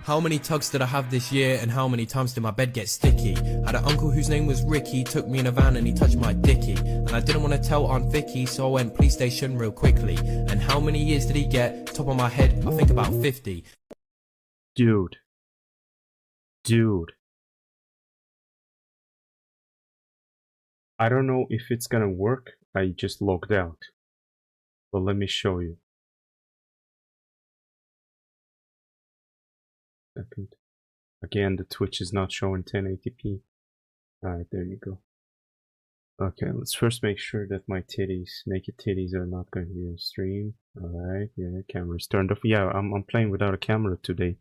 How many tugs did I have this year, and how many times did my bed get sticky? Had an uncle whose name was Ricky, took me in a van and he touched my dicky. And I didn't want to tell Aunt Vicky, so I went police station real quickly. And how many years did he get? Top of my head, I think about 50. Dude. I don't know if it's gonna work. I just logged out. But let me show you. Second. Again, the Twitch is not showing 1080p. Alright, there you go. Okay, let's first make sure that my naked titties are not going to be on stream. Alright, yeah, camera's turned off. Yeah, I'm playing without a camera today.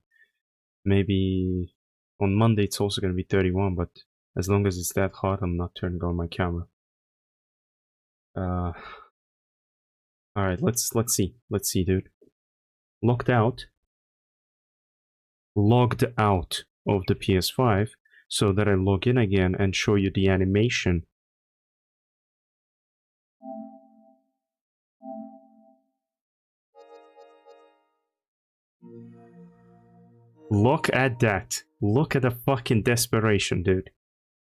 Maybe on Monday it's also going to be 31, but as long as it's that hot, I'm not turning on my camera. Alright, let's see. Let's see, dude. Logged out of the PS5 so that I log in again and show you the animation. Look at that. Look at the fucking desperation, dude.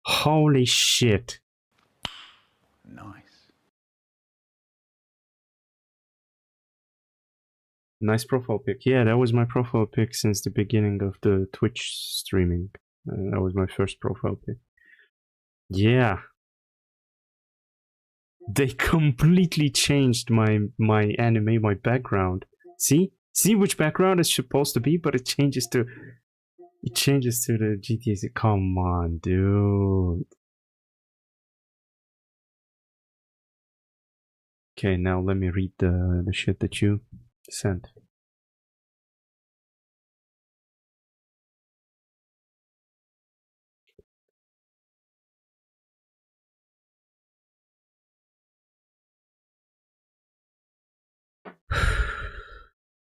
Holy shit. Nice. Nice profile pic. Yeah, that was my profile pic since the beginning of the Twitch streaming. That was my first profile pic. Yeah. They completely changed my anime, my background. See? See which background it's supposed to be, but it changes to the GTA. Come on, dude. Okay, now let me read the shit that you sent.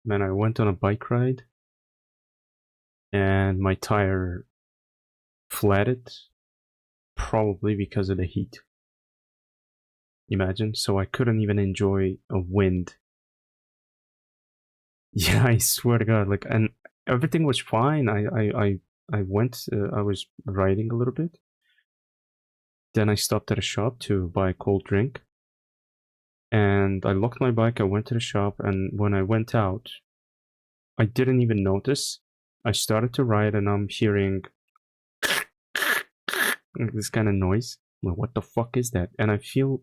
Man, I went on a bike ride and my tire flatted, probably because of the heat. Imagine, so I couldn't even enjoy a wind. Yeah, I swear to God, like, and everything was fine. I went, I was riding a little bit. Then I stopped at a shop to buy a cold drink. And I locked my bike, I went to the shop, and when I went out, I didn't even notice. I started to ride and I'm hearing this kind of noise. I'm like, what the fuck is that? And I feel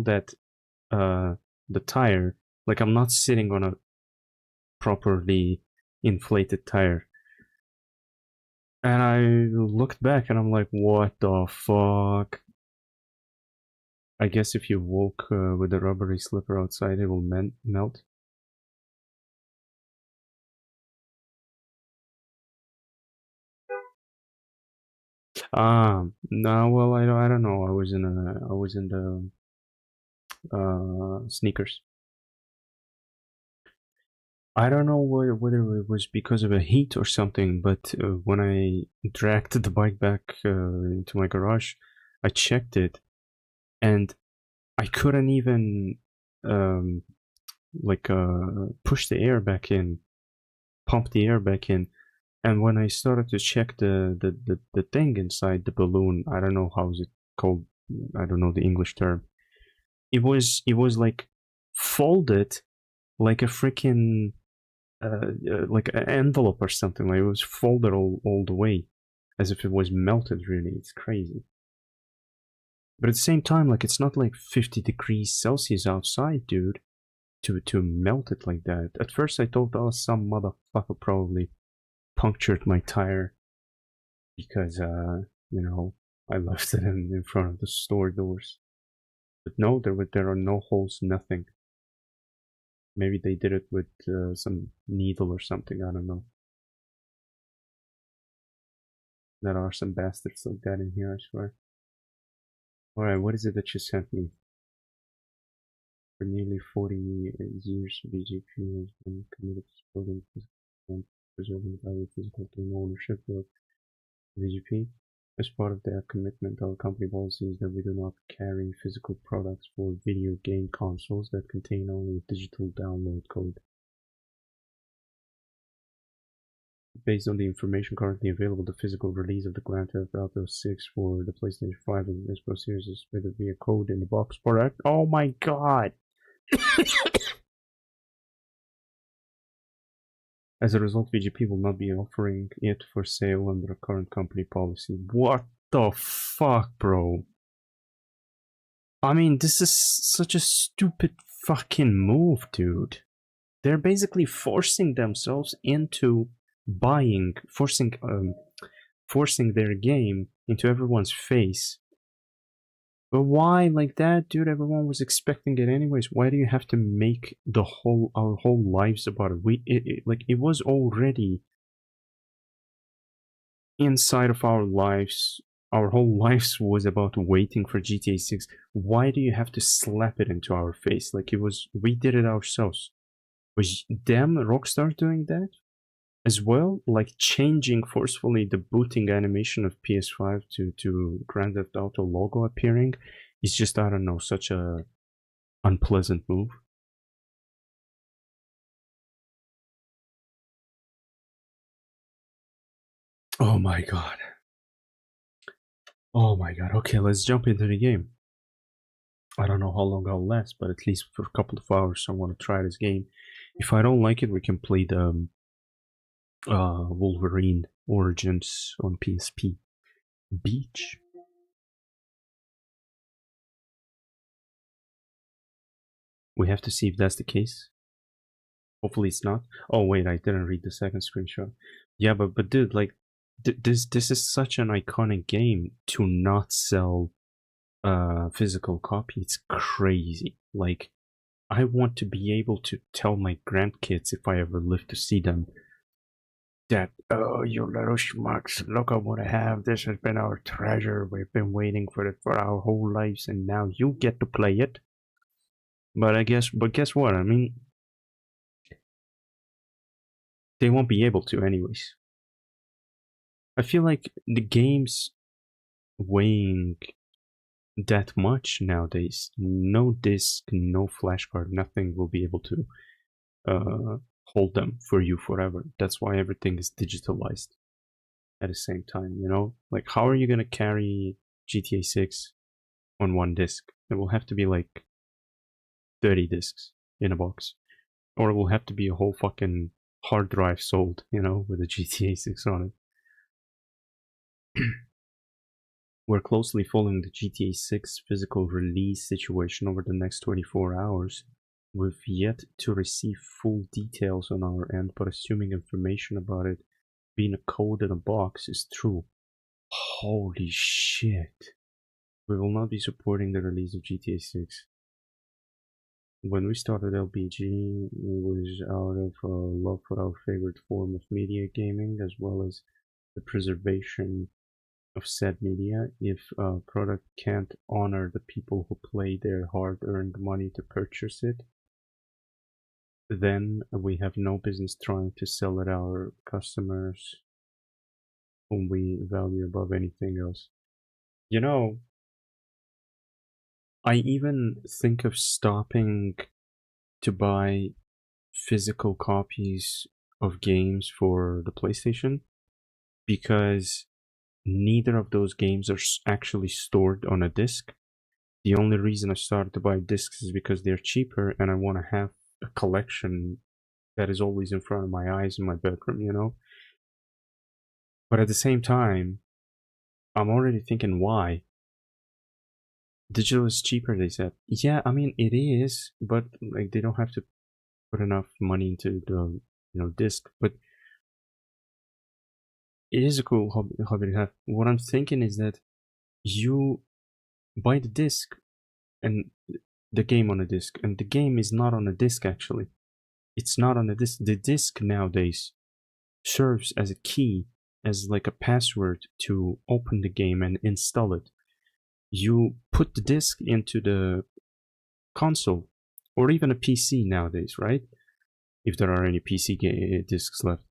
that the tire, like I'm not sitting on a properly inflated tire. And I looked back and I'm like, what the fuck? I guess if you walk with a rubbery slipper outside, it will melt. No, well, I don't know. I was in the sneakers. I don't know whether it was because of a heat or something, but when I dragged the bike back into my garage, I checked it, and I couldn't even push the air back in, pump the air back in. And when I started to check the thing inside the balloon, I don't know how is it called. I don't know the English term. It was like folded like a freaking like an envelope or something. Like it was folded all the way, as if it was melted. Really, it's crazy. But at the same time, like it's not like 50 degrees Celsius outside, dude, to melt it like that. At first, I thought, oh, some motherfucker probably punctured my tire because you know, I left it in front of the store doors. But no, there are no holes, nothing. Maybe they did it with some needle or something, I don't know. There are some bastards like that in here, I swear. Alright, what is it that you sent me? For nearly 40 years, BGP has been committed to supporting and preserving the value of physical game ownership of BGP. As part of their commitment, our company policy is that we do not carry physical products for video game consoles that contain only a digital download code. based on the information currently available, the physical release of the Grand Theft Auto 6 for the PlayStation 5 and the Xbox Series is expected to be a code in the box product. Oh my god! As a result, VGP will not be offering it for sale under the current company policy. What the fuck, bro? I mean, this is such a stupid fucking move, dude. They're basically forcing themselves into buying, forcing their game into everyone's face. But why like that, dude? Everyone was expecting it anyways. Why do you have to make our whole lives about it? It was already inside of our lives. Our whole lives was about waiting for GTA 6. Why do you have to slap it into our face? Like we did it ourselves. Was them Rockstar doing that as well? Like changing forcefully the booting animation of PS5 to Grand Theft Auto logo appearing is just, I don't know, such a unpleasant move. Oh my god. Oh my god. Okay, let's jump into the game. I don't know how long I'll last, but at least for a couple of hours I want to try this game. If I don't like it, we can play the Wolverine Origins on PSP. Beach. We have to see if that's the case. Hopefully it's not. Oh wait, I didn't read the second screenshot. Yeah, but dude, like this is such an iconic game to not sell physical copy. It's crazy. Like, I want to be able to tell my grandkids, if I ever live to see them, that, oh, you little schmucks, look at what I have. This has been our treasure. We've been waiting for it for our whole lives, and now you get to play it. But guess what? I mean, they won't be able to anyways. I feel like the game's weighing that much nowadays. No disc, no flash card, nothing will be able to hold them for you forever. That's why everything is digitalized at the same time, you know? Like, how are you gonna carry GTA 6 on one disc? It will have to be like 30 discs in a box. Or it will have to be a whole fucking hard drive sold, you know, with a GTA 6 on it. We're closely following the GTA 6 physical release situation over the next 24 hours. We've yet to receive full details on our end, but assuming information about it being a code in a box is true. Holy shit. We will not be supporting the release of GTA 6. When we started LBG, it was out of love for our favorite form of media, gaming, as well as the preservation of said media. If a product can't honor the people who play their hard-earned money to purchase it, then we have no business trying to sell it our customers whom we value above anything else. You know, I even think of stopping to buy physical copies of games for the PlayStation, because neither of those games are actually stored on a disc. The only reason I started to buy discs is because they're cheaper and I want to have a collection that is always in front of my eyes in my bedroom, you know? But at the same time, I'm already thinking, why? Digital is cheaper, they said. Yeah, I mean, it is, but like they don't have to put enough money into the, you know, disc. But it is a cool hobby to have. What I'm thinking is that you buy the disc and the game on a disc, and the game is not on a disc actually. It's not on a disc. The disc nowadays serves as a key, as like a password to open the game and install it. You put the disc into the console or even a PC nowadays, right? If there are any PC discs left.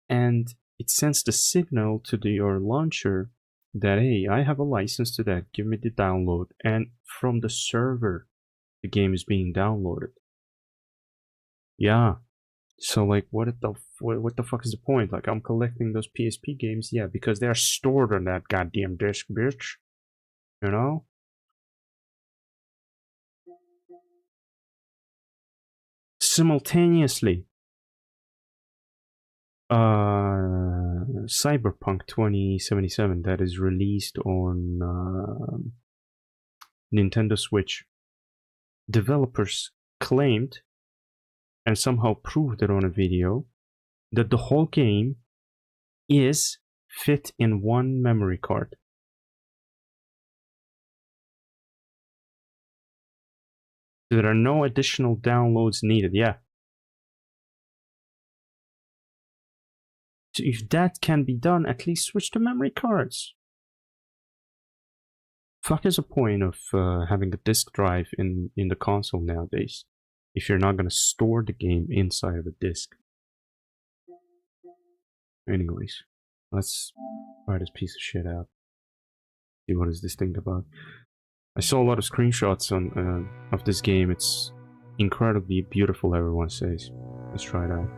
And it sends the signal to your launcher that, hey, I have a license to that, give me the download. And from the server, the game is being downloaded. Yeah, So like, what the fuck is the point? Like, I'm collecting those PSP games, yeah, because they're stored on that goddamn disc, bitch. You know? Simultaneously, Cyberpunk 2077 that is released on Nintendo Switch. Developers claimed and somehow proved it on a video that the whole game is fit in one memory card. There are no additional downloads needed. Yeah. So if that can be done, at least switch to memory cards. Fuck is the point of having a disk drive in the console nowadays if you're not going to store the game inside of a disk? Anyways, let's try this piece of shit out. See what is this thing about. I saw a lot of screenshots on of this game. It's incredibly beautiful, everyone says. Let's try it out.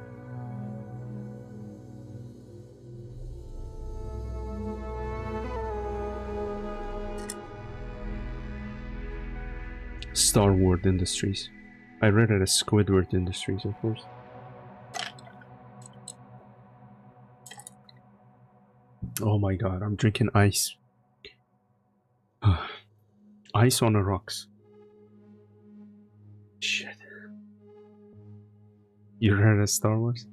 Star Wars Industries. I read it as Squidward Industries, of course. Oh my god, I'm drinking ice. Ice on the rocks. Shit. You read as Star Wars?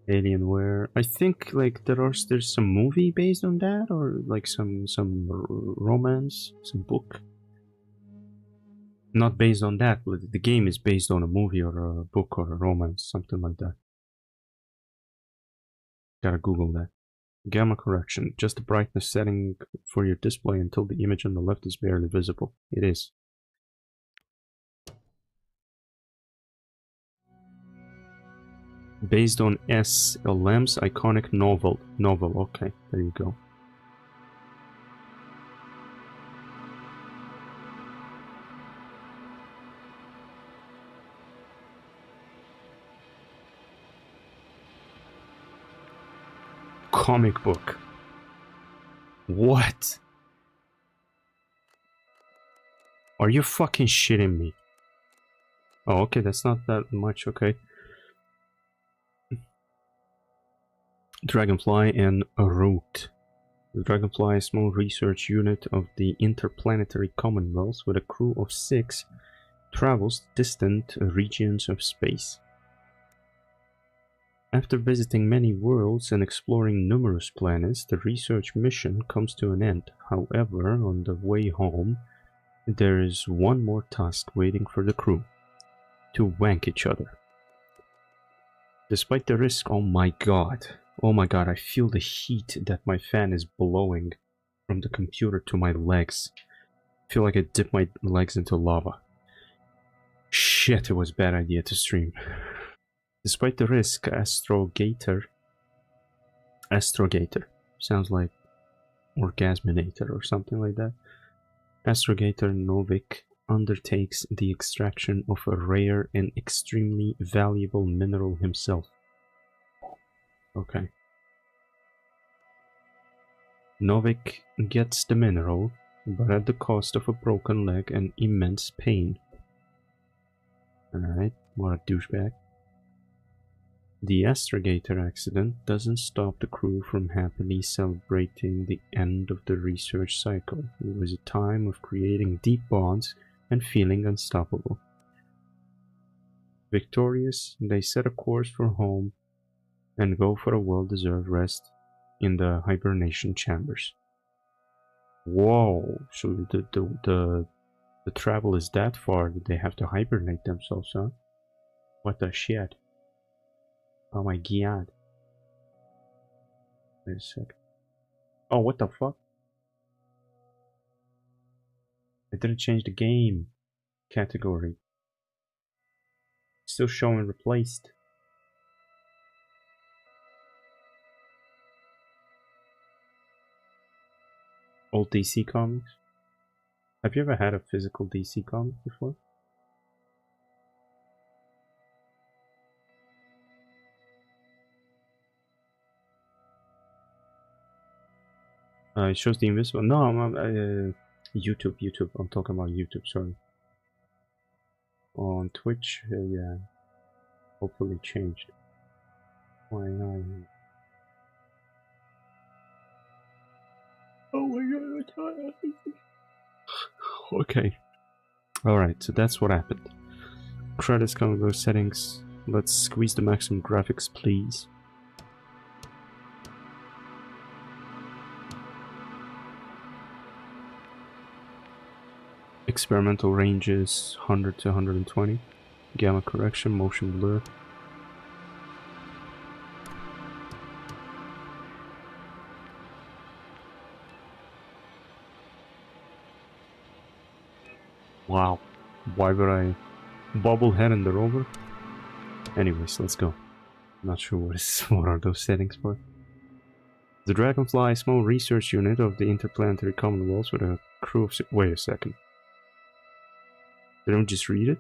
Alienware. I think like there's some movie based on that, or like some romance, some book. Not based on that, but the game is based on a movie or a book or a romance, something like that. Gotta Google that. Gamma correction. Just the brightness setting for your display until the image on the left is barely visible. It is. Based on S. Lem's iconic novel. Okay, there you go. Comic book. What? Are you fucking shitting me? Oh, okay, that's not that much, okay. Dragonfly and a Root. The Dragonfly is a small research unit of the Interplanetary Commonwealth with a crew of 6 travels distant regions of space. After visiting many worlds and exploring numerous planets, the research mission comes to an end. However, on the way home, there is one more task waiting for the crew: to wank each other. Despite the risk, oh my god, I feel the heat that my fan is blowing from the computer to my legs. I feel like I dipped my legs into lava. Shit, it was a bad idea to stream. Despite the risk, Astrogator sounds like Orgasminator or something like that. Astrogator Novik undertakes the extraction of a rare and extremely valuable mineral himself. Okay. Novik gets the mineral, but at the cost of a broken leg and immense pain. Alright, what a douchebag. The Astrogator accident doesn't stop the crew from happily celebrating the end of the research cycle. It was a time of creating deep bonds and feeling unstoppable. Victorious, they set a course for home and go for a well-deserved rest in the hibernation chambers. Whoa, so the travel is that far that they have to hibernate themselves, huh? What the shit? Oh my god. Wait a sec. Oh, what the fuck? I didn't change the game category. Still showing replaced. Old DC comics. Have you ever had a physical DC comic before? It shows the Invincible. No, YouTube. I'm talking about YouTube, sorry. On Twitch, yeah. Hopefully changed. Why not? Oh my god, okay. Alright, so that's what happened. Credits, comic book settings. Let's squeeze the maximum graphics, please. Experimental ranges 100 to 120. Gamma correction, motion blur. Wow, why would I bobblehead in the rover? Anyways, let's go. Not sure what are those settings for. The Dragonfly, small research unit of the Interplanetary Commonwealth with a crew of... Wait a second. Did I just read it?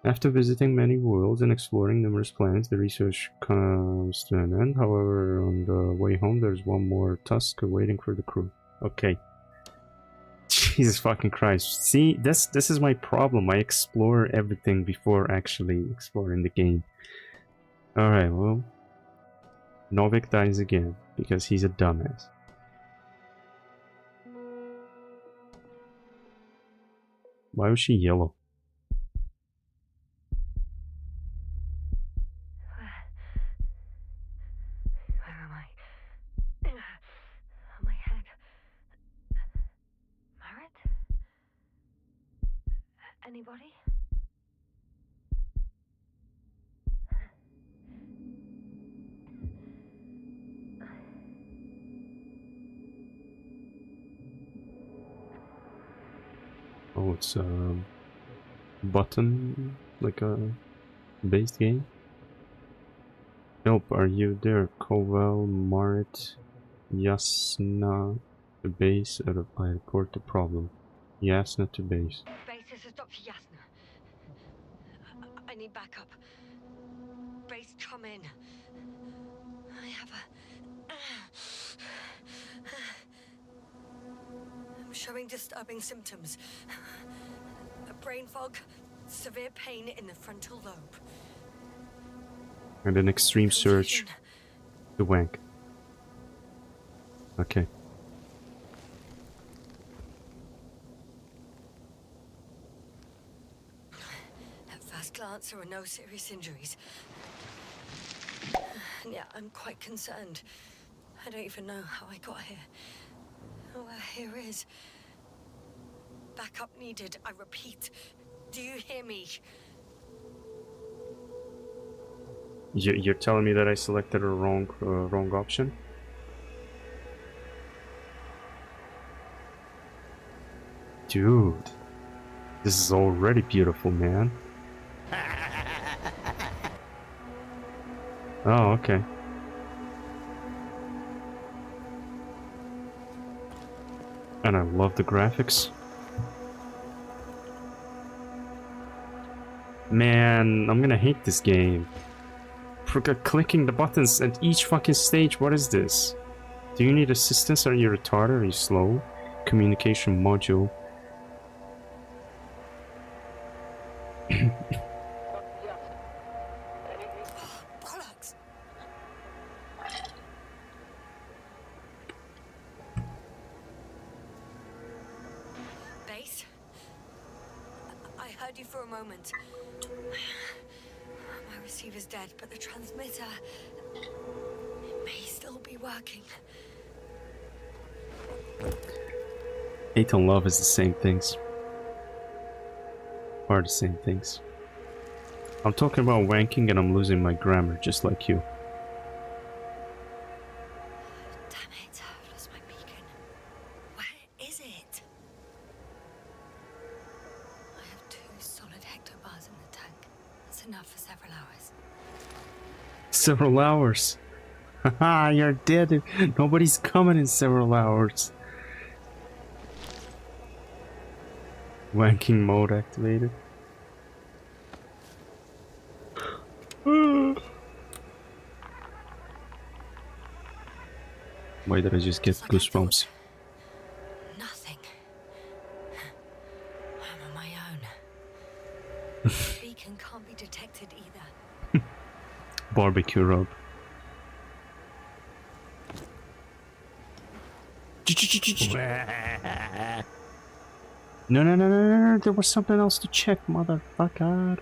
After visiting many worlds and exploring numerous planets, the research comes to an end. However, on the way home, there's one more task waiting for the crew. Okay. Jesus fucking Christ. See, this is my problem. I explore everything before actually exploring the game. Alright, well... Novik dies again, because he's a dumbass. Why was she yellow? Where am I? On my head. Marit? Anybody? Oh, it's a button, like a based game. Nope, are you there? Koval, Marit, Yasna, the base, I report the problem. Yasna to base. Base, this is Dr. Yasna. I need backup. Base, come in. I have I'm showing disturbing symptoms. A brain fog, severe pain in the frontal lobe. And an extreme surge to wank. Okay. At first glance, there are no serious injuries. And yet, I'm quite concerned. I don't even know how I got here. Or where here is. Backup needed, I repeat. Do you hear me? You're telling me that I selected a wrong option? Dude, this is already beautiful, man. Oh, okay. And I love the graphics. Man, I'm gonna hate this game. Clicking the buttons at each fucking stage, what is this? Do you need assistance? Are you retarded? Are you slow? Communication module. Bollocks! Base? I heard you for a moment. My receiver's dead, but the transmitter may still be working. Hate and love is the same things. Are the same things. I'm talking about wanking and I'm losing my grammar, just like you. Damn it, I've lost my beacon. Where is it? I have 2 solid hectobars in the tank. That's enough for several hours. Several hours. Haha, you're dead. Nobody's coming in several hours. Wanking mode activated. My Why did I just get Just like I thought. goosebumps? Nothing. I'm on my own. The beacon can't be detected either. Barbecue rub. No, there was something else to check, motherfucker.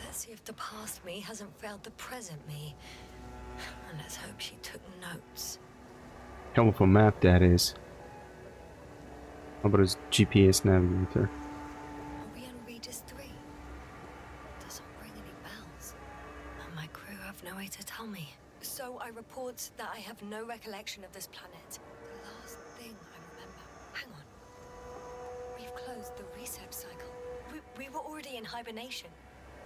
Let's see if the past me hasn't failed the present me. And let's hope she took notes. Hell of a map that is. How about his GPS navigator? Are we on Regis 3? Doesn't ring any bells. And my crew have no way to tell me. So I report that I have no recollection of this planet. The last thing I remember. Hang on. We've closed the reset cycle. We were already in hibernation.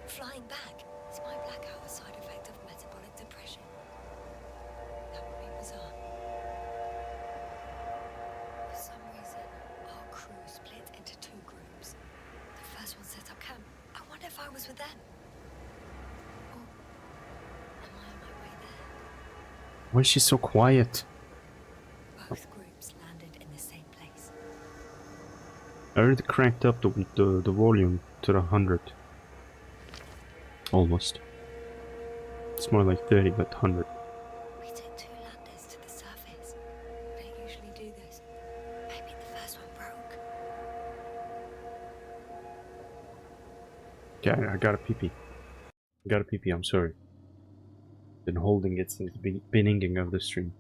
Flying back. Is my blackout a side effect of metabolic depression? That would be bizarre. For some reason, our crew split into two groups. The first one set up camp. I wonder if I was with them. Or am I on my way there? Why is she so quiet? Both groups landed in the same place. I already cranked up the volume to the 100. Almost. It's more like 30, but 100. We took two landers to the surface. We don't usually do this. Maybe the first one broke. Yeah, I got a pee-pee. I got a pee-pee, I'm sorry. Been holding it since the beginning of the stream.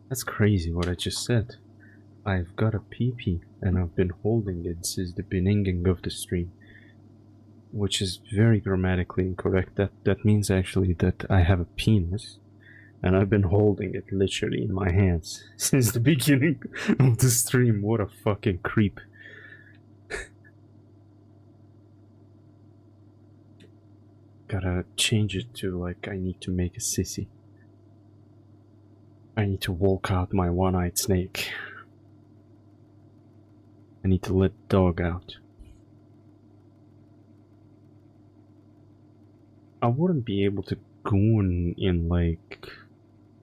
That's crazy what I just said. I've got a pee-pee and I've been holding it since the beginning of the stream. Which is very grammatically incorrect. That means actually that I have a penis. And I've been holding it literally in my hands since the beginning of the stream. What a fucking creep. Gotta change it to like I need to make a sissy. I need to walk out my one-eyed snake. I need to let the dog out. I wouldn't be able to go in like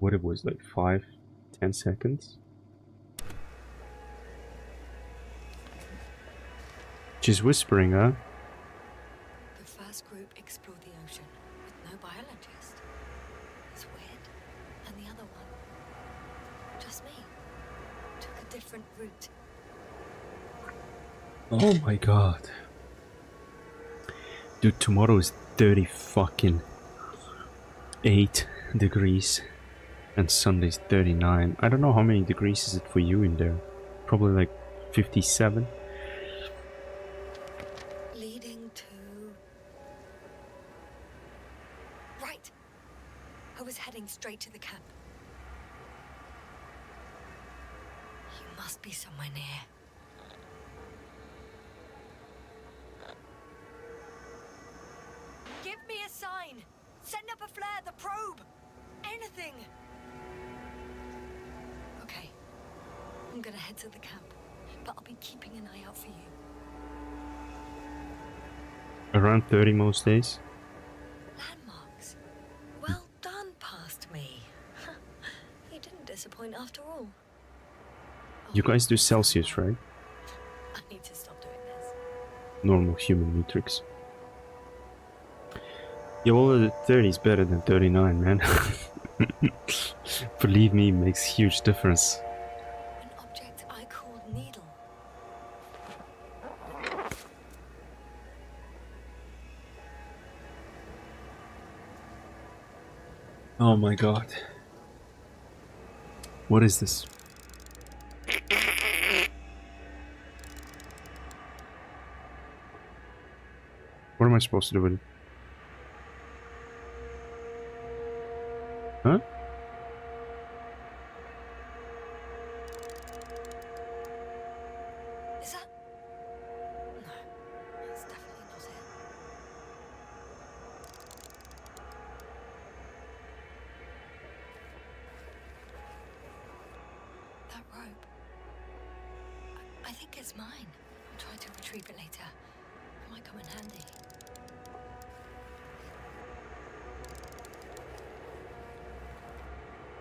what it was, like 5-10 seconds. She's whispering, huh? The first group explored the ocean with no biologist. It's weird. And the other one, just me, took a different route. Oh my god. Dude, tomorrow is 30 fucking 8 degrees and Sunday's 39. I don't know how many degrees is it for you in there. Probably like 57. Leading to... Right. I was heading straight to the camp. You must be somewhere near. Give me a sign! Send up a flare, the probe! Anything! Okay. I'm gonna head to the camp, but I'll be keeping an eye out for you. Around 30 most days. Landmarks. Well done, past me. You didn't disappoint after all. You guys do Celsius, right? I need to stop doing this. Normal human metrics. Yeah, well, 30 is better than 39, man. Believe me, it makes huge difference. An object I called needle. Oh my god. What is this? What am I supposed to do with it? Huh? Is that? No, that's definitely not it. That rope. I think it's mine. I'll try to retrieve it later. It might come in handy.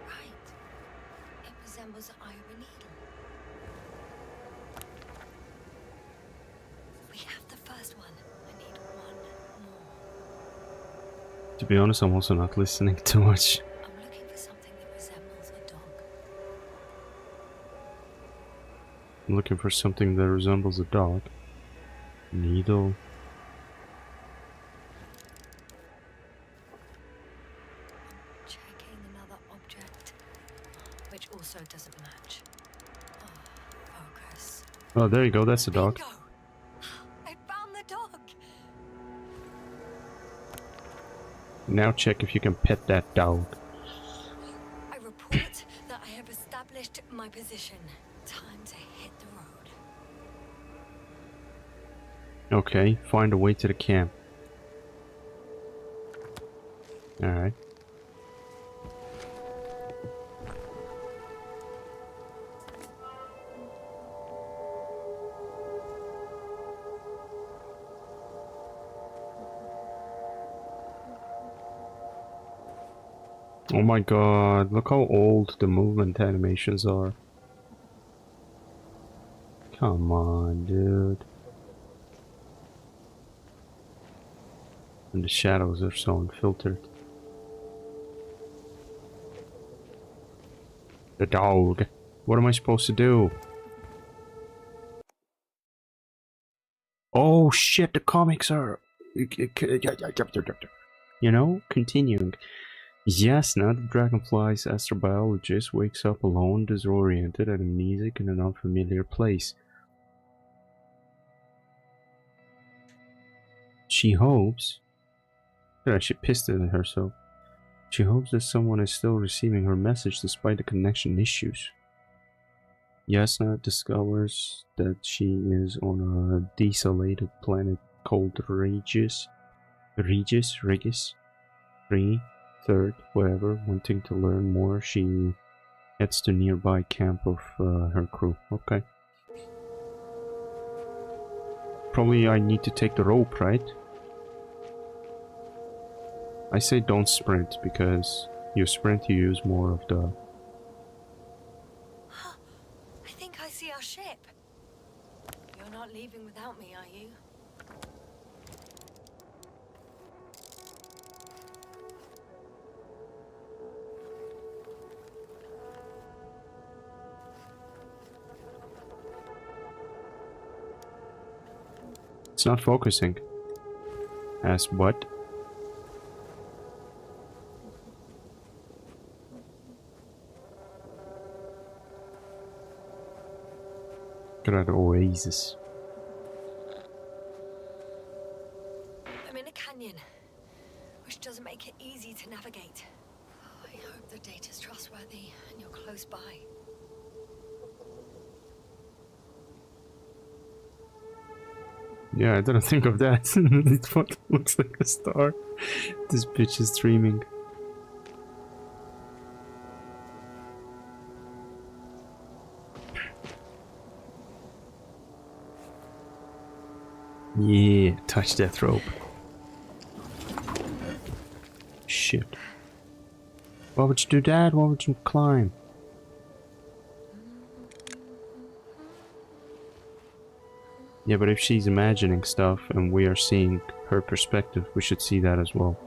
Right. It resembles the eye of a needle. We have the first one. I need one more. To be honest, I'm also not listening too much. I'm looking for something that resembles a dog. I'm looking for something that resembles a dog. Needle. Checking another object, which also doesn't match. Oh, focus. Oh, there you go. That's a dog. Bingo! I found the dog! Now check if you can pet that dog. I report that I have established my position. Time to hit the road. Okay, find a way to the camp. Alright. Oh my god, look how old the movement animations are. Come on, dude. And the shadows are so unfiltered. The dog. What am I supposed to do? Oh shit, the comics are... You know, continuing. Yasna, the dragonfly's astrobiologist, wakes up alone, disoriented, at a music in an unfamiliar place. She hopes... Yeah, she pissed at herself. She hopes that someone is still receiving her message despite the connection issues. Yasna discovers that she is on a desolated planet called Regis, 3, 3rd, whatever. Wanting to learn more, she heads to nearby camp of her crew. Okay. Probably I need to take the rope, right? I say don't sprint, because you sprint, you use more of the... I think I see our ship. You're not leaving without me, are you? It's not focusing. As what? Look at that oasis. I'm in a canyon, which doesn't make it easy to navigate. Oh, I hope the data's trustworthy and you're close by. Yeah, I didn't think of that. It fucking looks like a star. This bitch is dreaming. Yeah, touch that rope. Shit. Why would you do that? Why would you climb? Yeah, but if she's imagining stuff and we are seeing her perspective, we should see that as well.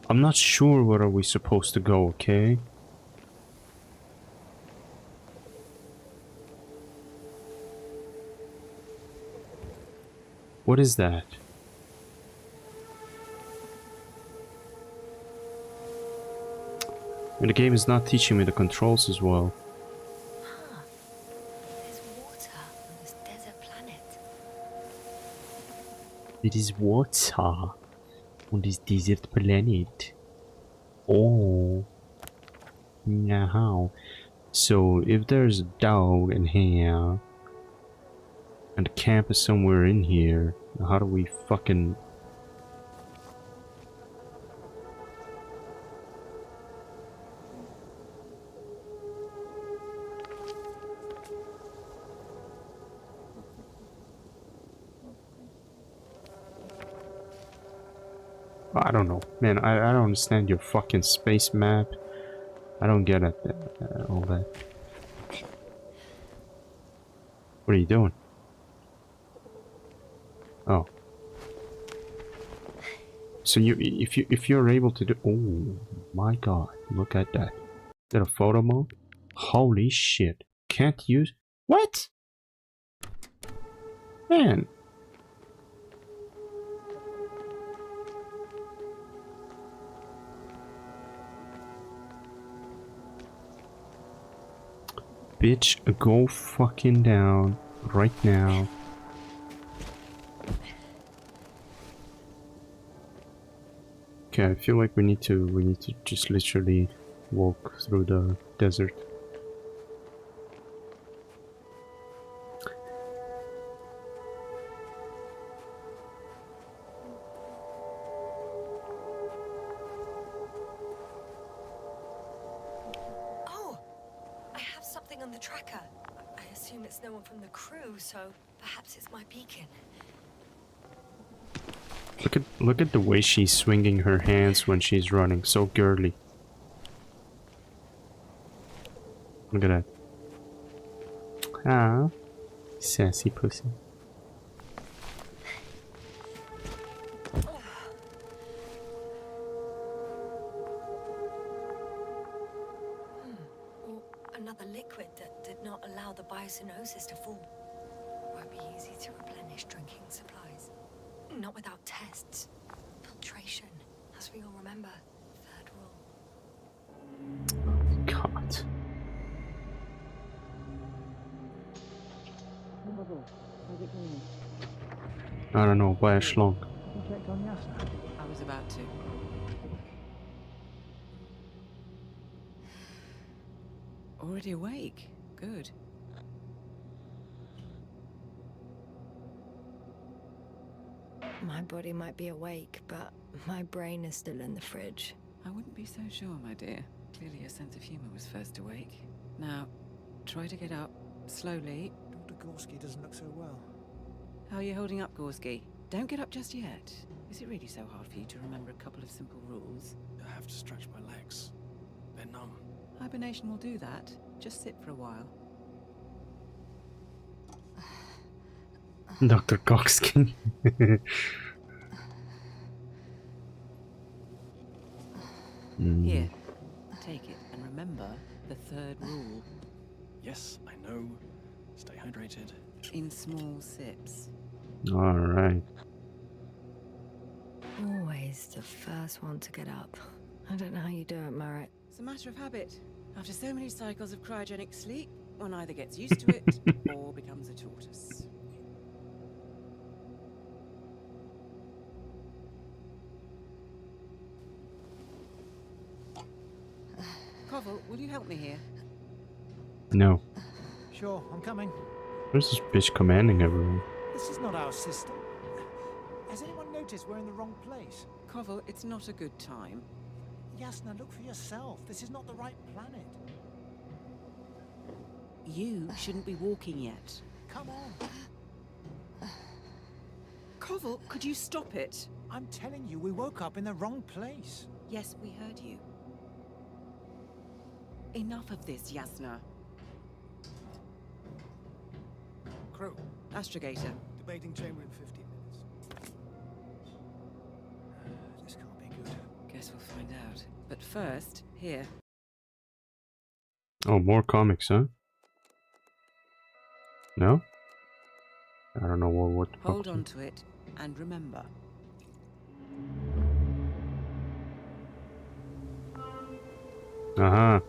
I'm not sure where are we supposed to go, okay? What is that? And the game is not teaching me the controls as well. Huh. There's water on this desert planet. It is water on this desert planet. Oh. Now. So, if there's a dog in here, and the camp is somewhere in here, how do we fucking... I don't know. Man, I don't understand your fucking space map. I don't get it. All that. What are you doing? Oh. So if you're able to do... Oh my god. Look at that. Is that a photo mode? Holy shit. Can't use... What? Man. Bitch, go fucking down right now. Okay, I feel like we need to just literally walk through the desert. Oh! I have something on the tracker. I assume it's no one from the crew, so perhaps it's my beacon. Look at the way she's swinging her hands when she's running, so girly. Look at that. Ah, sassy pussy. Or another liquid that did not allow the biocinosis to fall. Won't be easy to replenish drinking supplies. Not without tests. Filtration, as we all remember. Third rule. God. I don't know, buy a schlong. I was about to. Already awake. Good. My body might be awake, but my brain is still in the fridge. I wouldn't be so sure, my dear. Clearly your sense of humor was first awake. Now, try to get up, slowly. Dr. Gorski doesn't look so well. How are you holding up, Gorski? Don't get up just yet. Is it really so hard for you to remember a couple of simple rules? I have to stretch my legs. They're numb. Hibernation will do that. Just sit for a while. Dr. Coxkin. Here, take it, and remember the third rule. Yes, I know. Stay hydrated. In small sips. Alright. Always the first one to get up. I don't know how you do it, Merritt. It's a matter of habit. After so many cycles of cryogenic sleep, one either gets used to it or becomes a tortoise. Koval, will you help me here? No. Sure, I'm coming. Where's this bitch commanding everyone? This is not our system. Has anyone noticed we're in the wrong place? Koval, it's not a good time. Yasna, look for yourself. This is not the right planet. You shouldn't be walking yet. Come on. Koval, could you stop it? I'm telling you, we woke up in the wrong place. Yes, we heard you. Enough of this, Yasna. Crew, Astrogator. debating chamber in 15 minutes. This can't be good. Guess Guess we'll find out. But first, here. Oh, more comics, huh? No? I don't know what the Hold fuck. on to it, and remember. Uh-huh.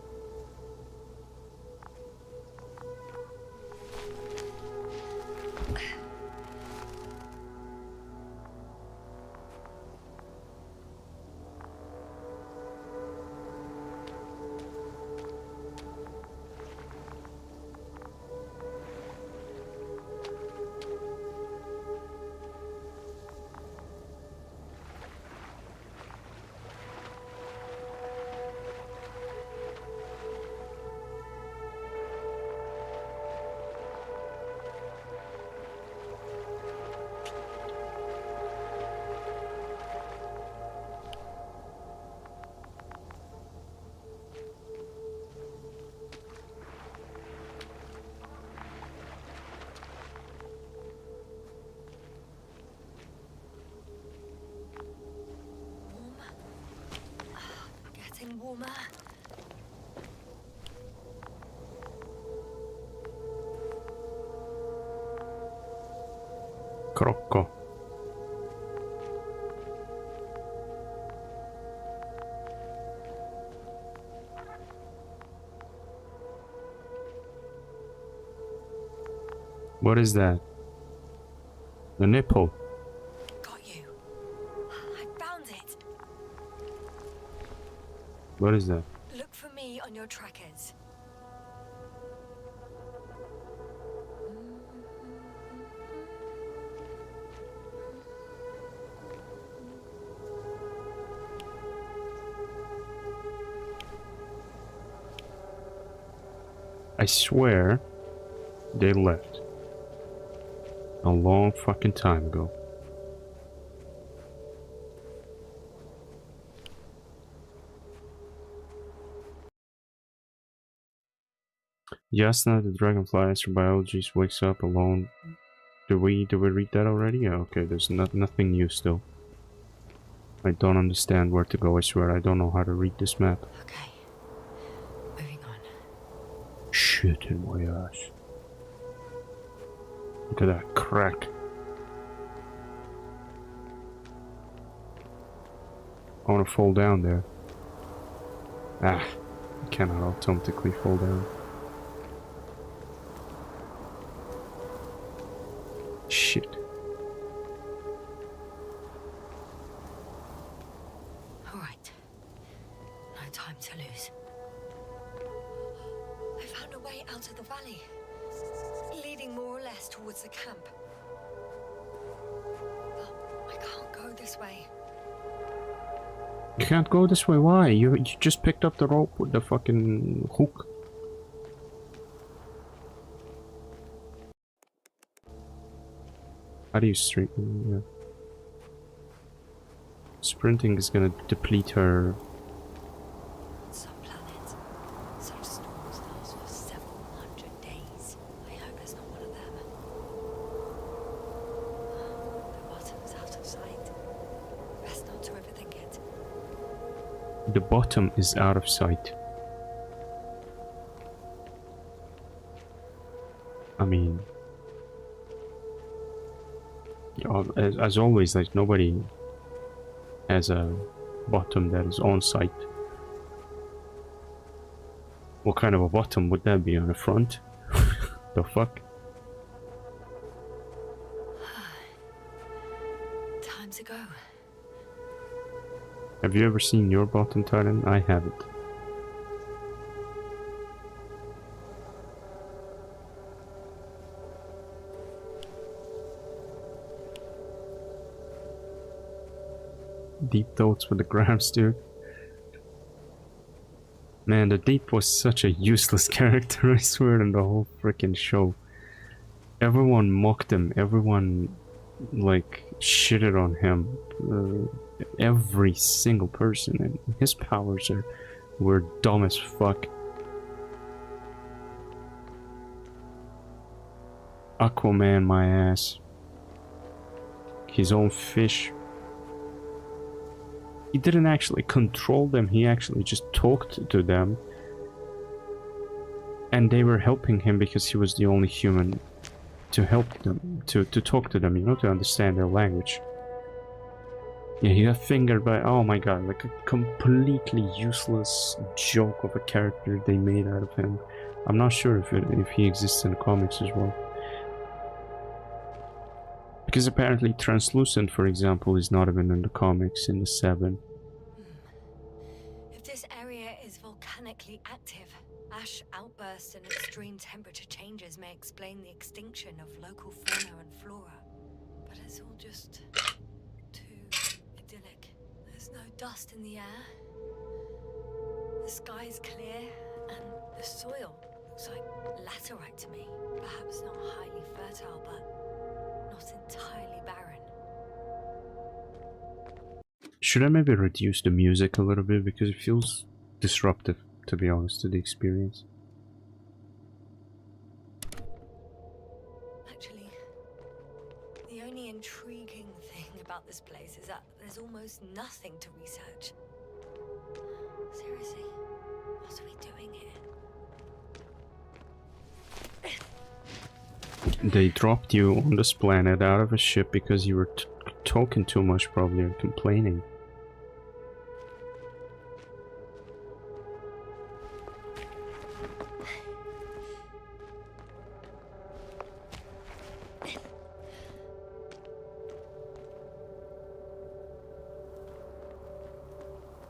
Getting warmer. Crocco. What is that? The nipple. Got you. I found it. What is that? Look for me on your trackers. I swear they left a long fucking time ago. Yasna, the dragonfly astrobiologist, wakes up alone. Did we read that already? Yeah, okay, there's nothing new still. I don't understand where to go, I swear. I don't know how to read this map. Okay. Moving on. Shit in my ass. Look at that crack. I want to fall down there. Ah, I cannot automatically fall down. Shit. All right. No time to lose. I found a way out of the valley, leading more or less towards the camp. But I can't go this way. You can't go this way, why? You just picked up the rope with the fucking hook. How do you straighten? Yeah. Sprinting is gonna deplete her. On some planets, such storms last for several hundred days. I hope it's not one of them. The bottom's out of sight. Best not to overthink it. The bottom is out of sight. I mean, as always, like nobody has a bottom that is on sight. What kind of a bottom would that be on the front? The fuck? Time to go. Have you ever seen your bottom, Titan? I haven't. Deep thoughts with the Grams, dude. Man, the Deep was such a useless character, I swear, in the whole freaking show. Everyone mocked him, everyone, like, shitted on him. Every single person, and his powers were dumb as fuck. Aquaman, my ass. His own fish. He didn't actually control them, he actually just talked to them. And they were helping him because he was the only human to help them, to talk to them, you know, to understand their language. Yeah, he got fingered by, oh my god, like a completely useless joke of a character they made out of him. I'm not sure if he exists in the comics as well. Because apparently Translucent, for example, is not even in the comics in the 7. If this area is volcanically active, ash outbursts and extreme temperature changes may explain the extinction of local fauna and flora. But it's all just too idyllic. There's no dust in the air. The sky's clear, and the soil looks like laterite to me. Perhaps not highly fertile, but not entirely barren. Should I maybe reduce the music a little bit, because it feels disruptive, to be honest, to the experience? Actually, the only intriguing thing about this place is that there's almost nothing to research. Seriously, what are we doing here? They dropped you on this planet out of a ship because you were talking too much, probably, and complaining.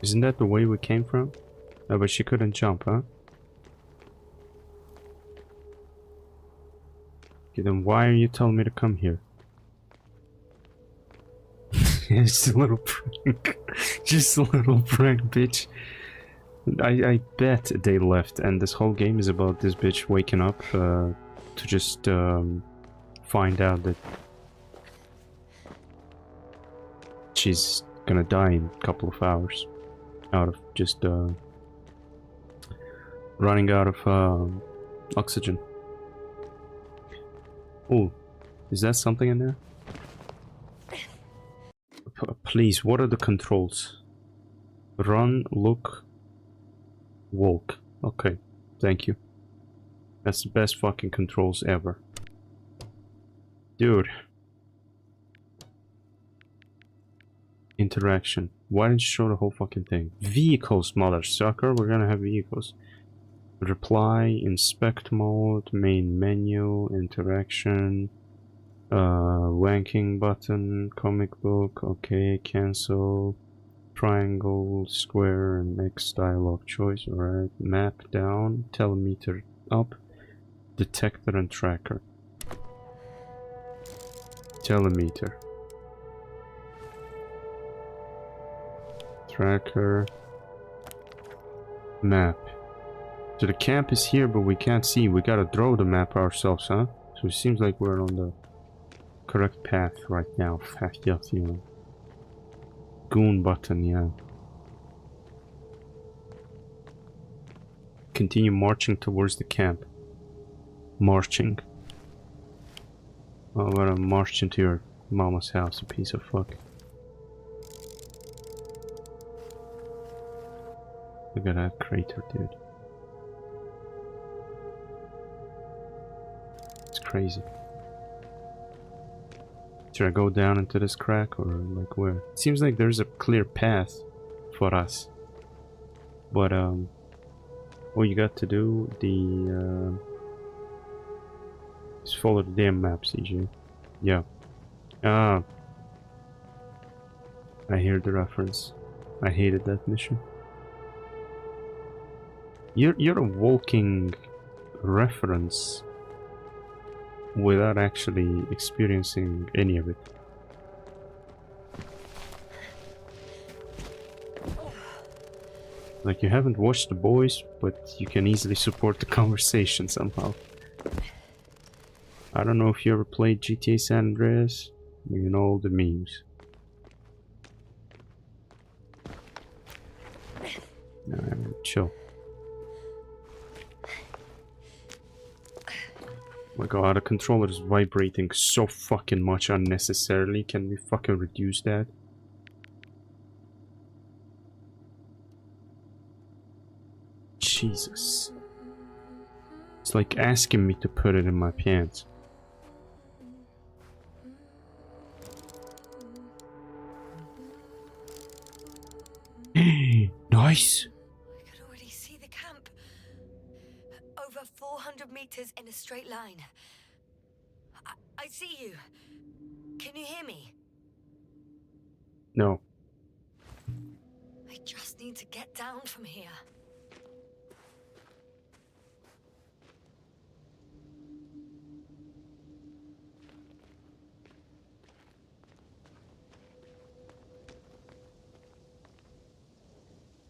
Isn't that the way we came from? Oh, but she couldn't jump, huh? Okay, then why are you telling me to come here? Just a little prank. Just a little prank, bitch. I bet they left, and this whole game is about this bitch waking up to just find out that she's gonna die in a couple of hours. Out of just running out of oxygen. Oh, is that something in there? Please, what are the controls? Run, look, walk. Okay, thank you. That's the best fucking controls ever. Dude. Interaction. Why didn't you show the whole fucking thing? Vehicles, mother sucker. We're gonna have vehicles. Reply, inspect mode, main menu, interaction, wanking button, comic book, okay, cancel, triangle, square, and X dialogue choice, alright, map down, telemeter up, detector and tracker. Telemeter. Tracker. Map. So the camp is here, but we can't see. We gotta draw the map ourselves, huh? So it seems like we're on the correct path right now. Yes, you know. Goon button, yeah. Continue marching towards the camp. Marching. Oh, I'm gonna march into your mama's house, a piece of fuck. Look at that crater, dude. It's crazy. Should I go down into this crack, or like where? It seems like there's a clear path for us. But all you got to do, is follow the damn map, CJ. Yeah. Ah. I hear the reference. I hated that mission. You're a walking reference without actually experiencing any of it. Like, you haven't watched The Boys, but you can easily support the conversation somehow. I don't know if you ever played GTA San Andreas. You know all the memes. Chill. Oh my god, the controller is vibrating so fucking much unnecessarily. Can we fucking reduce that? Jesus. It's like asking me to put it in my pants. Nice! I could already see the camp. Over 400 meters in a straight line. I see you. Can you hear me? No. I just need to get down from here.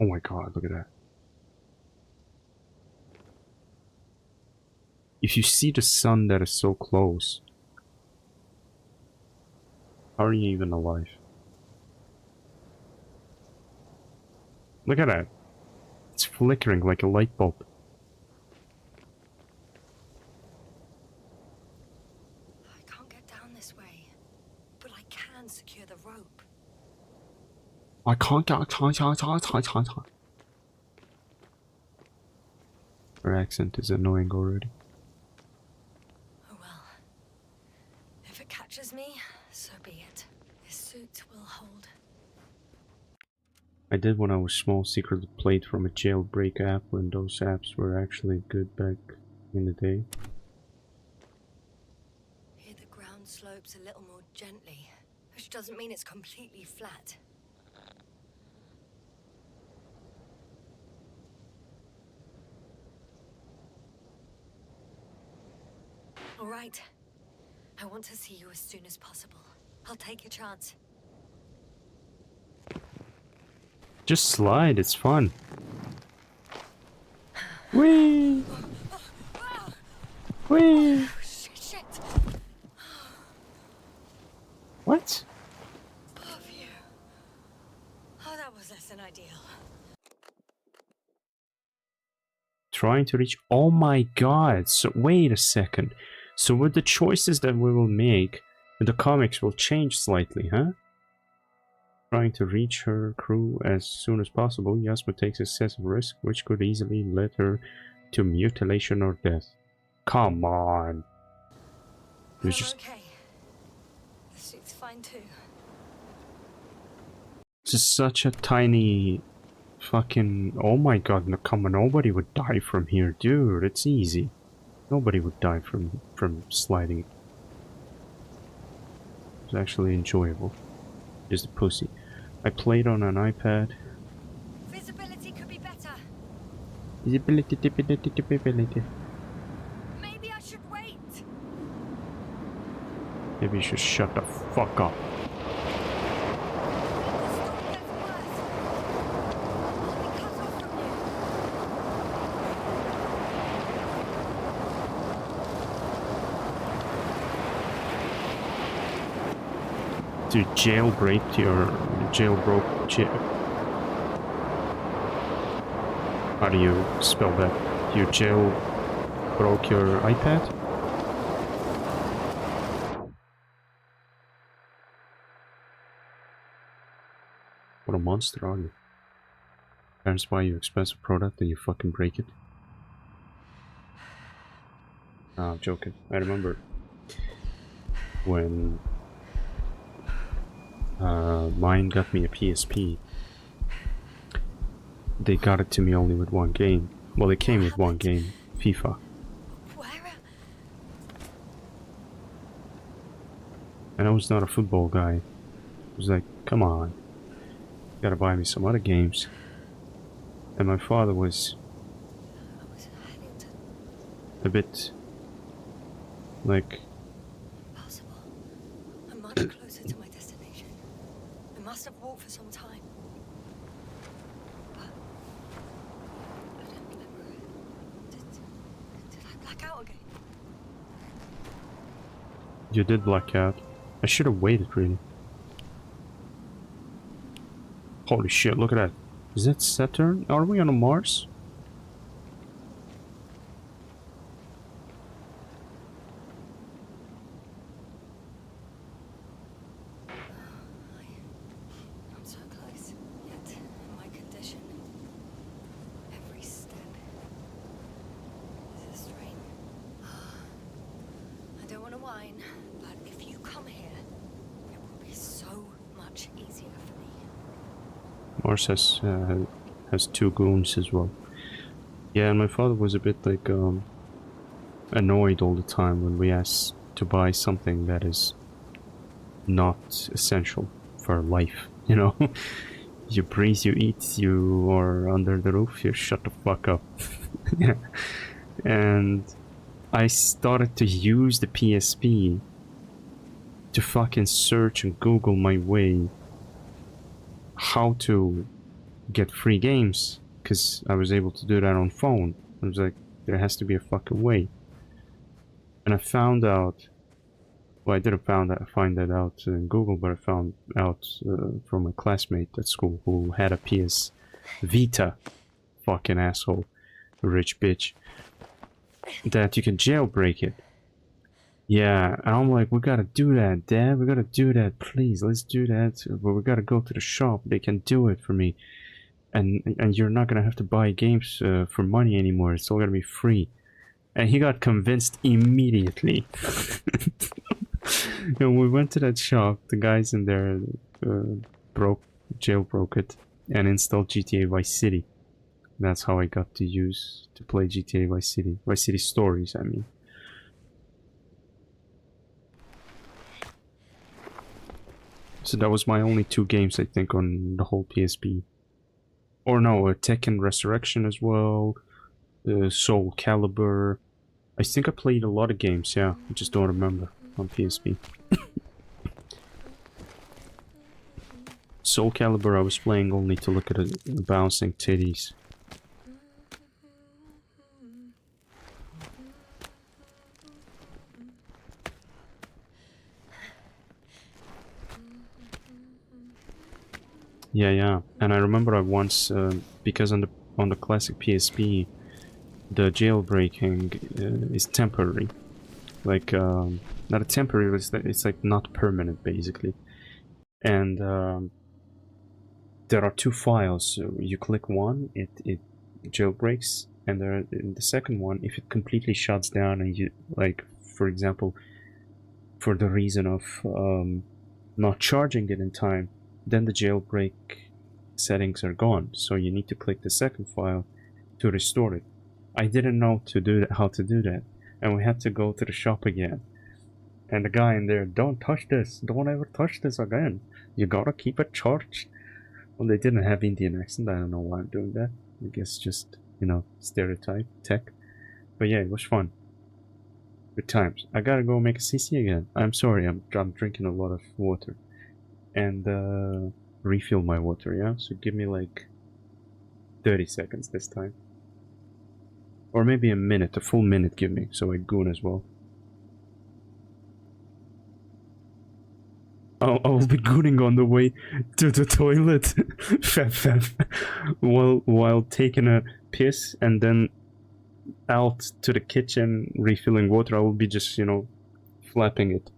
Oh my god, look at that. If you see the sun that is so close, how are you even alive? Look at that. It's flickering like a light bulb. I can't get down this way, but I can secure the rope. I can't. Her accent is annoying already. Oh well. If it catches me, so be it. This suit will hold. I did when I was small, secretly played from a jailbreak app when those apps were actually good back in the day. Here the ground slopes a little more gently, which doesn't mean it's completely flat. All right. I want to see you as soon as possible. I'll take your chance. Just slide, it's fun. Whee! Whee! Shit! What? Above you. Oh, that was less than ideal. Trying to reach. Oh my god! So wait a second. So with the choices that we will make, the comics will change slightly, huh? Trying to reach her crew as soon as possible, Yasma takes excessive risk, which could easily lead her to mutilation or death. Come on. I'm Just... okay. The suit's fine too. This is such a tiny fucking... Oh my god, no, come on, nobody would die from here, dude. It's easy. Nobody would die from sliding. It's actually enjoyable. Just a pussy. I played on an iPad. Visibility could be better. Visibility. Maybe I should wait. Maybe you should shut the fuck up. The storm gets worse. I'll be cut off from To jailbreak your how do you spell that? You jailbroke your iPad? What a monster are you? Parents buy you expensive product and you fucking break it? No, I'm joking. I remember when mine got me a PSP. They got it to me only with one game. Well, it came with one game, FIFA. Where? And I was not a football guy. I was like, come on, you gotta buy me some other games. And my father was I was heading to a bit like, possible. I'm much closer to my destination. I must have walked for some time. But I don't remember it. Did I black out again? you did black out. I should have waited, really. Holy shit, look at that. Is that Saturn? Are we on a Mars? I'm so close, yet in my condition. Every step Ours has two goons as well. Yeah, and my father was a bit like annoyed all the time when we asked to buy something that is not essential for life. You know, you breathe, you eat, you are under the roof. You shut the fuck up. Yeah, and I started to use the PSP to fucking search and Google my way how to get free games, because I was able to do that on phone. I was like, there has to be a fucking way. And I found out, well, I didn't find that out in Google, but I found out from a classmate at school who had a PS Vita, fucking asshole, rich bitch, that you can jailbreak it. Yeah, and I'm like, we gotta do that, Dad. We gotta do that, please. Let's do that. But we gotta go to the shop. They can do it for me, and you're not gonna have to buy games for money anymore. It's all gonna be free. And he got convinced immediately. And we went to that shop. The guys in there jailbroke it and installed GTA Vice City. That's how I got to play GTA Vice City. Vice City Stories, I mean. So that was my only two games, I think, on the whole PSP. Or no, Tekken Resurrection as well, Soul Calibur. I think I played a lot of games, yeah, I just don't remember on PSP. Soul Calibur I was playing only to look at the bouncing titties. Yeah, and I remember I once, because on the classic PSP, the jailbreaking is temporary. Like, not a temporary, it's like not permanent, basically. And there are two files. So you click one, it jailbreaks, and in the second one, if it completely shuts down and you, like, for example, for the reason of not charging it in time, then the jailbreak settings are gone. So you need to click the second file to restore it. I didn't know how to do that, and we had to go to the shop again. And the guy in there, don't touch this, don't ever touch this again. You gotta keep it charged. Well, they didn't have Indian accent. I don't know why I'm doing that. I guess just, you know, stereotype tech. But yeah, it was fun. Good times. I gotta go make a CC again. I'm sorry, I'm drinking a lot of water. And refill my water, yeah? So give me like 30 seconds this time. Or maybe a minute, a full minute give me, so I goon as well. I'll be gooning on the way to the toilet. while taking a piss, and then out to the kitchen refilling water. I will be just, you know, flapping it.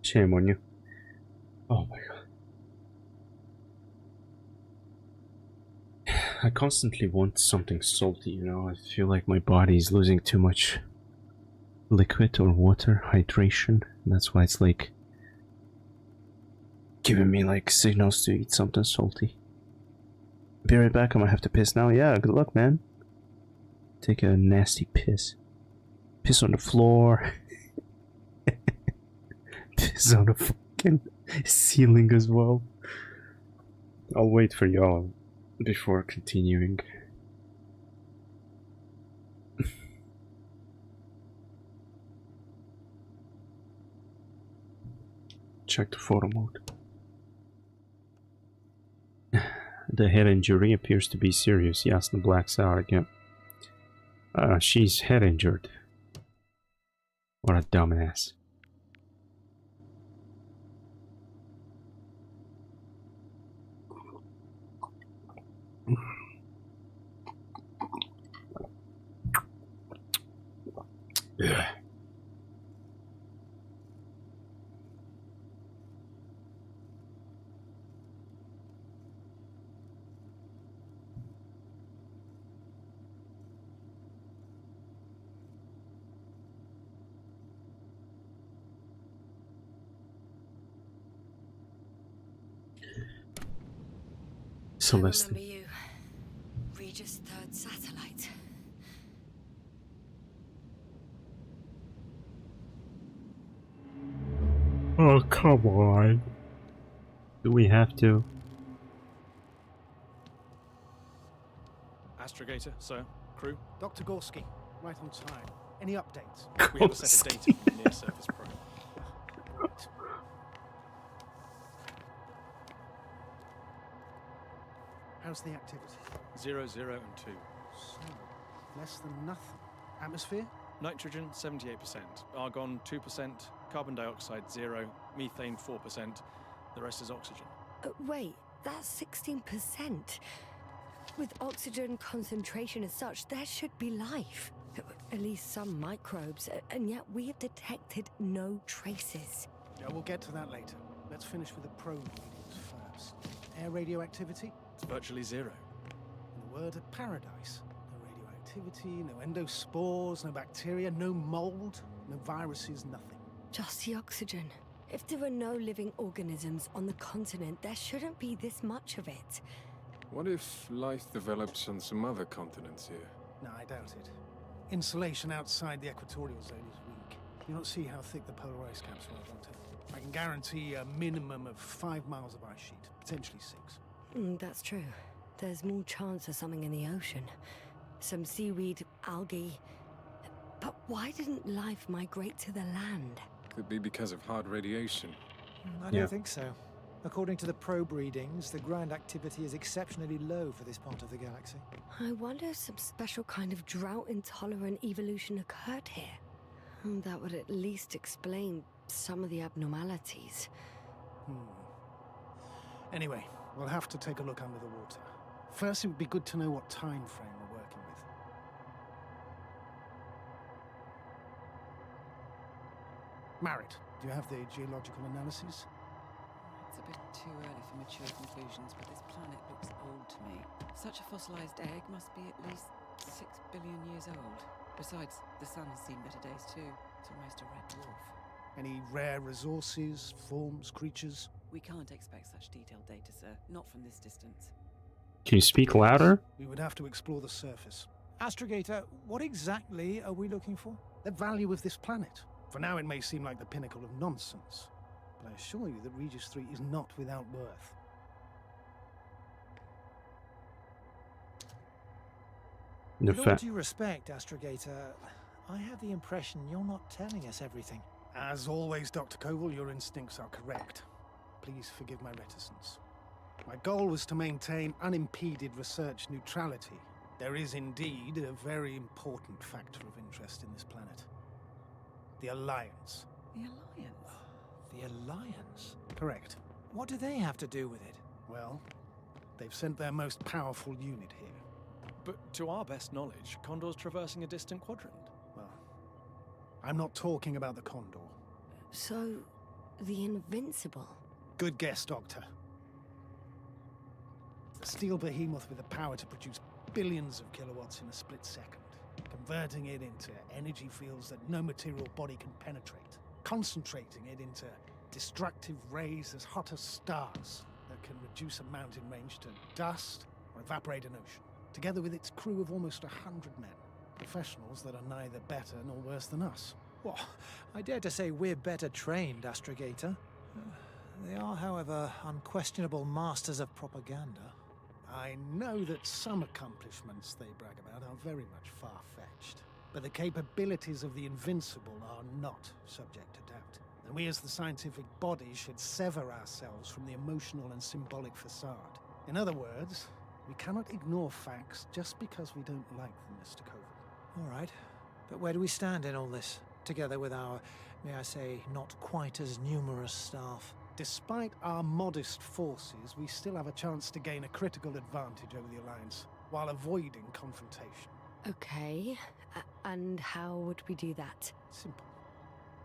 Shame on you. Oh my god. I constantly want something salty, you know. I feel like my body is losing too much liquid or water, hydration. That's why it's like giving me like signals to eat something salty. Be right back, I'm gonna have to piss now. Yeah, good luck, man. Take a nasty piss. Piss on the floor. Piss on the fucking ceiling as well. I'll wait for y'all before continuing. Check the photo mode. The head injury appears to be serious. Jasna blacks out again. She's head injured. What a dumbass. Yeah. Celeste. I remember you. Regis' third satellite. Oh, come on. Do we have to? Astrogator, sir. Crew. Dr. Gorski, right on time. Any updates? We have a set of data from the near-surface probe. Right. How's the activity? 0, 0, and 2. So, less than nothing. Atmosphere? Nitrogen, 78%. Argon, 2%. Carbon dioxide, 0. Methane, 4%. The rest is oxygen. Wait, that's 16%. With oxygen concentration as such, there should be life. At least some microbes, and yet we have detected no traces. Yeah, we'll get to that later. Let's finish with the probe readings first. Air radioactivity? It's virtually 0. In a word, a paradise. No radioactivity, no endospores, no bacteria, no mold, no viruses, nothing. Just the oxygen. If there are no living organisms on the continent, there shouldn't be this much of it. What if life develops on some other continents here? No, I doubt it. Insulation outside the equatorial zone is weak. You don't see how thick the polar ice caps are, Doctor. I can guarantee a minimum of 5 miles of ice sheet, potentially 6. That's true. There's more chance of something in the ocean. Some seaweed, algae. But why didn't life migrate to the land? Could be because of hard radiation. I don't think so. According to the probe readings, the ground activity is exceptionally low for this part of the galaxy. I wonder if some special kind of drought-intolerant evolution occurred here. That would at least explain some of the abnormalities. Anyway, we'll have to take a look under the water. First, it would be good to know what time frame we're working with. Marit, do you have the geological analyses? It's a bit too early for mature conclusions, but this planet looks old to me. Such a fossilized egg must be at least 6 billion years old. Besides, the sun has seen better days too. It's almost a red dwarf. Any rare resources, forms, creatures? We can't expect such detailed data, sir. Not from this distance. Can you speak louder? We would have to explore the surface. Astrogator, what exactly are we looking for? The value of this planet. For now, it may seem like the pinnacle of nonsense, but I assure you that Regis 3 is not without worth. With all due respect, Astrogator, I have the impression you're not telling us everything. As always, Dr. Koval, your instincts are correct. Please forgive my reticence. My goal was to maintain unimpeded research neutrality. There is indeed a very important factor of interest in this planet. The Alliance. The Alliance? The Alliance? Correct. What do they have to do with it? Well, they've sent their most powerful unit here. But to our best knowledge, Condor's traversing a distant quadrant. Well, I'm not talking about the Condor. So, The Invincible. Good guess, Doctor. A steel behemoth with the power to produce billions of kilowatts in a split second, converting it into energy fields that no material body can penetrate, concentrating it into destructive rays as hot as stars that can reduce a mountain range to dust or evaporate an ocean, together with its crew of almost 100 men, professionals that are neither better nor worse than us. Well, I dare to say we're better trained, Astrogator. They are, however, unquestionable masters of propaganda. I know that some accomplishments they brag about are very much far-fetched, but the capabilities of the Invincible are not subject to doubt. And we as the scientific body should sever ourselves from the emotional and symbolic facade. In other words, we cannot ignore facts just because we don't like them, Mr. Koval. All right, but where do we stand in all this, together with our, may I say, not quite as numerous staff? Despite our modest forces, we still have a chance to gain a critical advantage over the Alliance, while avoiding confrontation. Okay, and how would we do that? Simple.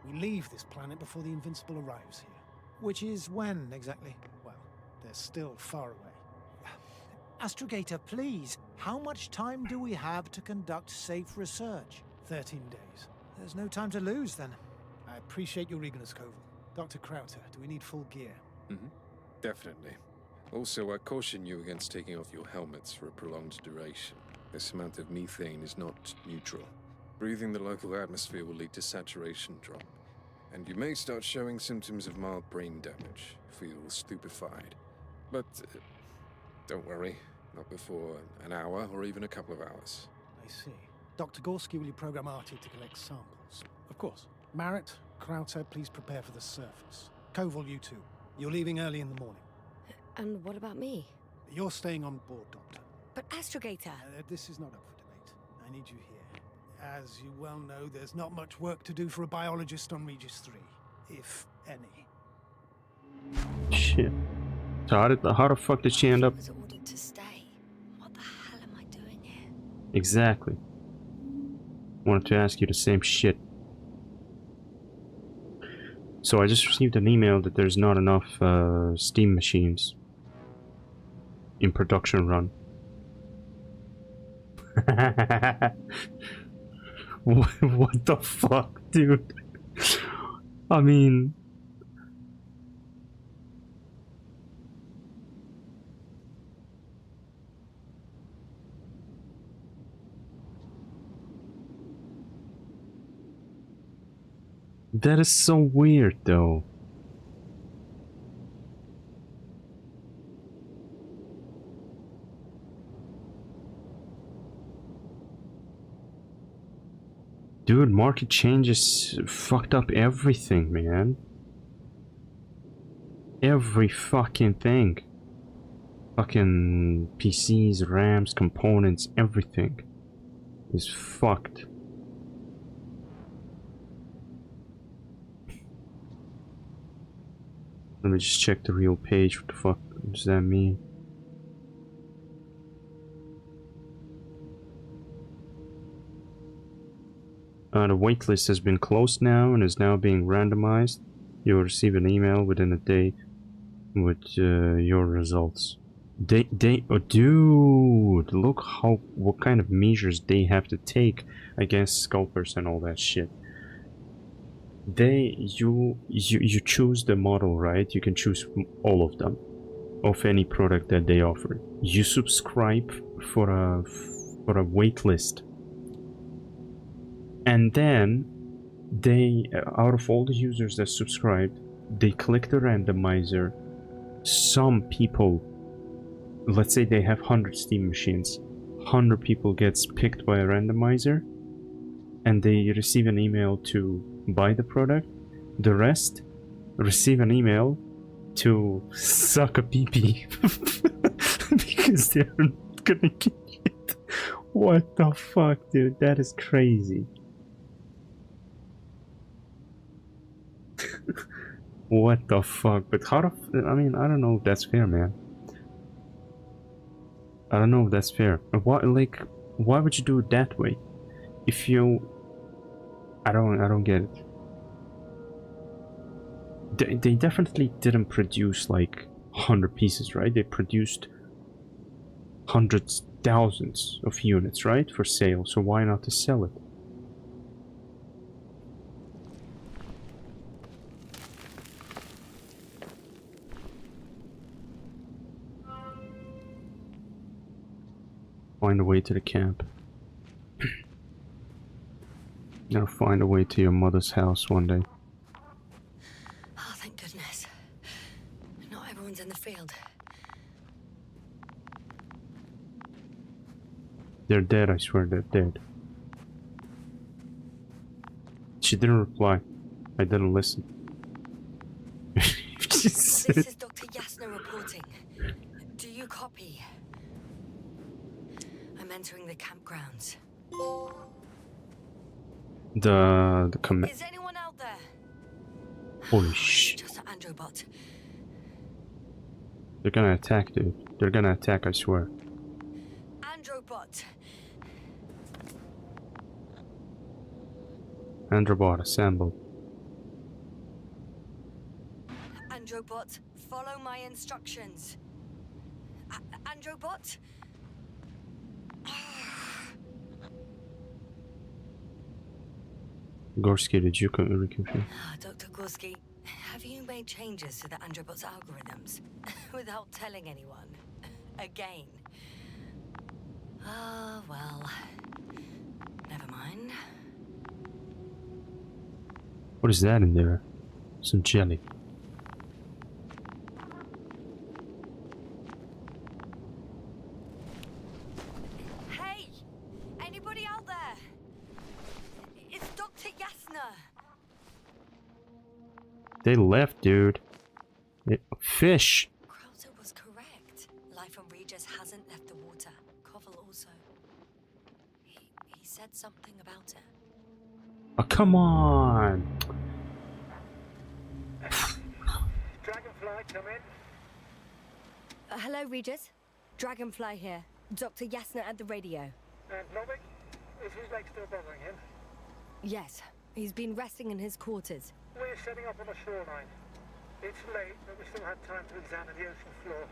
We leave this planet before the Invincible arrives here. Which is when, exactly? Well, they're still far away. Astrogator, please, how much time do we have to conduct safe research? 13 days. There's no time to lose, then. I appreciate your eagerness, Koval. Dr. Krauter, do we need full gear? Definitely. Also, I caution you against taking off your helmets for a prolonged duration. This amount of methane is not neutral. Breathing the local atmosphere will lead to saturation drop, and you may start showing symptoms of mild brain damage, feel stupefied. But don't worry, not before an hour or even a couple of hours. I see. Dr. Gorski, will you program Artie to collect samples? Of course. Marrett, Krauter, please prepare for the surface. Koval, you too. You're leaving early in the morning. And what about me? You're staying on board, Doctor. But Astrogator... This is not up for debate. I need you here. As you well know, there's not much work to do for a biologist on Regis 3. If any. Shit. So how the fuck did she end up? I was ordered to stay. What the hell am I doing here? Exactly. Wanted to ask you the same shit. So I just received an email that there's not enough steam machines in production run. What the fuck, dude? I mean... That is so weird, though. Dude, market changes fucked up everything, man. Every fucking thing. Fucking PCs, RAMs, components, everything is fucked. Let me just check the real page. What the fuck does that mean? The waitlist has been closed now and is now being randomized. You will receive an email within a day with your results. Oh, dude, look what kind of measures they have to take against scalpers and all that shit. You choose the model, right? You can choose all of them, of any product that they offer. You subscribe for a wait list, and then they, out of all the users that subscribed, they click the randomizer. Some people, let's say they have 100 Steam machines, 100 people gets picked by a randomizer, and they receive an email to buy the product. The rest receive an email to suck a pee-pee because they're not gonna get it. What the fuck, dude? That is crazy. What the fuck? But how the I mean, I don't know if that's fair, man. I don't know if that's fair. Why would you do it that way? If you... I don't get it. They definitely didn't produce like 100 pieces, right? They produced hundreds, thousands of units, right? For sale, so why not to sell it? Find a way to the camp. Now find a way to your mother's house one day. Oh, thank goodness. Not everyone's in the field. They're dead, I swear they're dead. She didn't reply. I didn't listen. This is Dr. Yasna reporting. Do you copy? I'm entering the campgrounds. The command. Is anyone out there? Holy shit. Just an Androbot. They're gonna attack, dude. They're gonna attack, I swear. Androbot. Androbot, assemble. Androbot, follow my instructions. Androbot? Gorski, did you reconfirm? Dr. Gorski, have you made changes to the Androbot's algorithms without telling anyone? Again? Ah, well, never mind. What is that in there? Some jelly. Hey! Anybody out there? It's Dr. Yasna! They left, dude. Fish! Krauser was correct. Life on Regis hasn't left the water. Koval also. He said something about it. Oh, come on! Dragonfly, come in. Hello, Regis. Dragonfly here. Dr. Yasna at the radio. And Novik? Is his leg still bothering him? Yes, he's been resting in his quarters. We're setting up on the shoreline. It's late, but we still have time to examine the ocean floor.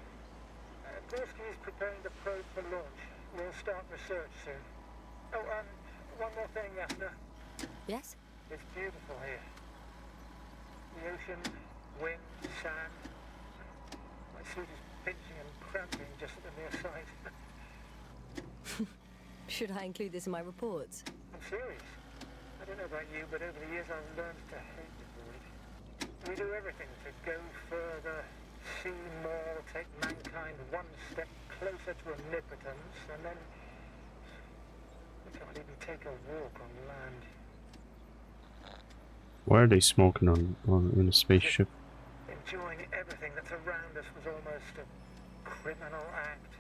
Gorski is preparing the probe for launch. We'll start research soon. Oh, one more thing, Yasna. Yes? It's beautiful here. The ocean, wind, sand. My suit is pinching and cramping just at the near side. Should I include this in my reports? I'm serious. I don't know about you, but over the years I've learned to hate the void. We do everything to go further, see more, take mankind one step closer to omnipotence, and then we can't even take a walk on land. Why are they smoking in a spaceship? Enjoying everything that's around us was almost a criminal act.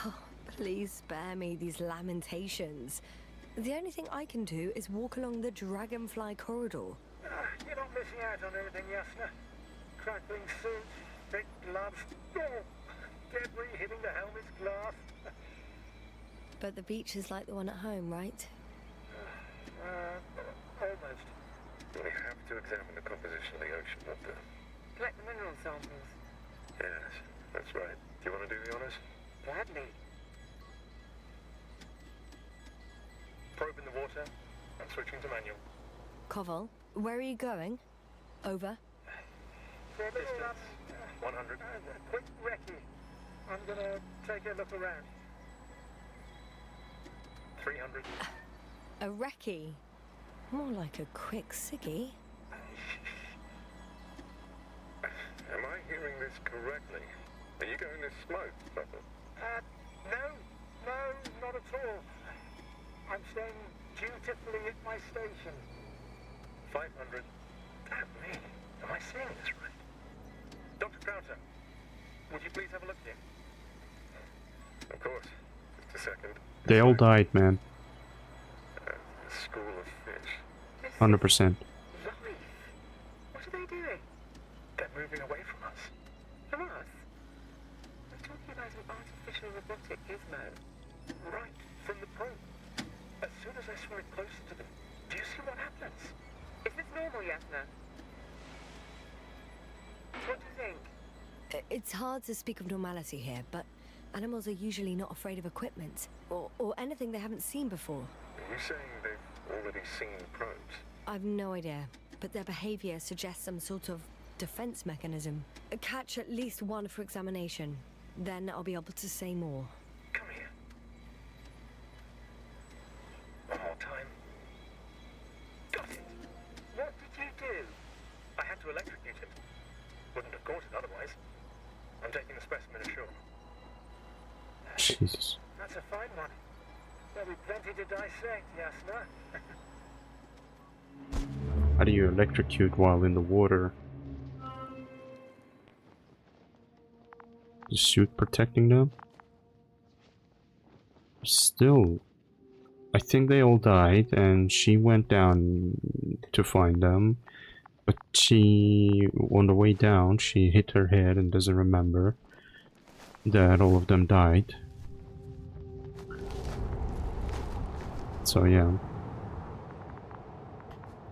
Oh, please spare me these lamentations. The only thing I can do is walk along the Dragonfly corridor. You're not missing out on anything, Yasna. Crackling suits, thick gloves, debris hitting the helmet's glass. But the beach is like the one at home, right? Almost. We have to examine the composition of the ocean water. Collect the mineral samples. Yes, that's right. Do you want to do the honors? Gladly. Probe in the water. I'm switching to manual. Koval, where are you going? Over. Distance 100. Quick recce. I'm gonna take a look around. 300. A recce? More like a quick ciggy. Am I hearing this correctly? Are you going to smoke, Papa? No, not at all. I'm staying dutifully at my station. 500. Damn me. Am I seeing this right? Dr. Krauser, would you please have a look here? Of course. Just a second. They all died, man. A school of fish. 100%. Life. What are they doing? They're moving away from us. From us? We're talking about an artificial robotic gizmo. Right from the probe. As soon as I swim it closer to them, do you see what happens? Is this It's hard to speak of normality here, but animals are usually not afraid of equipment or anything they haven't seen before. Are you saying they've already seen probes? I've no idea, but their behavior suggests some sort of defense mechanism. Catch at least one for examination. Then I'll be able to say more. Come here. One more time. Got it. What did you do? I had to electrocute him. Wouldn't have caught it otherwise. I'm taking the specimen ashore. Jesus. That's a fine one. There'll be plenty to dissect, Yasna. How do you electrocute while in the water? The suit protecting them? Still, I think they all died and she went down to find them. But she, on the way down, she hit her head and doesn't remember that all of them died. So yeah.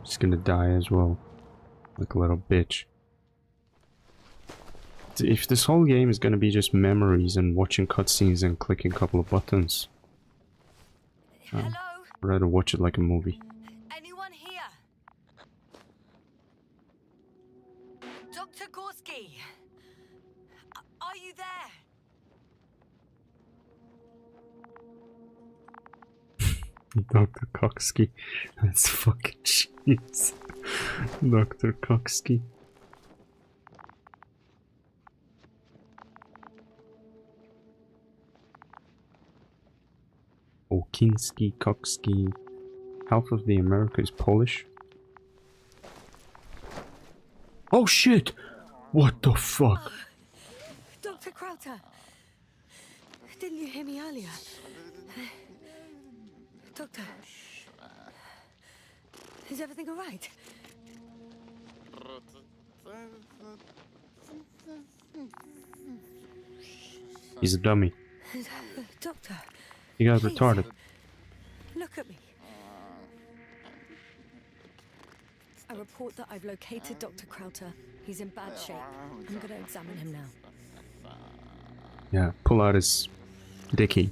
She's gonna die as well. Like a little bitch. If this whole game is gonna be just memories and watching cutscenes and clicking a couple of buttons, Hello? I'd rather watch it like a movie. Anyone here? Dr. Gorski! Are you there? Dr. Koksky. That's fucking jeez. Dr. Koksky. Okinski, Koksky. Half of the America is Polish. Oh shit! What the fuck? Dr. Krauter! Didn't you hear me earlier? Doctor, is everything all right? He's a dummy. Doctor, He got please, retarded. look at me. I report that I've located Dr. Krauter. He's in bad shape. I'm going to examine him now. Yeah, pull out his dicky.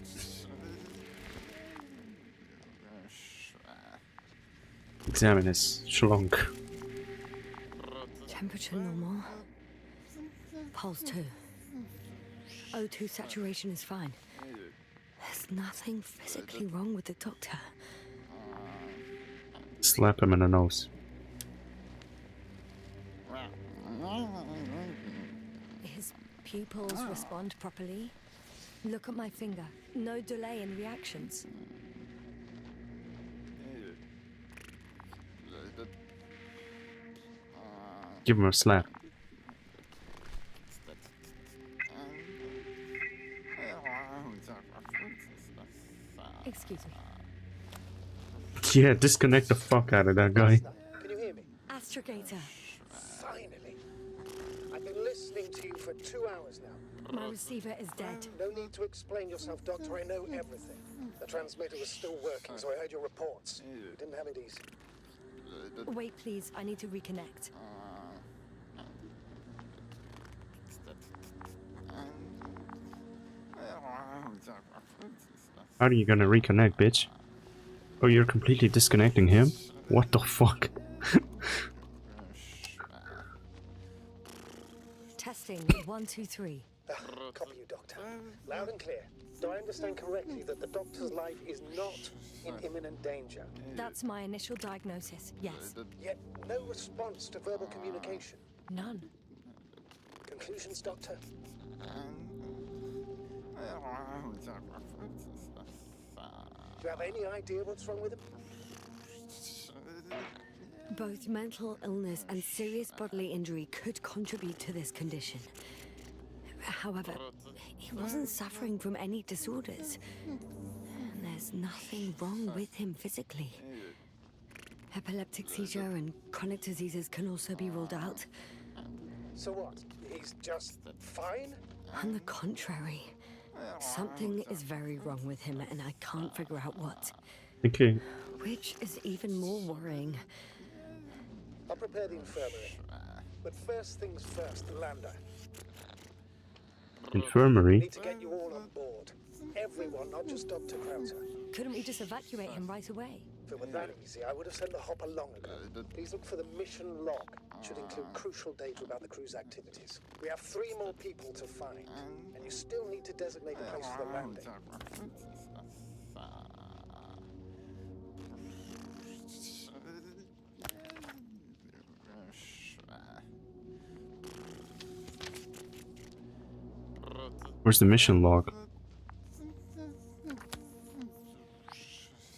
Examine his schlong. Temperature normal. Pulse 2. O2 saturation is fine. There's nothing physically wrong with the doctor. Slap him in the nose. His pupils respond properly. Look at my finger. No delay in reactions. Give him a slap. Excuse me. Yeah, disconnect the fuck out of that guy. Can you hear me? Astrogator. Finally. I've been listening to you for 2 hours now. My receiver is dead. No need to explain yourself, Doctor. I know everything. The transmitter was still working, so I heard your reports. You didn't have it easy. Wait, please. I need to reconnect. How are you gonna reconnect, bitch? Oh, you're completely disconnecting him? What the fuck? Testing 1, 2, 3. Copy you, Doctor. Loud and clear. Do I understand correctly that the Doctor's life is not in imminent danger? That's my initial diagnosis. Yes. Yet no response to verbal communication. None. Conclusions, Doctor? Do you have any idea what's wrong with him? Both mental illness and serious bodily injury could contribute to this condition. However, he wasn't suffering from any disorders. There's nothing wrong with him physically. Epileptic seizure and chronic diseases can also be ruled out. So what? He's just fine? On the contrary, something is very wrong with him and I can't figure out what. Okay. Which is even more worrying. I'll prepare the infirmary. But first things first, the lander. Infirmary? Need to get you all on board. Everyone, not just Dr. Krauser. Couldn't we just evacuate him right away? If it were that easy, I would have sent the hopper long ago. Please look for the mission log. It should include crucial data about the crew's activities. We have 3 more people to find, and you still need to designate a place for the landing. Where's the mission log?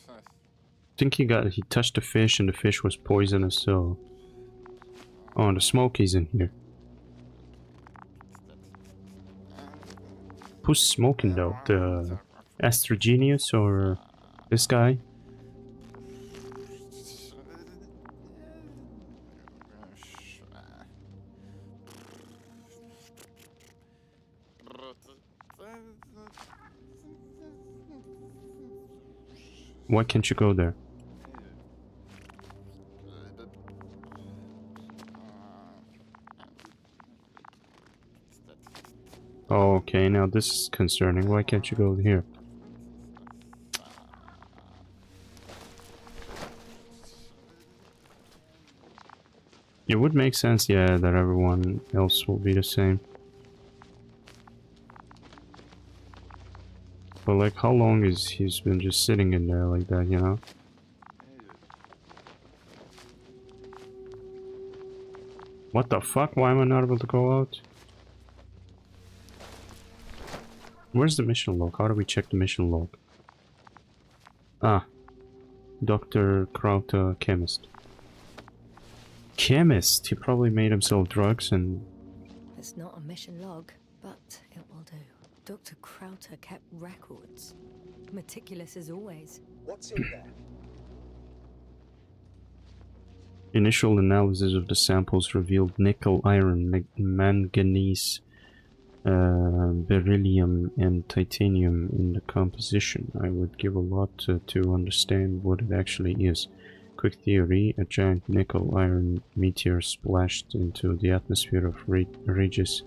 I think he touched the fish and the fish was poisonous, so... Oh, and the Smokey's in here. Who's smoking though? The Astrogenius or this guy? Why can't you go there? Oh, okay, now this is concerning. Why can't you go here? It would make sense, yeah, that everyone else will be the same. But like, how long is he's been just sitting in there like that, you know? What the fuck? Why am I not able to go out? Where's the mission log? How do we check the mission log? Ah. Dr. Krauter, chemist. Chemist! He probably made himself drugs and... It's not a mission log, but it will do. Dr. Krauter kept records. Meticulous as always. What's in there? Initial analysis of the samples revealed nickel, iron, manganese, beryllium and titanium in the composition. I would give a lot to understand what it actually is. Quick theory: a giant nickel iron meteor splashed into the atmosphere of Regis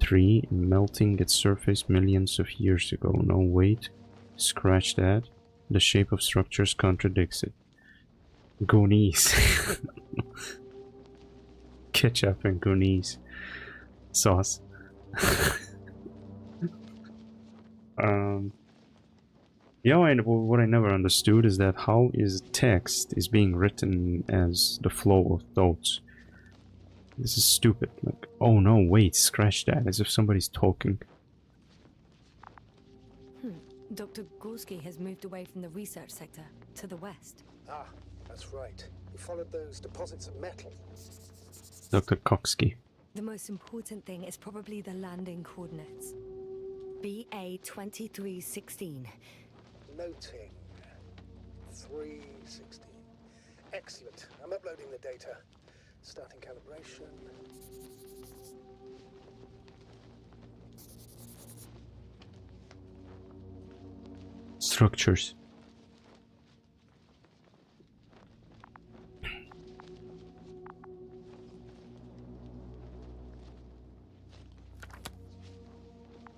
3, melting its surface millions of years ago. No, wait, scratch that. The shape of structures contradicts it. Goonies. Ketchup and Goonies sauce. Yeah, what I never understood is that how is text is being written as the flow of thoughts. This is stupid. Like, oh no, wait, scratch that, as if somebody's talking. Dr. Gorski has moved away from the research sector to the west. Ah, that's right. He followed those deposits of metal. Dr. Koksky. The most important thing is probably the landing coordinates. BA 2316. Noting 316. Excellent. I'm uploading the data. Starting calibration. Structures.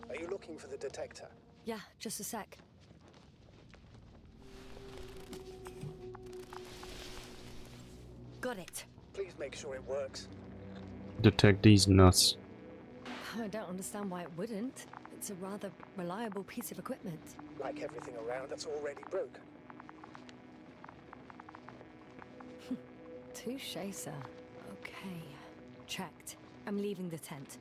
Are you looking for the detector? Yeah, just a sec. Got it. Please make sure it works. Detect these nuts. I don't understand why it wouldn't. It's a rather reliable piece of equipment. Like everything around that's already broken. Touché, sir. Okay. Checked. I'm leaving the tent.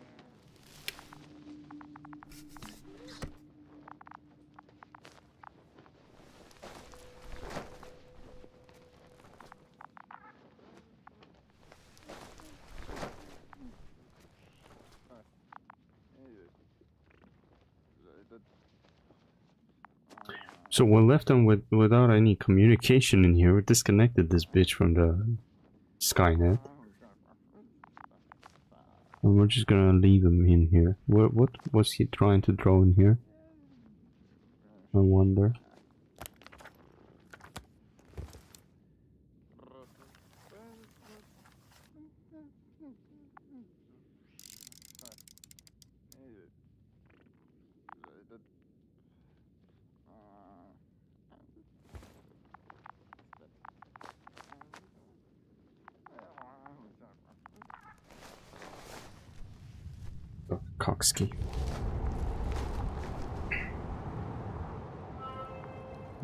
So we left them without any communication in here. We disconnected this bitch from the Skynet. And we're just gonna leave him in here. What was he trying to draw in here? I wonder. Coxkey.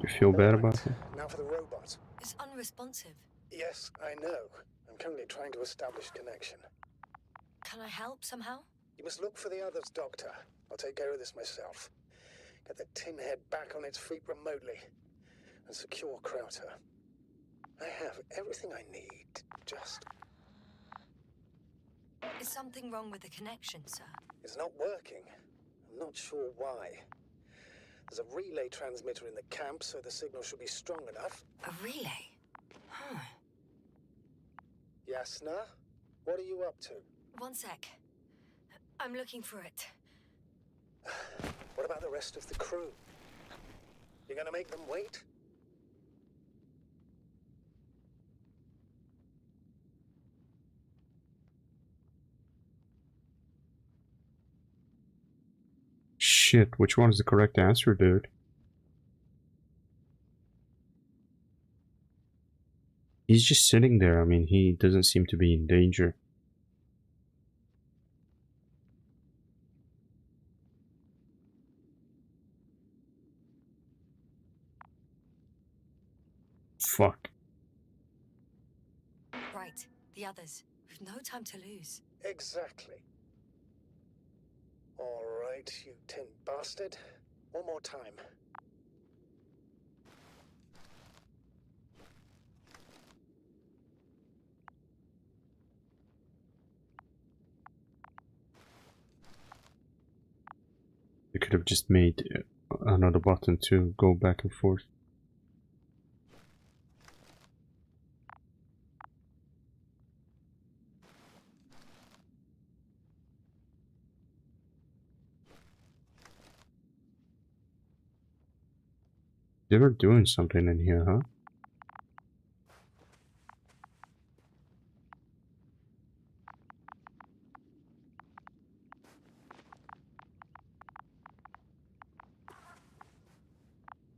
You feel bad about it? Now for the robot. It's unresponsive. Yes, I know. I'm currently trying to establish connection. Can I help somehow? You must look for the others, Doctor. I'll take care of this myself. Get the tin head back on its feet remotely. And secure Krauter. I have everything I need. Just... Is something wrong with the connection, sir? It's not working. I'm not sure why. There's a relay transmitter in the camp, so the signal should be strong enough. A relay? Huh. Yasna? What are you up to? One sec. I'm looking for it. What about the rest of the crew? You're gonna make them wait? Shit, which one is the correct answer, dude? He's just sitting there. I mean, he doesn't seem to be in danger. Fuck. Right, the others. We've no time to lose. Exactly. All right, you tin bastard. One more time. You could have just made another button to go back and forth. They were doing something in here, huh?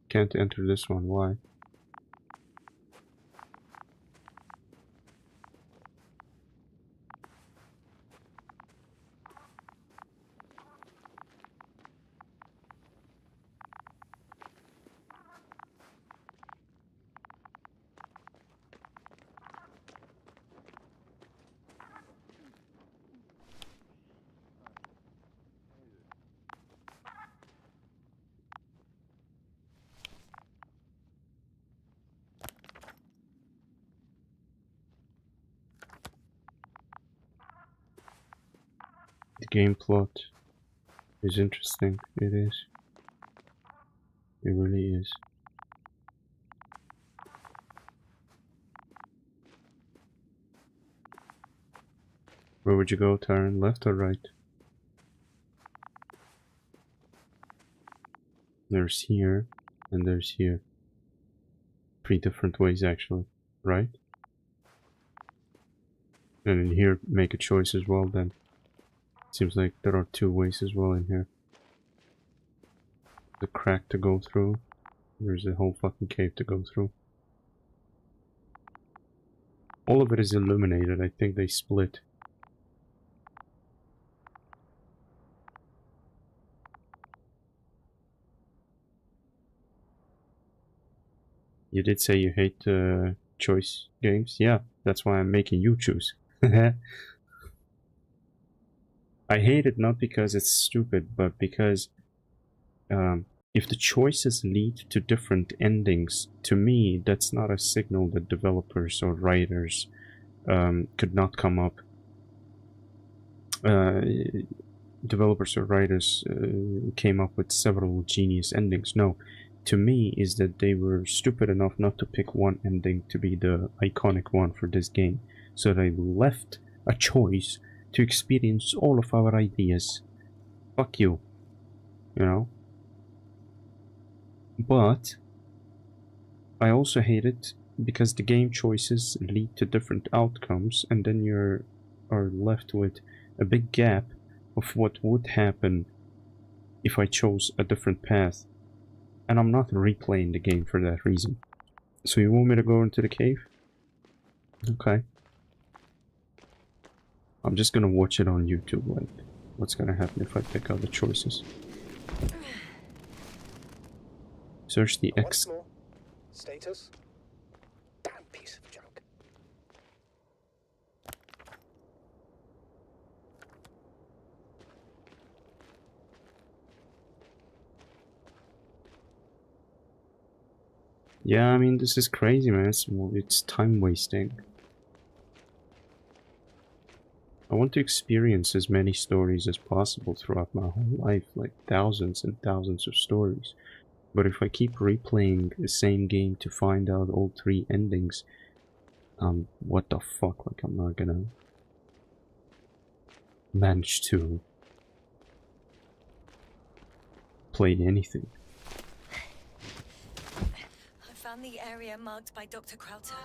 Can't enter this one, why? The game plot is interesting. It is. It really is. Where would you go, Taran? Left or right? There's here, and there's here. 3 different ways, actually. Right? And in here, make a choice as well, then. Seems like there are 2 ways as well in here. The crack to go through. There's a whole fucking cave to go through. All of it is illuminated. I think they split. You did say you hate choice games? Yeah, that's why I'm making you choose. I hate it not because it's stupid, but because if the choices lead to different endings, to me, that's not a signal that developers or writers could not come up. Developers or writers came up with several genius endings. No, to me is that they were stupid enough not to pick one ending to be the iconic one for this game. So they left a choice to experience all of our ideas. Fuck you. You know? But I also hate it because the game choices lead to different outcomes, and then you are left with a big gap of what would happen if I chose a different path. And I'm not replaying the game for that reason. So you want me to go into the cave? Okay. I'm just gonna watch it on YouTube, like, What's gonna happen if I pick other choices? Search the X. Once more. Status? Damn piece of junk. Yeah, I mean, this is crazy, man. It's time wasting. I want to experience as many stories as possible throughout my whole life, like thousands and thousands of stories. But if I keep replaying the same game to find out all 3 endings, what the fuck? Like, I'm not gonna manage to play anything. I found the area marked by Dr. Krauter.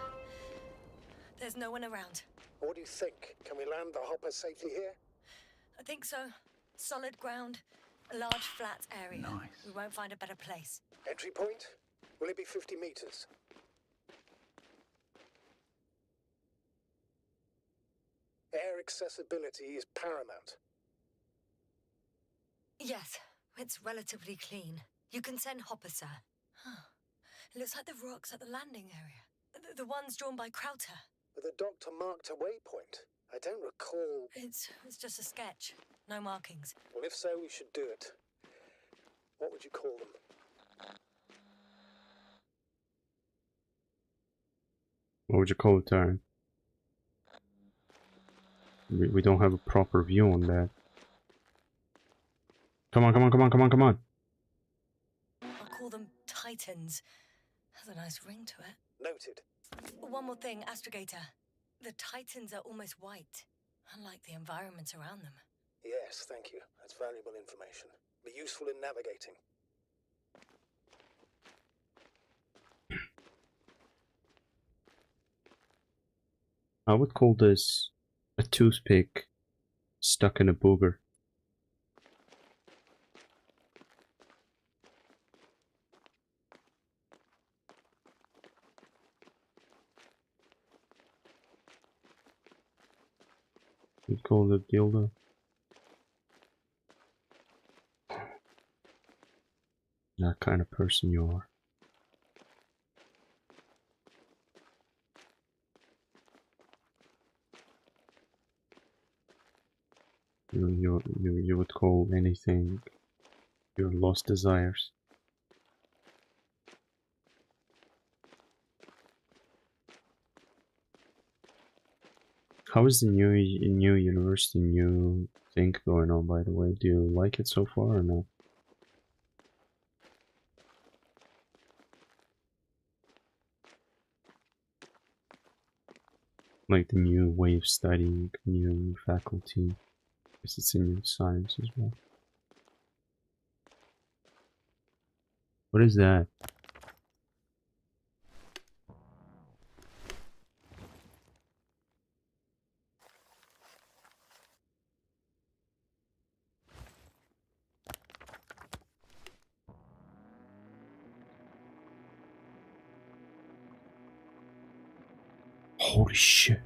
There's no one around. What do you think? Can we land the hopper safely here? I think so. Solid ground, a large flat area. Nice. We won't find a better place. Entry point? Will it be 50 meters? Air accessibility is paramount. Yes, it's relatively clean. You can send Hopper, sir. It looks like the rocks at the landing area. The ones drawn by Krauter. But the doctor marked a waypoint. I don't recall... It's just a sketch. No markings. Well, if so, we should do it. What would you call them? What would you call it, Taryn? We don't have a proper view on that. Come on, come on, come on, come on, come on! I'll call them Titans. Has a nice ring to it. Noted. One more thing, Astrogator. The Titans are almost white, unlike the environment around them. Yes, thank you. That's valuable information. Be useful in navigating. I would call this a toothpick stuck in a booger. You'd call it a dildo. That kind of person you are. You would call anything your lost desires. How is the new university, new thing going on, by the way? Do you like it so far or not? Like the new way of studying, new faculty. I guess it's a new science as well. What is that? Holy shit.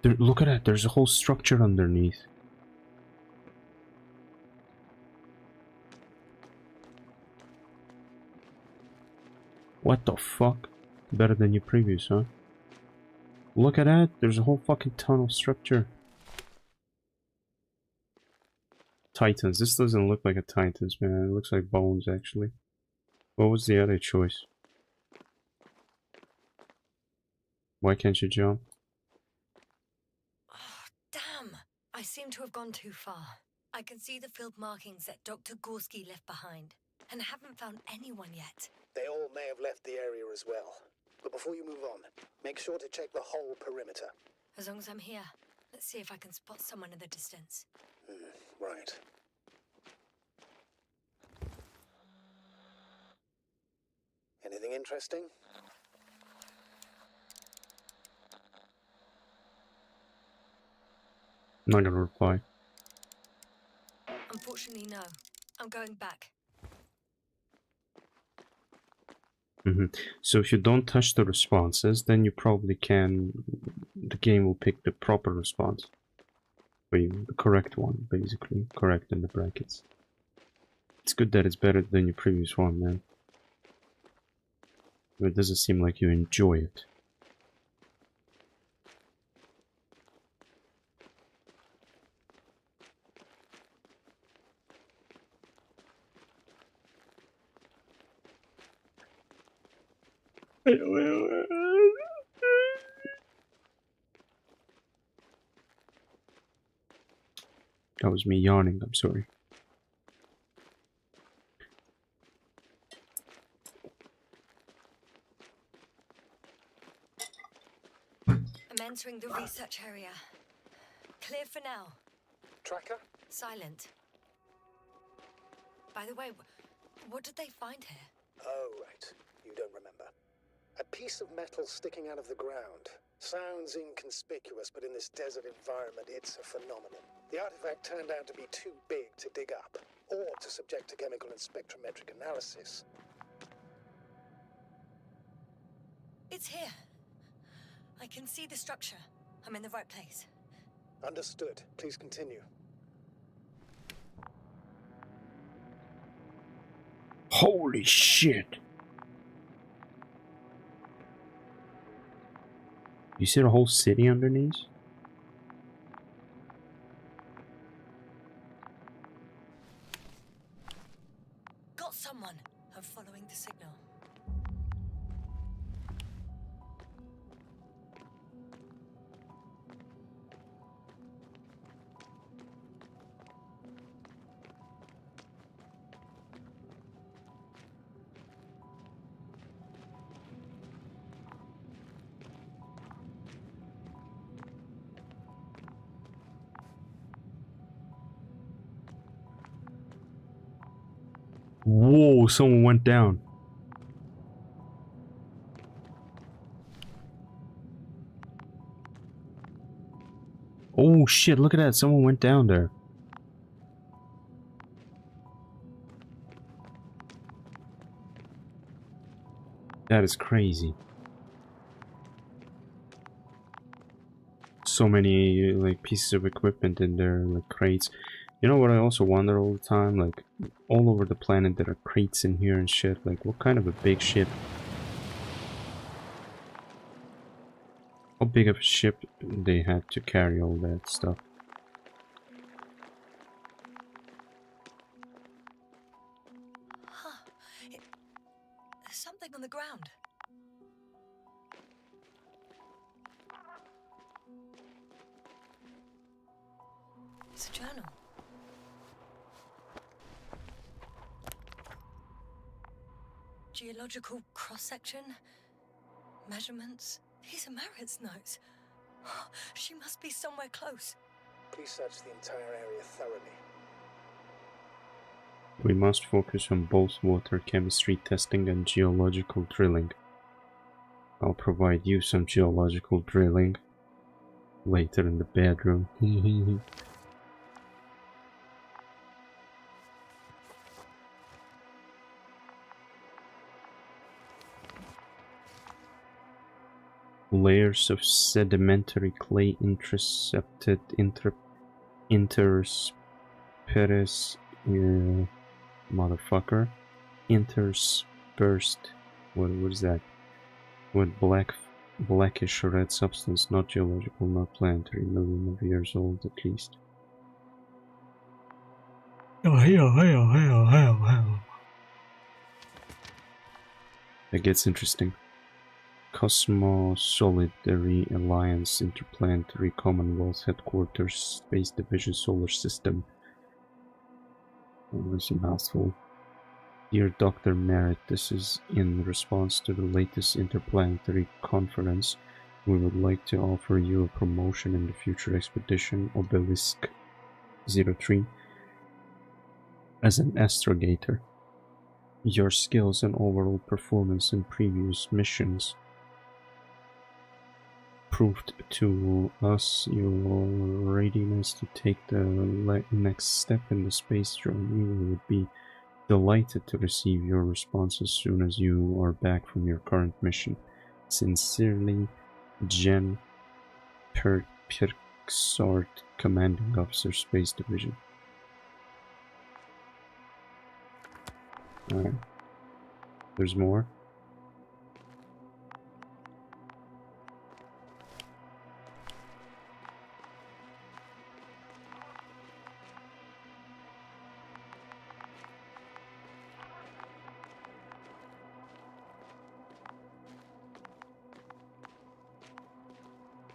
Look at that, there's a whole structure underneath. What the fuck? Better than your previous, huh? Look at that, there's a whole fucking tunnel structure. Titans, this doesn't look like a Titans, man. It looks like bones, actually. What was the other choice? Why can't you jump? Oh, damn! I seem to have gone too far. I can see the field markings that Dr. Gorski left behind, and haven't found anyone yet. They all may have left the area as well. But before you move on, make sure to check the whole perimeter. As long as I'm here, let's see if I can spot someone in the distance. Right. Anything interesting? Not gonna reply. Unfortunately, no. I'm going back. So if you don't touch the responses, then you probably can... The game will pick the proper response. Wait, the correct one, basically. Correct in the brackets. It's good that it's better than your previous one, man. It doesn't seem like you enjoy it. That was me yawning, I'm sorry. I'm entering the research area. Clear for now. Tracker? Silent. By the way, what did they find here? Oh, right. You don't remember. A piece of metal sticking out of the ground. Sounds inconspicuous, but in this desert environment, it's a phenomenon. The artifact turned out to be too big to dig up, or to subject to chemical and spectrometric analysis. It's here. I can see the structure. I'm in the right place. Understood. Please continue. Holy shit! You see the whole city underneath? Got someone. I'm following the signal. Whoa, someone went down. Oh shit, look at that, someone went down there. That is crazy. So many like pieces of equipment in there, like crates. You know what I also wonder all the time? Like, all over the planet there are crates in here and shit. Like, what kind of a big ship? How big of a ship they had to carry all that stuff? Huh. There's something on the ground. It's a journal. Geological cross-section, measurements. These are Marit's notes. She must be somewhere close. Please search the entire area thoroughly. We must focus on both water chemistry testing and geological drilling. I'll provide you some geological drilling later in the bedroom. Layers of sedimentary clay intercepted interspersed motherfucker interspersed what is that with blackish red substance, not geological, not planetary, million of years old at least. It gets interesting. Cosmo-Solidary Alliance, Interplanetary Commonwealth Headquarters, Space Division, Solar System. Oh, that's a mouthful. Dear Dr. Merritt, this is in response to the latest interplanetary conference. We would like to offer you a promotion in the future expedition Obelisk 03 as an astrogator. Your skills and overall performance in previous missions proved to us your readiness to take the next step in the space journey. We would be delighted to receive your response as soon as you are back from your current mission. Sincerely, Jen Pirkskaya. Xart Commanding Officer, Space Division. Alright. There's more.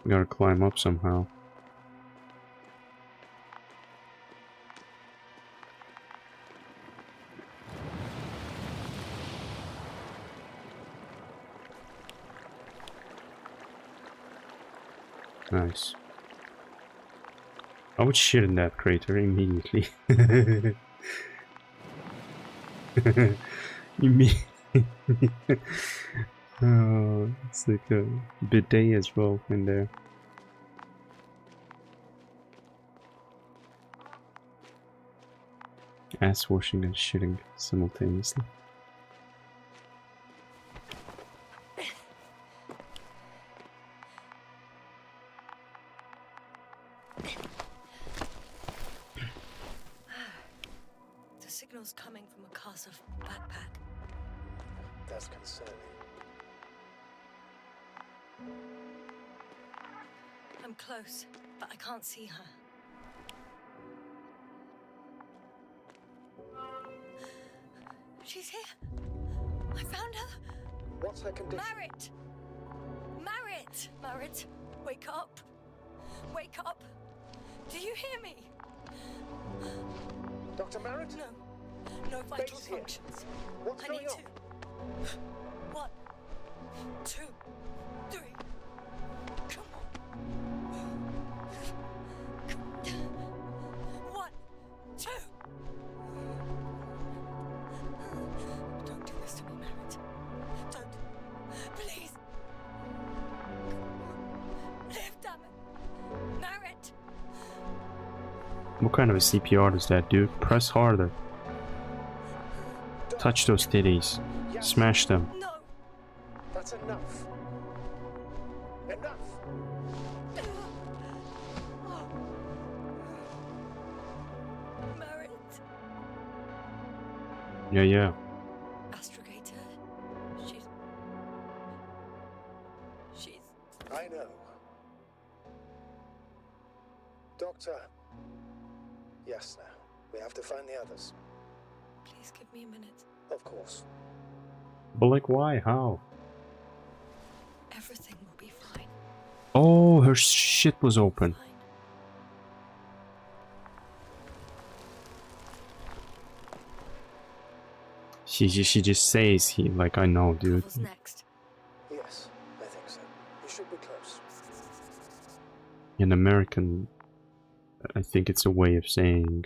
Gotta climb up somehow. Nice. I would shit in that crater immediately. Oh, it's like a bidet as well in there. Ass washing and shitting simultaneously. The signal's coming from a cast of backpack. That's concerning. I'm close, but I can't see her. She's here. I found her. What's her condition? Marit! Marit! Marit, wake up. Wake up. Do you hear me? Dr. Marit? No. No vital Base here. functions. What's I going need on? to. 1, 2, 3. Come on. 1, 2. Don't do this to me, Marit. Don't. Please. Live, damn it. Marit. What kind of a CPR is that, dude? Press harder. Touch those titties. Yes. Smash them. No. That's enough. Enough. Marit. Yeah. Astrogator. She's. I know. Doctor. Yes, now. We have to find the others. Please give me a minute. Of course. But like, why? How? Everything will be fine. Oh, her shit was open. Fine. She just says he, like, I know, dude. What's next? Yes, I think so. You should be close. In American, I think it's a way of saying,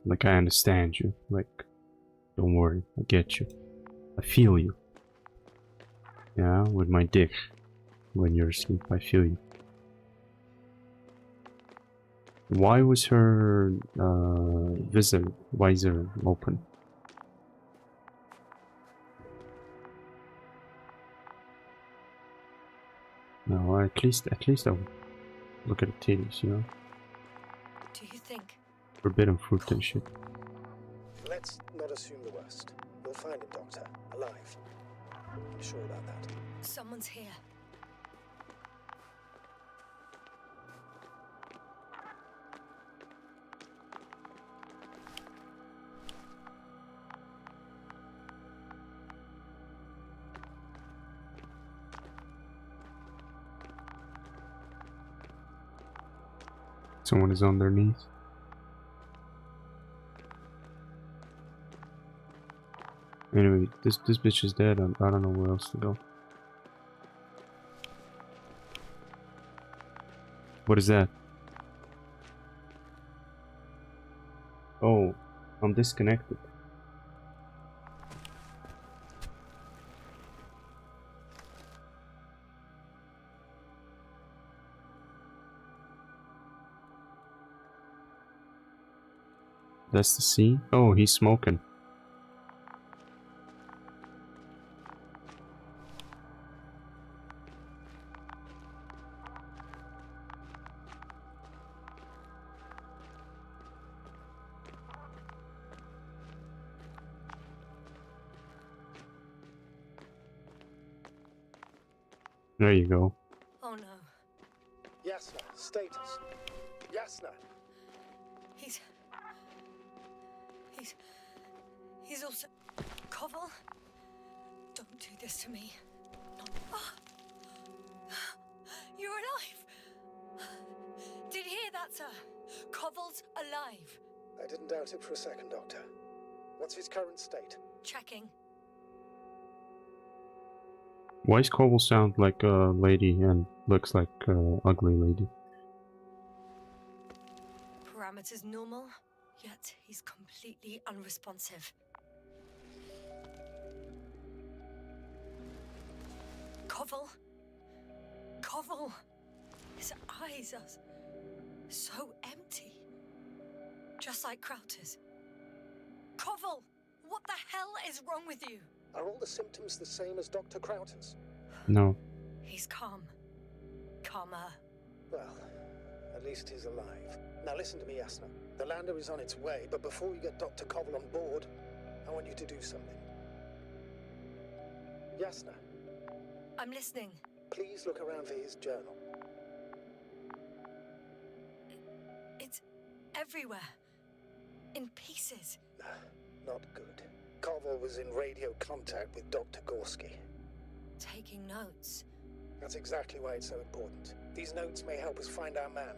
like, I understand you. Like, don't worry, I get you. I feel you. Yeah, with my dick. When you're asleep, I feel you. Why was her visor open? No, at least I'll look at the titties, you know? Do you think? Forbidden fruit and shit. Let's not assume the worst. We'll find him, Doctor. Alive. I'm sure about that. Someone's here. Someone is underneath. Anyway, this bitch is dead. I don't know where else to go. What is that? Oh, I'm disconnected. That's the sea? Oh, he's smoking. There you go. Oh no. Yasna, status. Yasna. He's also... Koval? Don't do this to me. Not... Oh. You're alive! Did you hear that, sir? Koval's alive. I didn't doubt it for a second, Doctor. What's his current state? Checking. Why does Koval sound like a lady and looks like an ugly lady? Parameters normal, yet he's completely unresponsive. Koval! His eyes are so empty. Just like Krauter's. Koval! What the hell is wrong with you? Are all the symptoms the same as Dr. Krauter's? No. He's calm. Calmer. Well, at least he's alive. Now listen to me, Yasna. The lander is on its way, but before you get Dr. Koval on board, I want you to do something. Yasna. I'm listening. Please look around for his journal. It's everywhere. In pieces. Not good. Koval was in radio contact with Dr. Gorski. Taking notes. That's exactly why it's so important. These notes may help us find our man.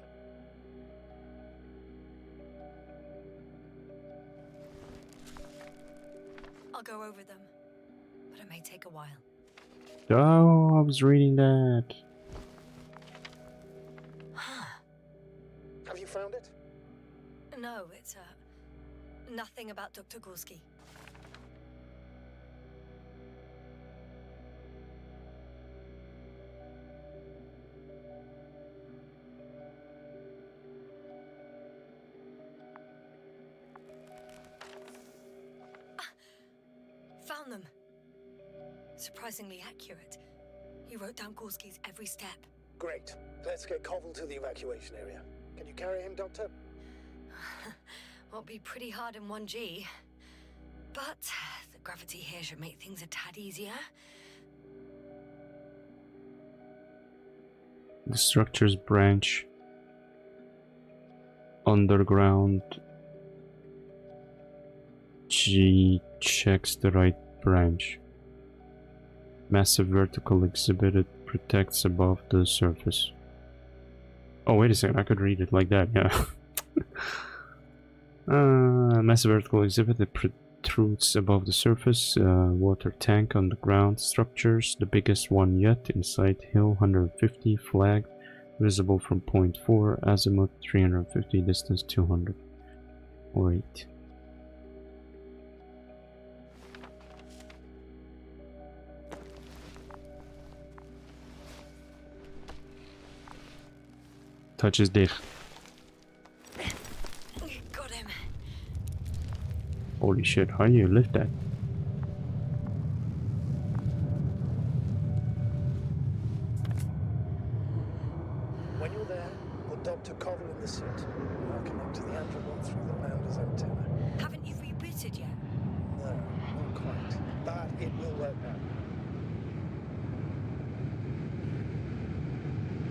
I'll go over them, but it may take a while. Oh, I was reading that. Have you found it? No, it's nothing about Dr. Gorski. Found them. Surprisingly accurate. He wrote down Gorski's every step. Great. Let's get Koval to the evacuation area. Can you carry him, Doctor? Won't be pretty hard in 1G. But the gravity here should make things a tad easier. The structures branch underground. G checks the right branch. Massive vertical exhibited protects above the surface. Oh, wait a second, I could read it like that, yeah. Massive vertical exhibit that protrudes above the surface. Water tank on the ground. Structures, the biggest one yet. Inside hill 150. Flag visible from point 4. Azimuth 350. Distance 200. Wait. Touch is dicht. Got him. Holy shit, how do you lift that? When you're there, put Dr. Koval in the suit. I'll connect to the Android through the lander's antenna. Haven't you rebooted yet? No, not quite. But it will work now.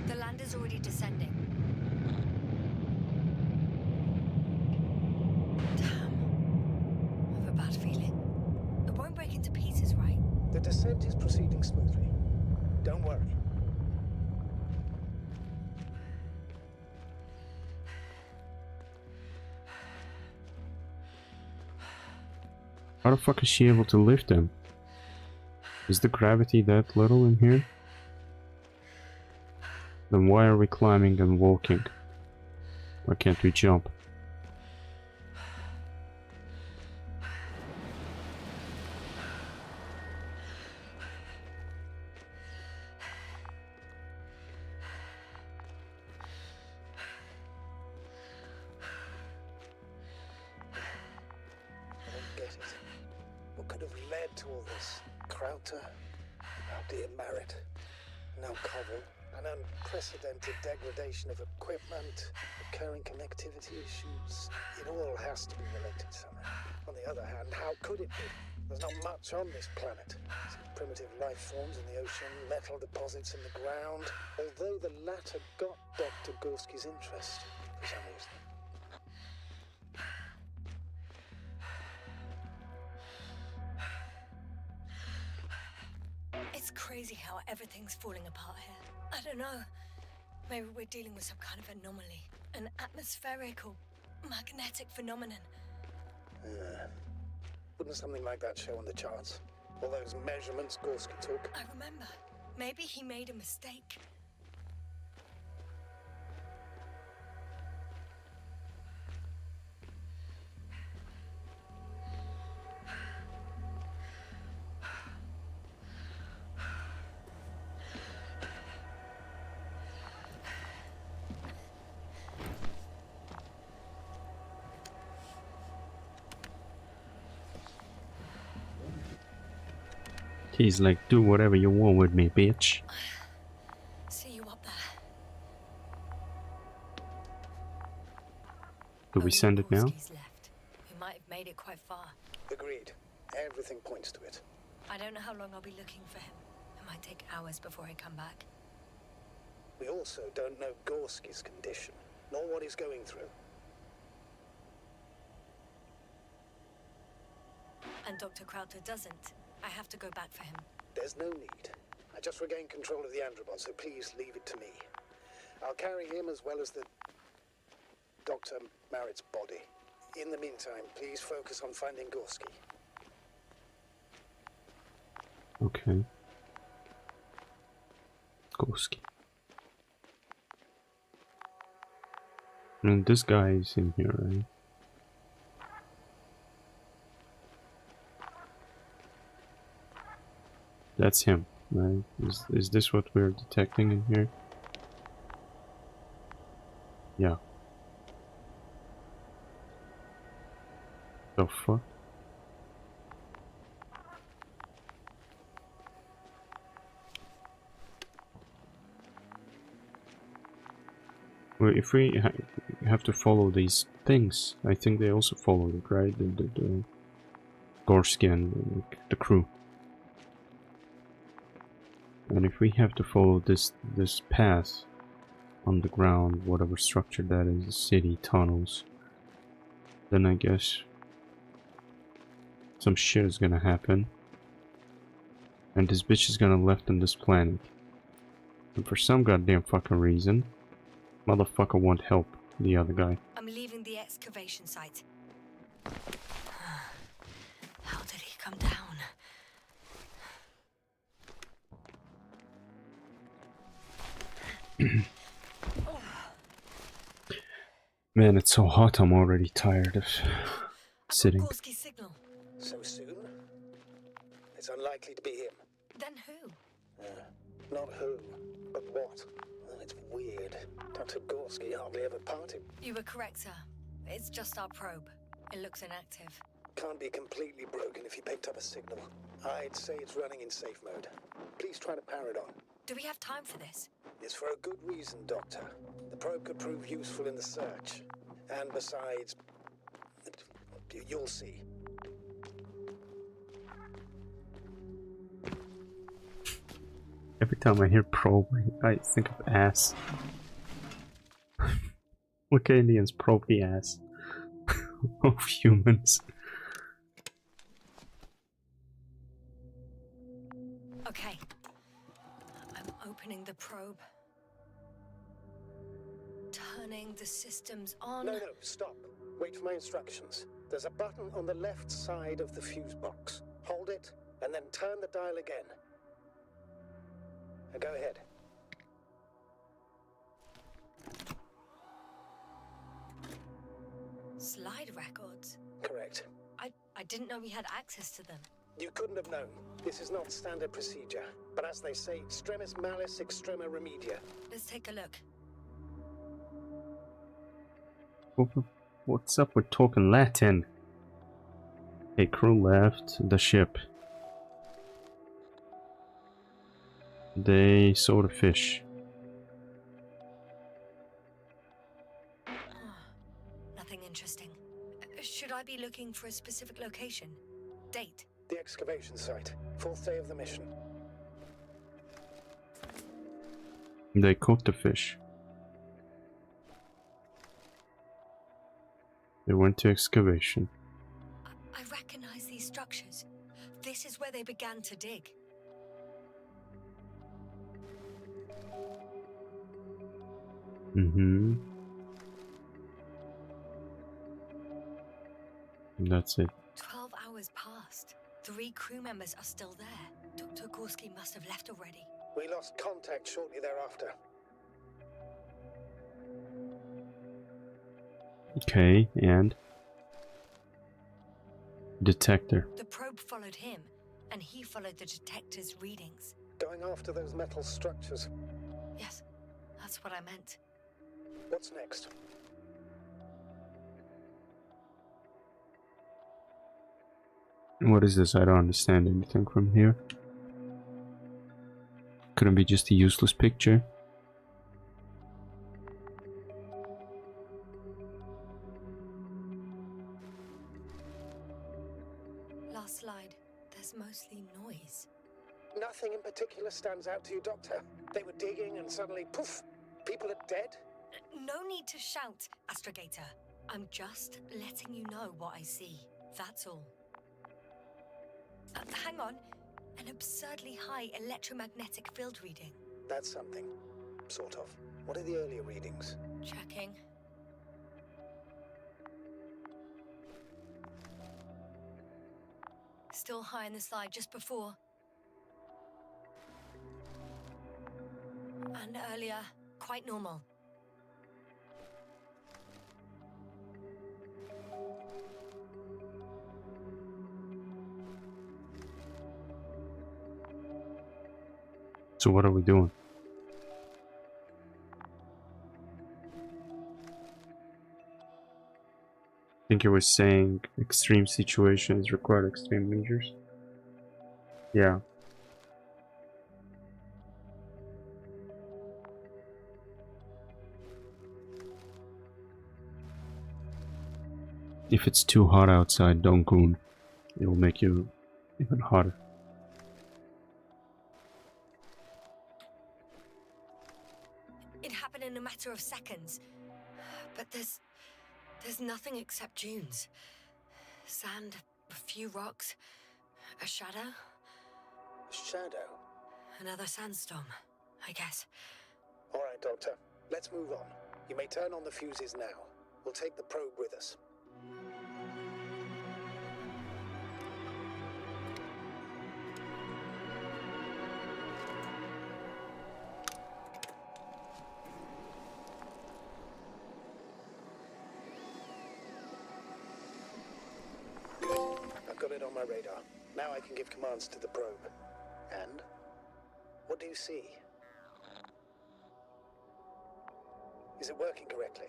The lander's already descending. Damn. I have a bad feeling. It won't break into pieces, right? The descent is proceeding smoothly. Don't worry. How the fuck is she able to lift them? Is the gravity that little in here? Then why are we climbing and walking? Why can't we jump? I don't get it. What could have led to all this? Krauter, our dear Merritt, now Koval, an unprecedented degradation of equipment, recurring connectivity issues. It all has to be related somehow. On the other hand, how could it be? There's not much on this planet. Some primitive life forms in the ocean, metal deposits in the ground. Although the latter got Dr. Gorski's interest for some reason. It's crazy how everything's falling apart here. I don't know. Maybe we're dealing with some kind of anomaly. An atmospheric or magnetic phenomenon. Wouldn't something like that show on the charts? All those measurements Gorski took? I remember. Maybe he made a mistake. He's like, do whatever you want with me, bitch. See you up there. Do we send it now? Gorski's left. We might have made it quite far. Agreed. Everything points to it. I don't know how long I'll be looking for him. It might take hours before I come back. We also don't know Gorski's condition, nor what he's going through. And Dr. Crowther doesn't. I have to go back for him. There's no need. I just regained control of the androbot, so please leave it to me. I'll carry him as well as the Dr. Merritt's body. In the meantime, please focus on finding Gorski. Okay. Gorski. And this guy is in here, right? That's him, right? Is this what we're detecting in here? Yeah. The fuck? Well, if we have to follow these things, I think they also follow it, right? The Gorski and the crew. And if we have to follow this path on the ground, whatever structure that is, city, tunnels, then I guess some shit is gonna happen. And this bitch is gonna left on this planet. And for some goddamn fucking reason, motherfucker won't help the other guy. I'm leaving the excavation site. How did he come down? Man, it's so hot, I'm already tired of sitting. Gorski's signal. So soon? It's unlikely to be him. Then who? Not who, but what. It's weird. Dr. Gorski hardly ever parted. You were correct, sir. It's just our probe. It looks inactive. Can't be completely broken if he picked up a signal. I'd say it's running in safe mode. Please try to power it on. Do we have time for this? It's for a good reason, Doctor. The probe could prove useful in the search. And besides, you'll see. Every time I hear probe, I think of ass. Look, aliens probe the ass of humans. Okay. I'm opening the probe. Turning the systems on. No, stop. Wait for my instructions. There's a button on the left side of the fuse box. Hold it, and then turn the dial again. Now go ahead. Slide records? Correct. I didn't know we had access to them. You couldn't have known. This is not standard procedure. But as they say, extremis malice, extrema remedia. Let's take a look. What's up with talking Latin? A crew left the ship. They saw the fish. Nothing interesting. Should I be looking for a specific location? Date? The excavation site. 4th day of the mission. They caught the fish. They went to excavation. I recognize these structures. This is where they began to dig. Mm-hmm. That's it. 12 hours passed. 3 crew members are still there. Dr. Gorski must have left already. We lost contact shortly thereafter. Okay, and detector. The probe followed him, and he followed the detector's readings. Going after those metal structures. Yes, that's what I meant. What's next? What is this? I don't understand anything from here. Couldn't be just a useless picture. Last slide. There's mostly noise. Nothing in particular stands out to you, Doctor. They were digging and suddenly, poof, people are dead? No need to shout, Astrogator. I'm just letting you know what I see. That's all. Hang on. An absurdly high electromagnetic field reading. That's something. Sort of. What are the earlier readings? Checking. Still high in the slide just before. And earlier, quite normal. So what are we doing? I think it was saying extreme situations require extreme measures. Yeah. If it's too hot outside, don't goon. It will make you even hotter. It happened in a matter of seconds. But there's nothing except dunes. Sand, a few rocks, a shadow. Shadow? Another sandstorm, I guess. All right, Doctor. Let's move on. You may turn on the fuses now. We'll take the probe with us. I've got it on my radar. Now I can give commands to the probe. And? What do you see? Is it working correctly?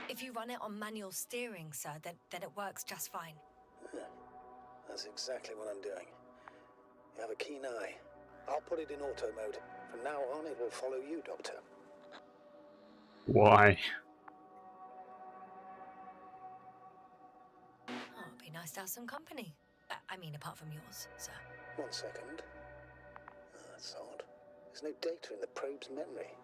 If you run it on manual steering, sir, then it works just fine. That's exactly what I'm doing. You have a keen eye. I'll put it in auto mode. From now on, it will follow you, Doctor. Why? Oh, it'd be nice to have some company. I mean, apart from yours, sir. 1 second. That's odd. There's no data in the probe's memory.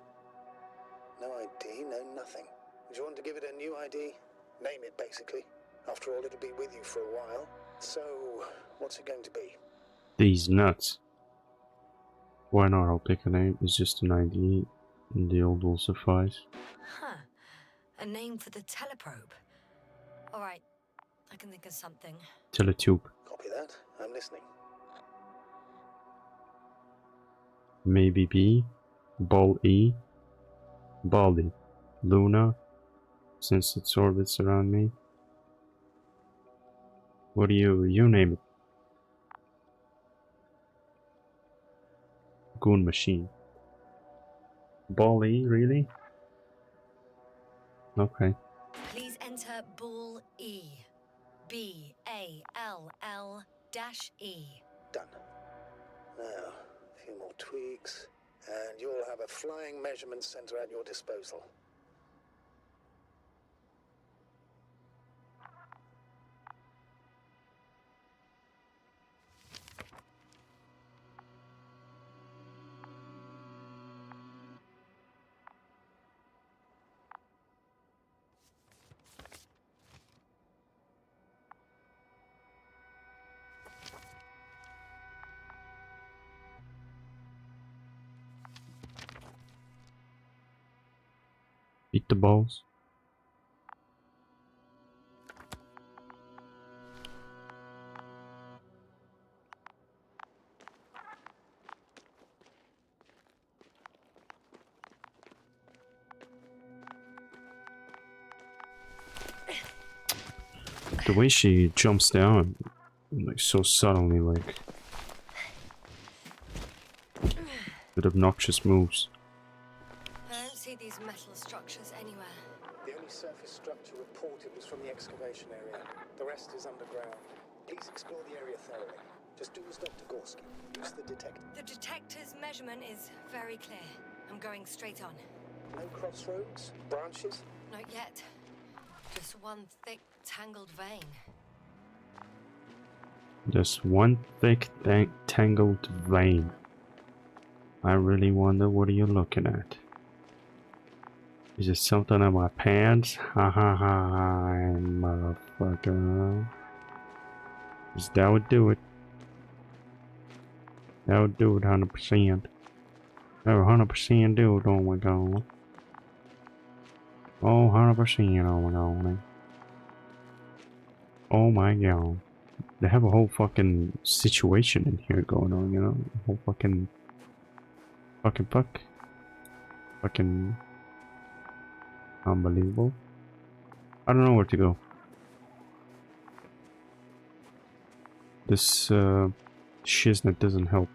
No ID, no nothing. Do you want to give it a new ID? Name it, basically. After all, it'll be with you for a while. So, what's it going to be? These nuts. Why not? I'll pick a name. It's just an ID. And the old will suffice. Huh. A name for the teleprobe. All right. I can think of something. Teletube. Copy that. I'm listening. Maybe B. Ball E. Baldi. Luna. Since its orbits around me. What do you name it? Goon machine. Ball E, really? Okay. Please enter Ball E. BALL-E. Done. Now, a few more tweaks, and you'll have a flying measurement center at your disposal. Eat the balls. The way she jumps down, like so suddenly, like with obnoxious moves. I don't see these metal structures anywhere. The only surface structure reported was from the excavation area. The rest is underground. Please explore the area thoroughly. Just do as Dr. Gorski. Use the detector. The detector's measurement is very clear. I'm going straight on. No crossroads? Branches? Not yet. Just one thick, tangled vein. Just one thick, tangled vein. I really wonder what you're looking at. Is it something on my pants? Ha ha ha, motherfucker. That would do it. That would do it 100%. That would 100% do it, oh my god. Oh, 100%, oh my god. Oh my god. They have a whole fucking situation in here going on, you know? A whole fucking unbelievable. I don't know where to go. This shiznit doesn't help.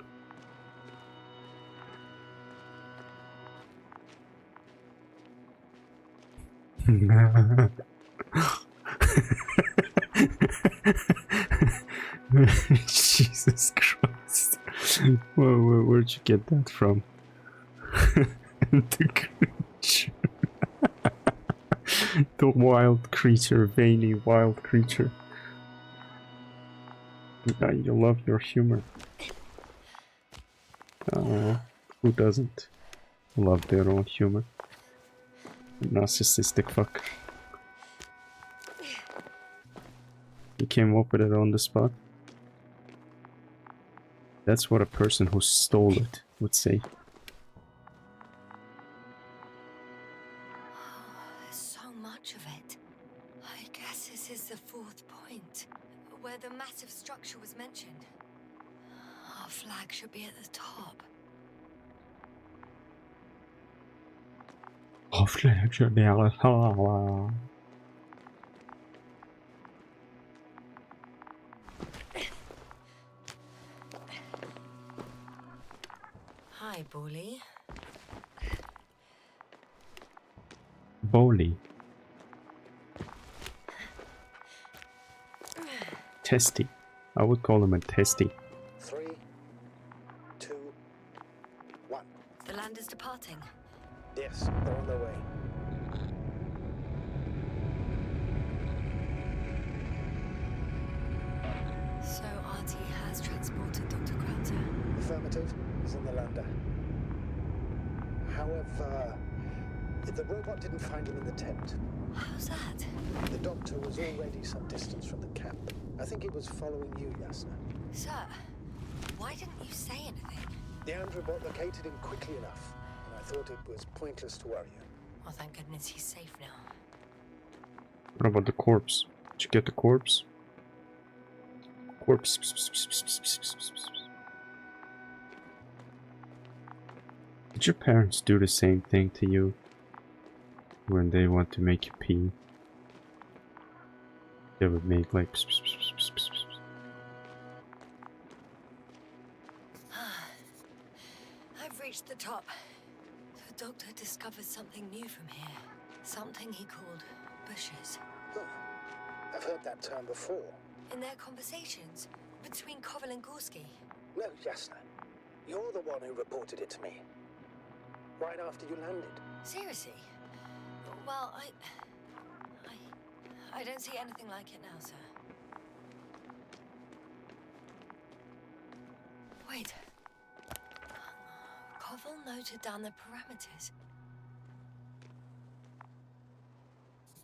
Jesus Christ. Where'd you get that from? The creature. The wild creature, veiny wild creature. You love your humor. Who doesn't love their own humor? Narcissistic fuck. You came up with it on the spot? That's what a person who stole it would say. There's so much of it. I guess this is the fourth point, where the massive structure was mentioned. Our flag should be at the top. Our flag should be at the top. Hi, Bully. Bowley. Testy. I would call him a testy. 3, 2, 1. The land is departing. Yes, they're on their way. So RT has transported Dr. Krauter. Affirmative. He's in the lander. However, the robot didn't find him in the tent. How's that? The doctor was already some distance from the camp. I think he was following you, Yasna. Sir, why didn't you say anything? The Androbot located him quickly enough, and I thought it was pointless to worry you. Well, thank goodness he's safe now. What about the corpse? Did you get the corpse? Corpse. Did your parents do the same thing to you when they want to make you pee? They would make like I've reached the top. The doctor discovered something new from here. Something he called bushes. Huh. I've heard that term before. In their conversations between Koval and Gorski. No, Yasna. You're the one who reported it to me. Right after you landed. Seriously? Well, I don't see anything like it now, sir. Wait. Koval noted down the parameters.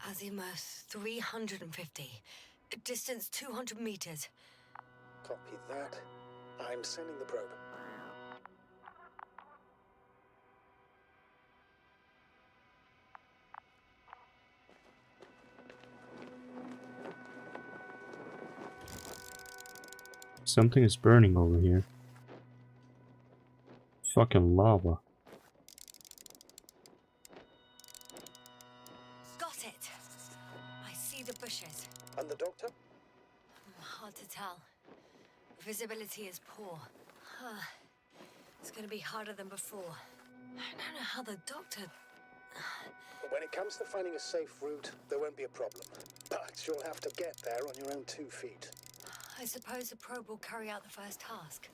Azimuth 350. Distance 200 meters. Copy that. I'm sending the probe. Something is burning over here. Fucking lava. Got it. I see the bushes. And the doctor? Hard to tell. Visibility is poor. It's gonna be harder than before. I don't know how the doctor... When it comes to finding a safe route, there won't be a problem. But you'll have to get there on your own 2 feet. I suppose the probe will carry out the first task.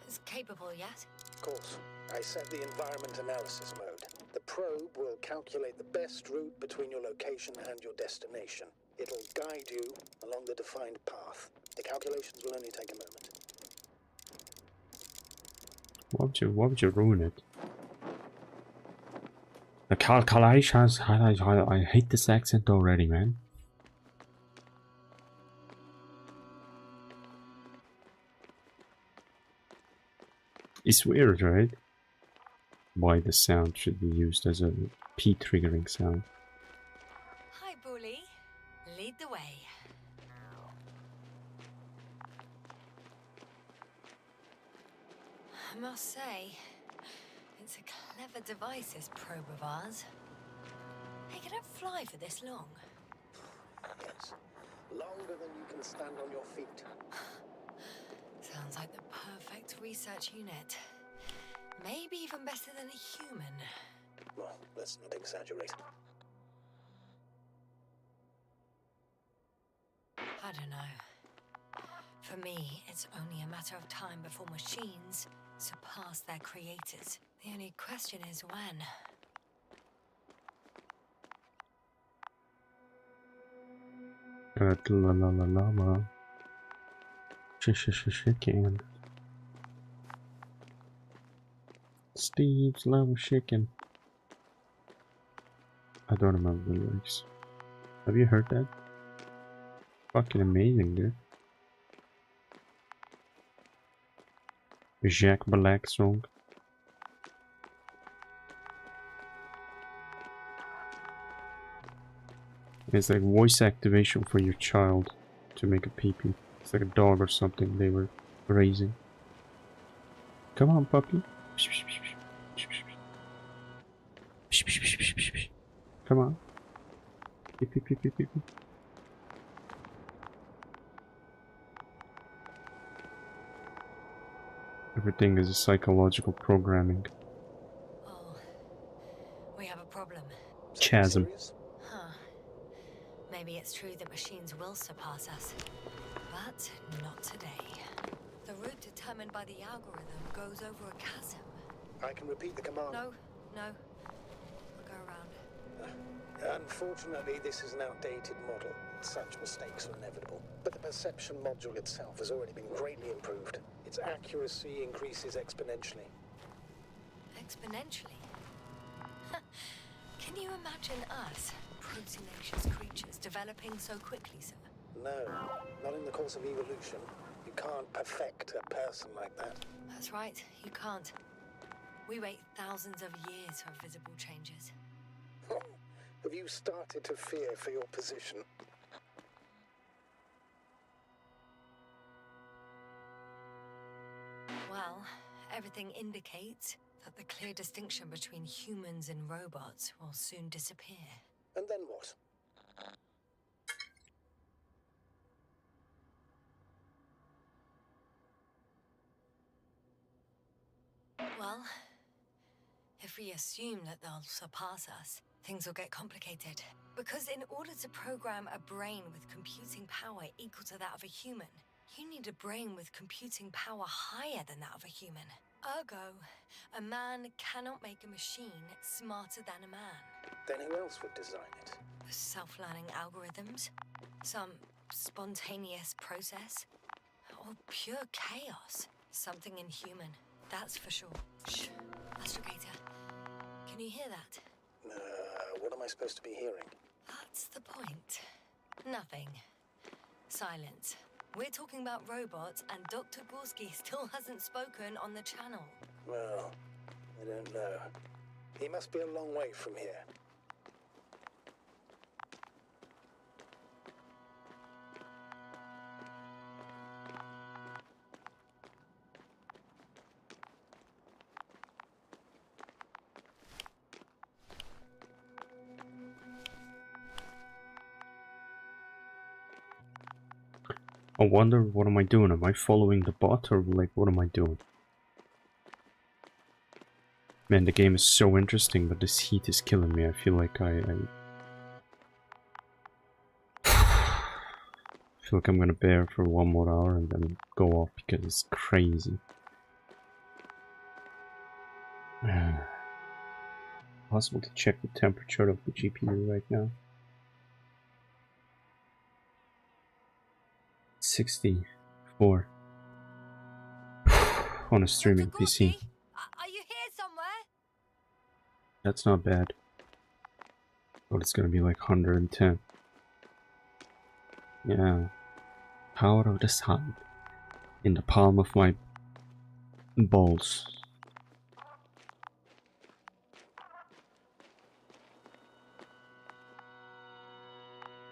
It's capable yet? Of course. I set the environment analysis mode. The probe will calculate the best route between your location and your destination. It'll guide you along the defined path. The calculations will only take a moment. Why would you ruin it? The calculations. I hate this accent already, man. It's weird, right? Why the sound should be used as a P triggering sound. Hi, Bully. Lead the way. I must say, it's a clever device, this probe of ours. Hey, can it fly for this long? Yes. Longer than you can stand on your feet. Sounds like the perfect research unit. Maybe even better than a human. Well, let's not exaggerate. I don't know. For me, it's only a matter of time before machines surpass their creators. The only question is when. Lava. Chicken. Steve's lava chicken. I don't remember the lyrics. Have you heard that? Fucking amazing, dude. Jack Black song. It's like voice activation for your child to make a pee-pee. It's like a dog or something they were raising. Come on, puppy. Come on. Beep, beep, beep, beep, beep. Everything is a psychological programming. Oh, we have a problem. Chasm. Huh. Maybe it's true that machines will surpass us. But not today. The route determined by the algorithm goes over a chasm. I can repeat the command. No. I'll go around. Unfortunately, this is an outdated model. Such mistakes are inevitable. But the perception module itself has already been greatly improved. Its accuracy increases exponentially. Exponentially? Can you imagine us, proteinaceous creatures, developing so quickly, sir? No, not in the course of evolution. You can't perfect a person like that. That's right, you can't. We wait thousands of years for visible changes. Have you started to fear for your position? Well, everything indicates that the clear distinction between humans and robots will soon disappear. And then what? Well, if we assume that they'll surpass us, things will get complicated. Because in order to program a brain with computing power equal to that of a human, you need a brain with computing power higher than that of a human. Ergo, a man cannot make a machine smarter than a man. Then who else would design it? Self-learning algorithms? Some spontaneous process? Or pure chaos? Something inhuman, that's for sure. Shh, Astrogator. Can you hear that? What am I supposed to be hearing? That's the point. Nothing. Silence. We're talking about robots, and Dr. Gorski still hasn't spoken on the channel. Well, I don't know. He must be a long way from here. I wonder, what am I doing? Am I following the bot, or like, what am I doing? Man, the game is so interesting, but this heat is killing me. I feel like I feel like I'm gonna bear for 1 more hour and then go off because it's crazy. Possible to check the temperature of the GPU right now. 64 on a streaming PC. Are you here somewhere? That's not bad. But it's gonna be like 110. Yeah. Power of the sun in the palm of my balls.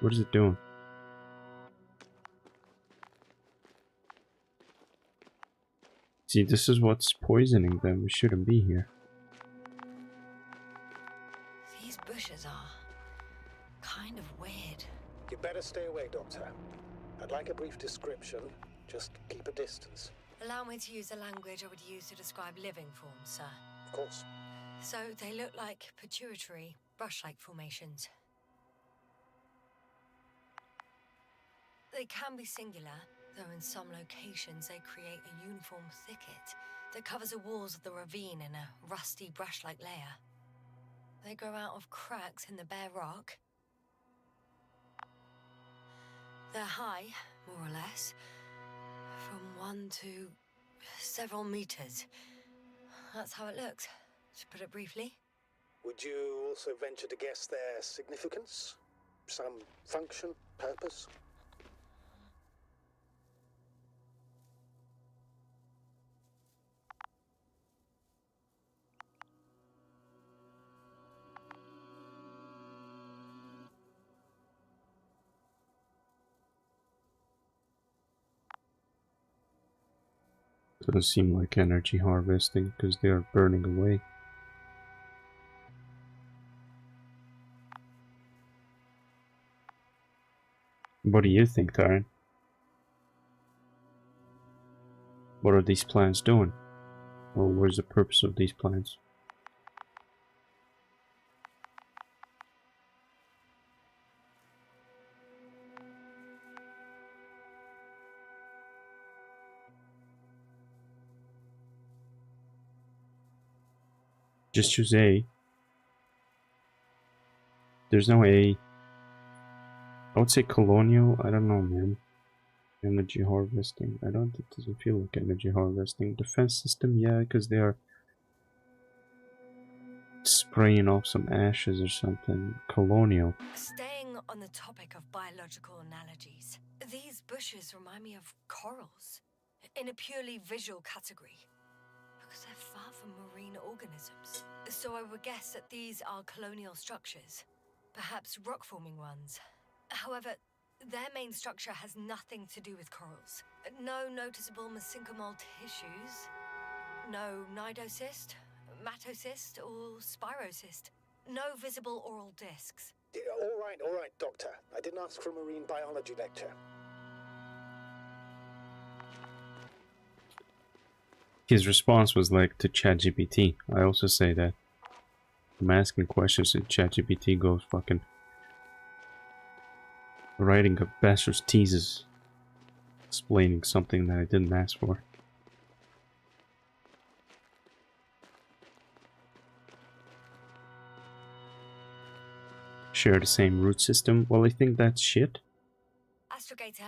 What is it doing? See, this is what's poisoning them. We shouldn't be here. These bushes are kind of weird. You better stay away, Doctor. I'd like a brief description. Just keep a distance. Allow me to use the language I would use to describe living forms, sir. Of course. So they look like pituitary, brush-like formations. They can be singular, though in some locations they create a uniform thicket that covers the walls of the ravine in a rusty brush-like layer. They grow out of cracks in the bare rock. They're high, more or less, from 1 to several meters. That's how it looks, to put it briefly. Would you also venture to guess their significance? Some function, purpose? Doesn't seem like energy harvesting because they are burning away. What do you think, Tyron? What are these plants doing? Or what is the purpose of these plants? Just choose A. There's no A. I would say colonial. I don't know, man. Energy harvesting. I don't. It doesn't feel like energy harvesting. Defense system, yeah, because they are spraying off some ashes or something. Colonial. Staying on the topic of biological analogies, these bushes remind me of corals, in a purely visual category, because they're far from marine organisms. So I would guess that these are colonial structures, perhaps rock-forming ones. However, their main structure has nothing to do with corals. No noticeable mesenchymal tissues, no nidocyst, matocyst, or spirocyst. No visible oral discs. All right, Doctor. I didn't ask for a marine biology lecture. His response was like to ChatGPT. I also say that. I'm asking questions and ChatGPT goes fucking writing a bachelor's thesis explaining something that I didn't ask for. Share the same root system? Well, I think that's shit. Astrogator,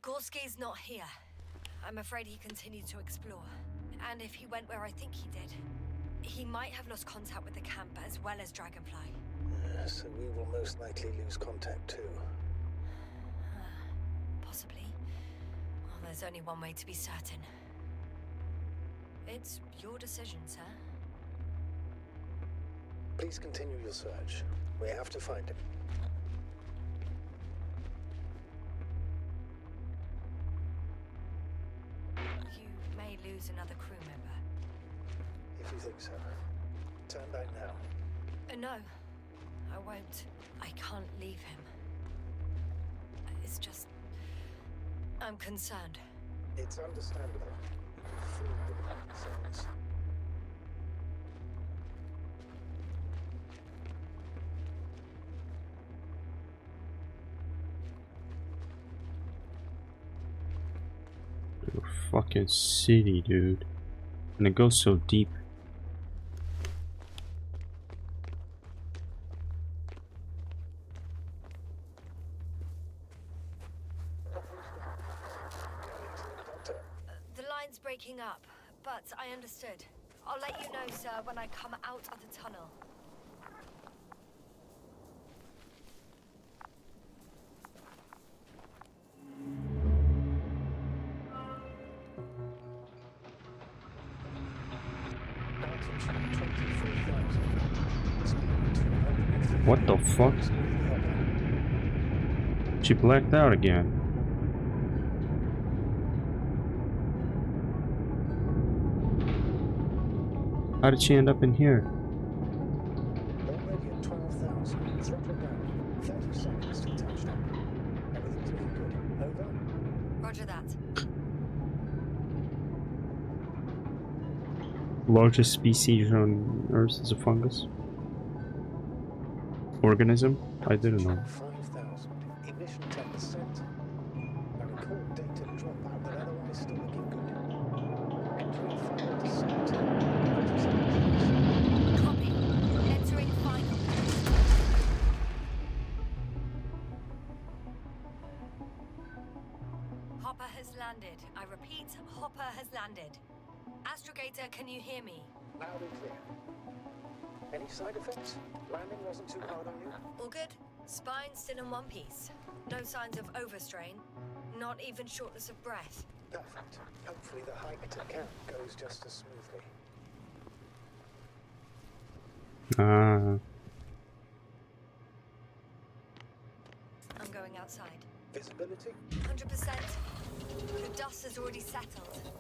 Gorski's not here. I'm afraid he continued to explore. And if he went where I think he did, he might have lost contact with the camp as well as Dragonfly. So we will most likely lose contact too. Possibly. Well, there's only one way to be certain. It's your decision, sir. Please continue your search. We have to find him. You may lose another crew member. If you think so. Turn back now. No, I won't. I can't leave him. It's just... I'm concerned. It's understandable. Food concerns. Fucking city, dude. And it goes so deep. The line's breaking up, but I understood. I'll let you know, sir, when I come out of the tunnel. What the fuck? She blacked out again. How did she end up in here? Already at 12,000. Throttle down. 30 seconds till touchdown. Everything's looking good. Over? Roger that. Largest species on Earth is a fungus. Organism? I didn't know. 5,000. Ignition 10%. I record data dropout, but otherwise still looking good. Entering final descent. 30 seconds. Copy. Entering final. Hopper has landed. I repeat, Hopper has landed. Astrogator, can you hear me? Loud and clear. Any side effects? Landing wasn't too hard on you? All good. Spine still in one piece. No signs of overstrain. Not even shortness of breath. Perfect. Hopefully the hike to camp goes just as smoothly. I'm going outside. Visibility? 100%. The dust has already settled.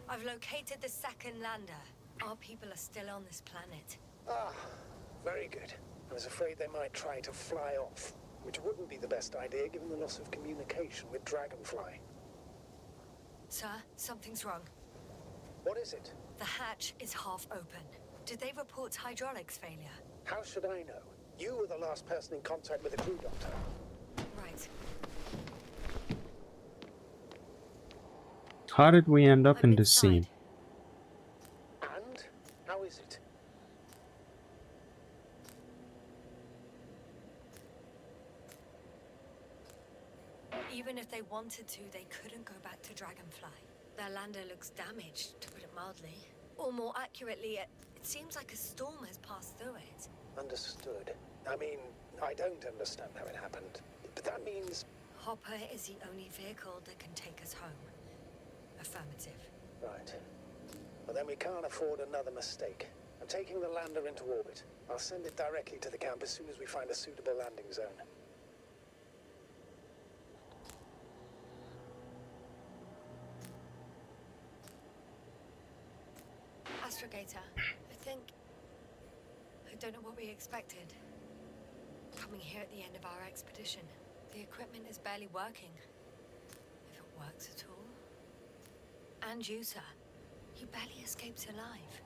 I've located the second lander. Our people are still on this planet. Ah, very good. I was afraid they might try to fly off, which wouldn't be the best idea given the loss of communication with Dragonfly. Sir, something's wrong. What is it? The hatch is half open. Did they report hydraulics failure? How should I know? You were the last person in contact with the crew doctor. Right. How did we end up in I'm this scene? And? How is it? Even if they wanted to, they couldn't go back to Dragonfly. Their lander looks damaged, to put it mildly. Or more accurately, it seems like a storm has passed through it. Understood. I mean, I don't understand how it happened. But that means... Hopper is the only vehicle that can take us home. Affirmative. Right. Well, then we can't afford another mistake. I'm taking the lander into orbit. I'll send it directly to the camp as soon as we find a suitable landing zone. Astrogator, I don't know what we expected. Coming here at the end of our expedition. The equipment is barely working. If it works at all. And you, sir. You barely escaped alive.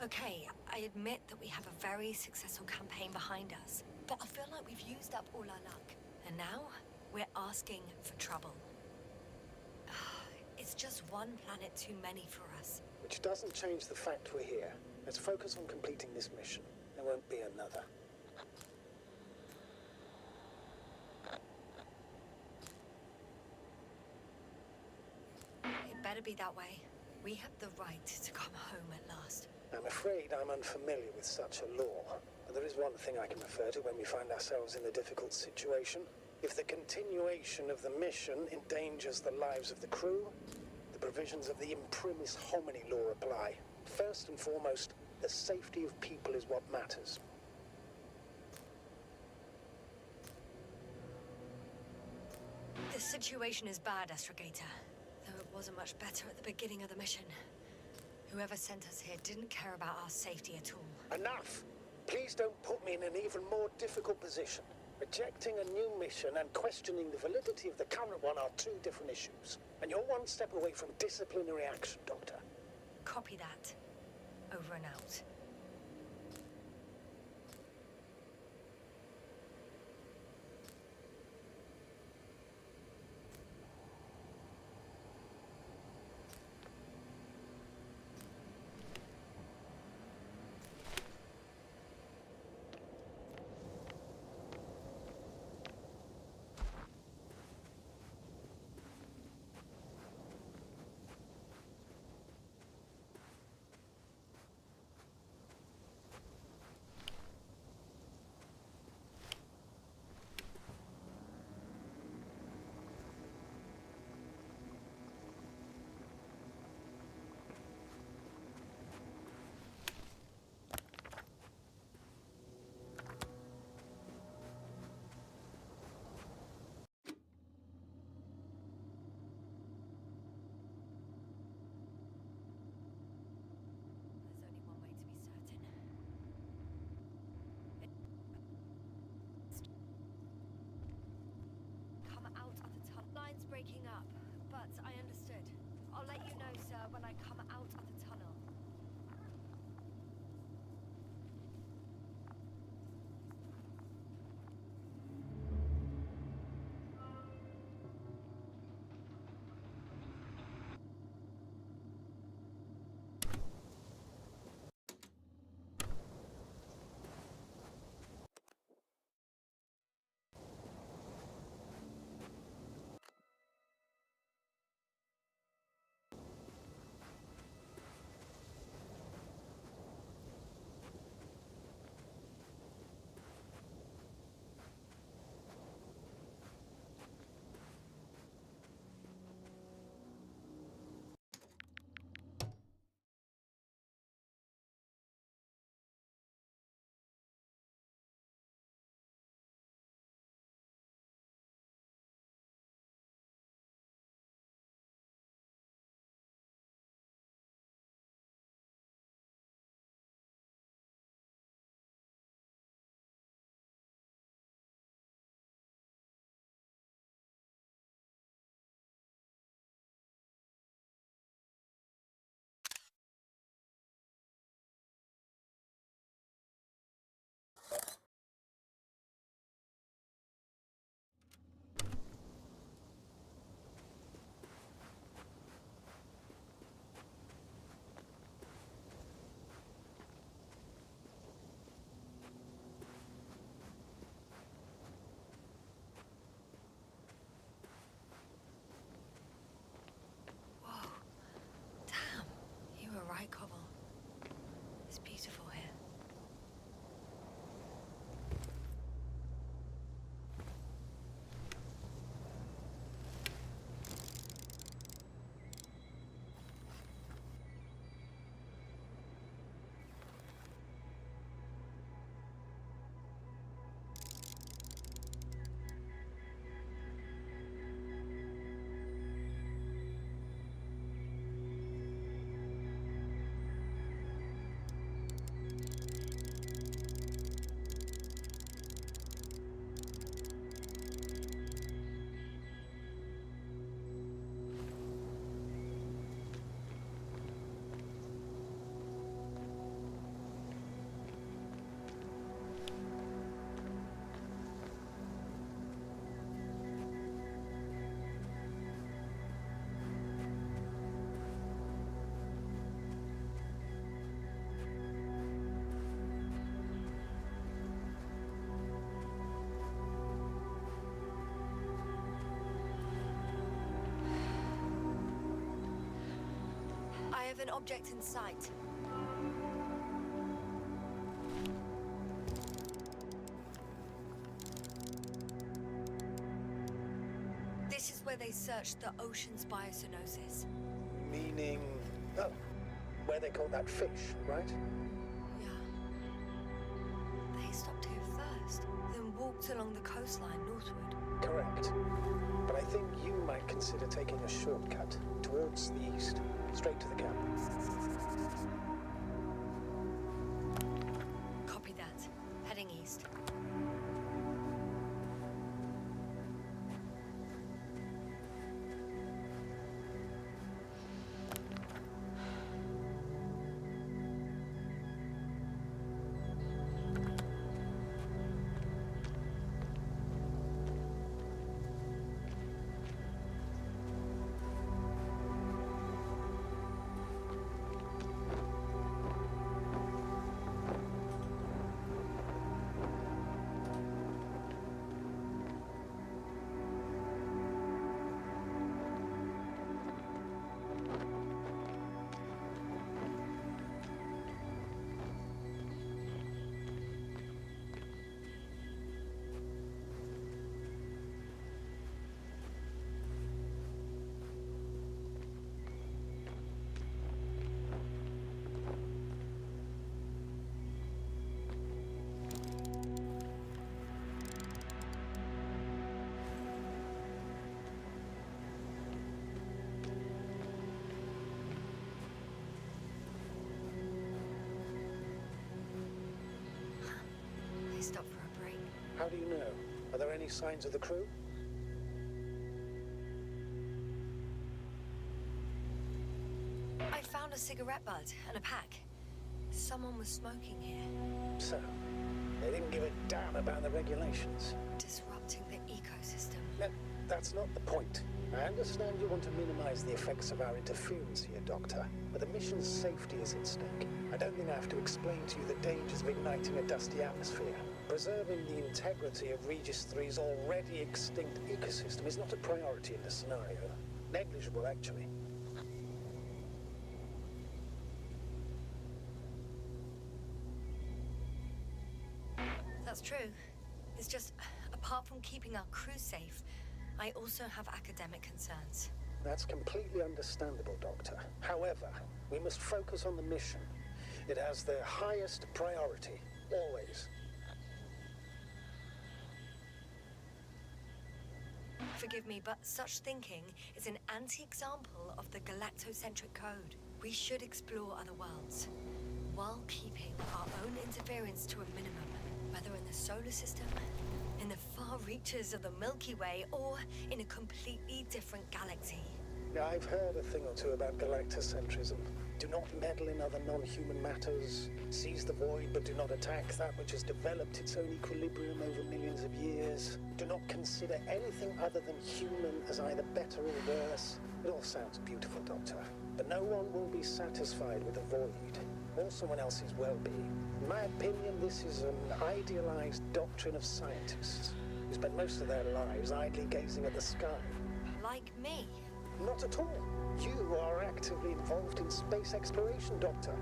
Okay, I admit that we have a very successful campaign behind us, but I feel like we've used up all our luck. And now, we're asking for trouble. It's just one planet too many for us. Which doesn't change the fact we're here. Let's focus on completing this mission. There won't be another. It better be that way. We have the right to come home at last. I'm afraid I'm unfamiliar with such a law. But there is one thing I can refer to when we find ourselves in a difficult situation. If the continuation of the mission endangers the lives of the crew, the provisions of the imprimis homini law apply. First and foremost, the safety of people is what matters. The situation is bad, Astrogator. Though it wasn't much better at the beginning of the mission. Whoever sent us here didn't care about our safety at all. Enough! Please don't put me in an even more difficult position. Rejecting a new mission and questioning the validity of the current one are two different issues. And you're one step away from disciplinary action, Doctor. Copy that. Over and out. Breaking up, but I understood. I'll let you know, sir, when I come out of the tunnel. Right, Cobble. It's beautiful here. I have an object in sight. This is where they searched the ocean's biocenosis. Meaning... oh, where they caught that fish, right? Yeah. They stopped here first, then walked along the coastline northward. Correct. But I think you might consider taking a shortcut towards the east, straight to the camp. Copy that. How do you know? Are there any signs of the crew? I found a cigarette butt and a pack. Someone was smoking here. So, they didn't give a damn about the regulations. Disrupting the ecosystem. No, that's not the point. I understand you want to minimize the effects of our interference here, Doctor, but the mission's safety is at stake. I don't think I have to explain to you the dangers of igniting a dusty atmosphere. Preserving the integrity of Regis 3's already extinct ecosystem is not a priority in this scenario. Negligible, actually. That's true. It's just, apart from keeping our crew safe, I also have academic concerns. That's completely understandable, Doctor. However, we must focus on the mission. It has the highest priority, always. Forgive me, but such thinking is an anti-example of the galactocentric code. We should explore other worlds, while keeping our own interference to a minimum, whether in the solar system, in the far reaches of the Milky Way, or in a completely different galaxy. Now, I've heard a thing or two about galactocentrism. Do not meddle in other non-human matters. Seize the void, but do not attack that which has developed its own equilibrium over millions of years. Do not consider anything other than human as either better or worse. It all sounds beautiful, Doctor. But no one will be satisfied with the void, or someone else's well-being. In my opinion, this is an idealized doctrine of scientists who spend most of their lives idly gazing at the sky. Like me. Not at all. You are actively involved in space exploration, Doctor.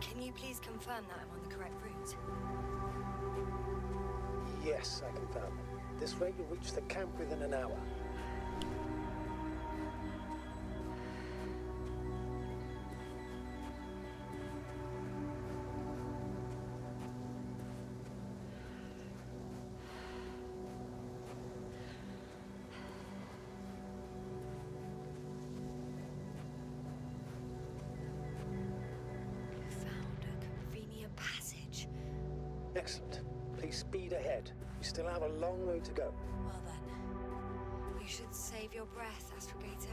Can you please confirm that I'm on the correct route? Yes, I confirm. This way you'll reach the camp within an hour. Excellent. Please speed ahead. We still have a long way to go. Well then, you should save your breath, Astrogator.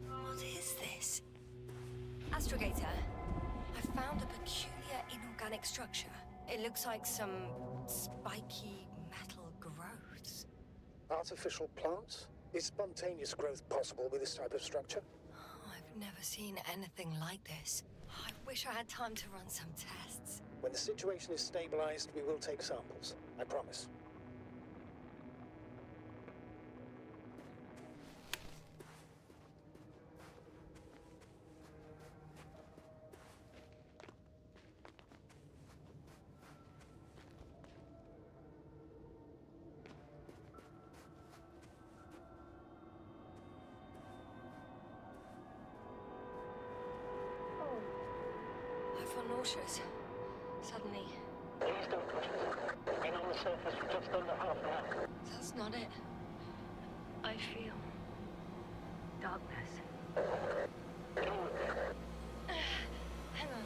What is this? Astrogator, I found a peculiar inorganic structure. It looks like some spiky metal growths. Artificial plants? Is spontaneous growth possible with this type of structure? Oh, I've never seen anything like this. I wish I had time to run some tests. When the situation is stabilized, we will take samples. I promise. I feel nauseous. Suddenly. Please don't push it. Been on the surface for just under half an hour. That's not it. I feel darkness. Hang on.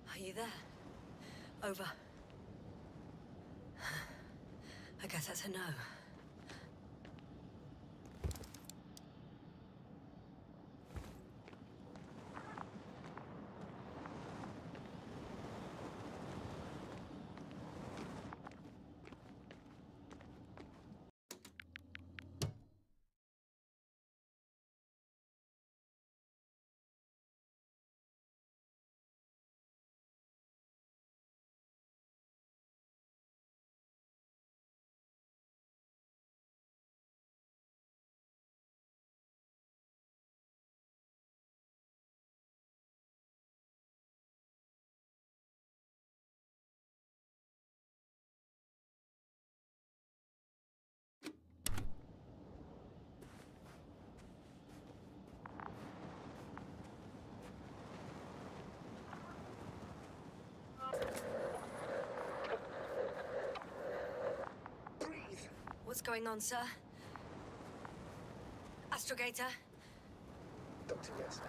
Are you there? Over. I guess that's a no. What's going on, sir? Astrogator? Dr. Yes.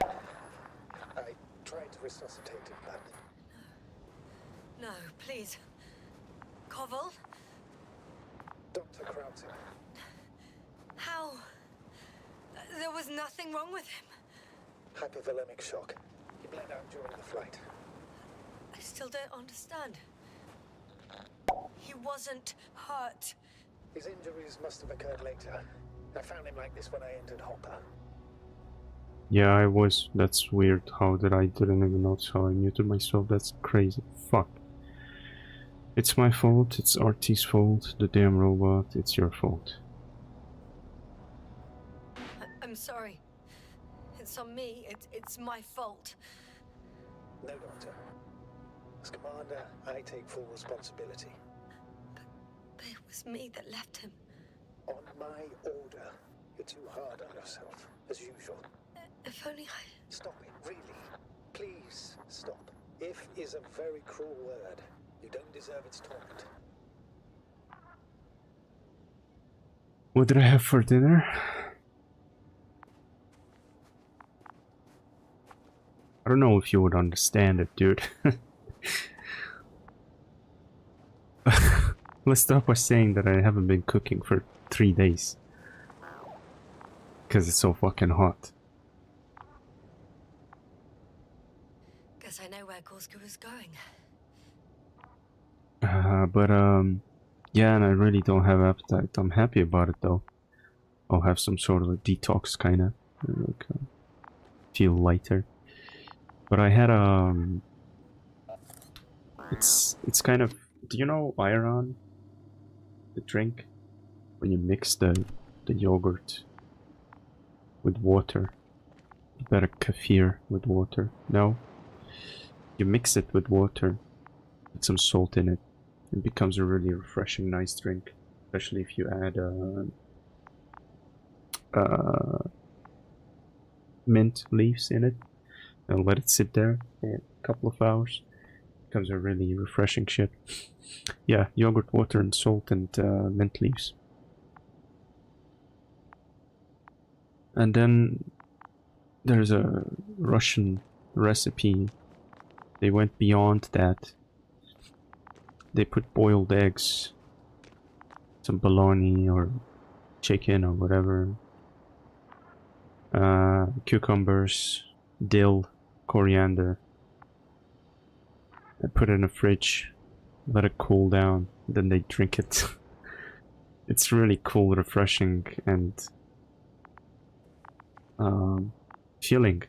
I tried to resuscitate him, but... No, please. Koval? Dr. Krauser. How? There was nothing wrong with him. Hypovolemic shock. He bled out during the flight. I still don't understand. He wasn't hurt. His injuries must have occurred later. I found him like this when I entered Hopper. Yeah, I was. That's weird. How did I didn't even notice how I muted myself? That's crazy. Fuck. It's my fault. It's RT's fault. The damn robot. It's your fault. I'm sorry. It's on me. It's my fault. No, Doctor. As commander, I take full responsibility. But it was me that left him. On my order. You're too hard on yourself, as usual. If only I... Stop it, really. Please, stop. If is a very cruel word. You don't deserve its torment. What did I have for dinner? I don't know if you would understand it, dude. Let's start by saying that I haven't been cooking for 3 days. Because it's so fucking hot. Guess I know where Gorska was going. Yeah, and I really don't have appetite. I'm happy about it though. I'll have some sort of a detox kind of, like, feel lighter. But I had it's kind of, do you know Iron, the drink, when you mix the yogurt with water, better kefir with water? No, you mix it with water, put some salt in it. It becomes a really refreshing, nice drink, especially if you add mint leaves in it and let it sit there for a couple of hours. Becomes a really refreshing shit. Yeah, yogurt, water, and salt, and mint leaves. And then there's a Russian recipe. They went beyond that. They put boiled eggs, some bologna or chicken or whatever, cucumbers, dill, coriander. I put it in the fridge, let it cool down, then they drink it. It's really cool, refreshing, and filling.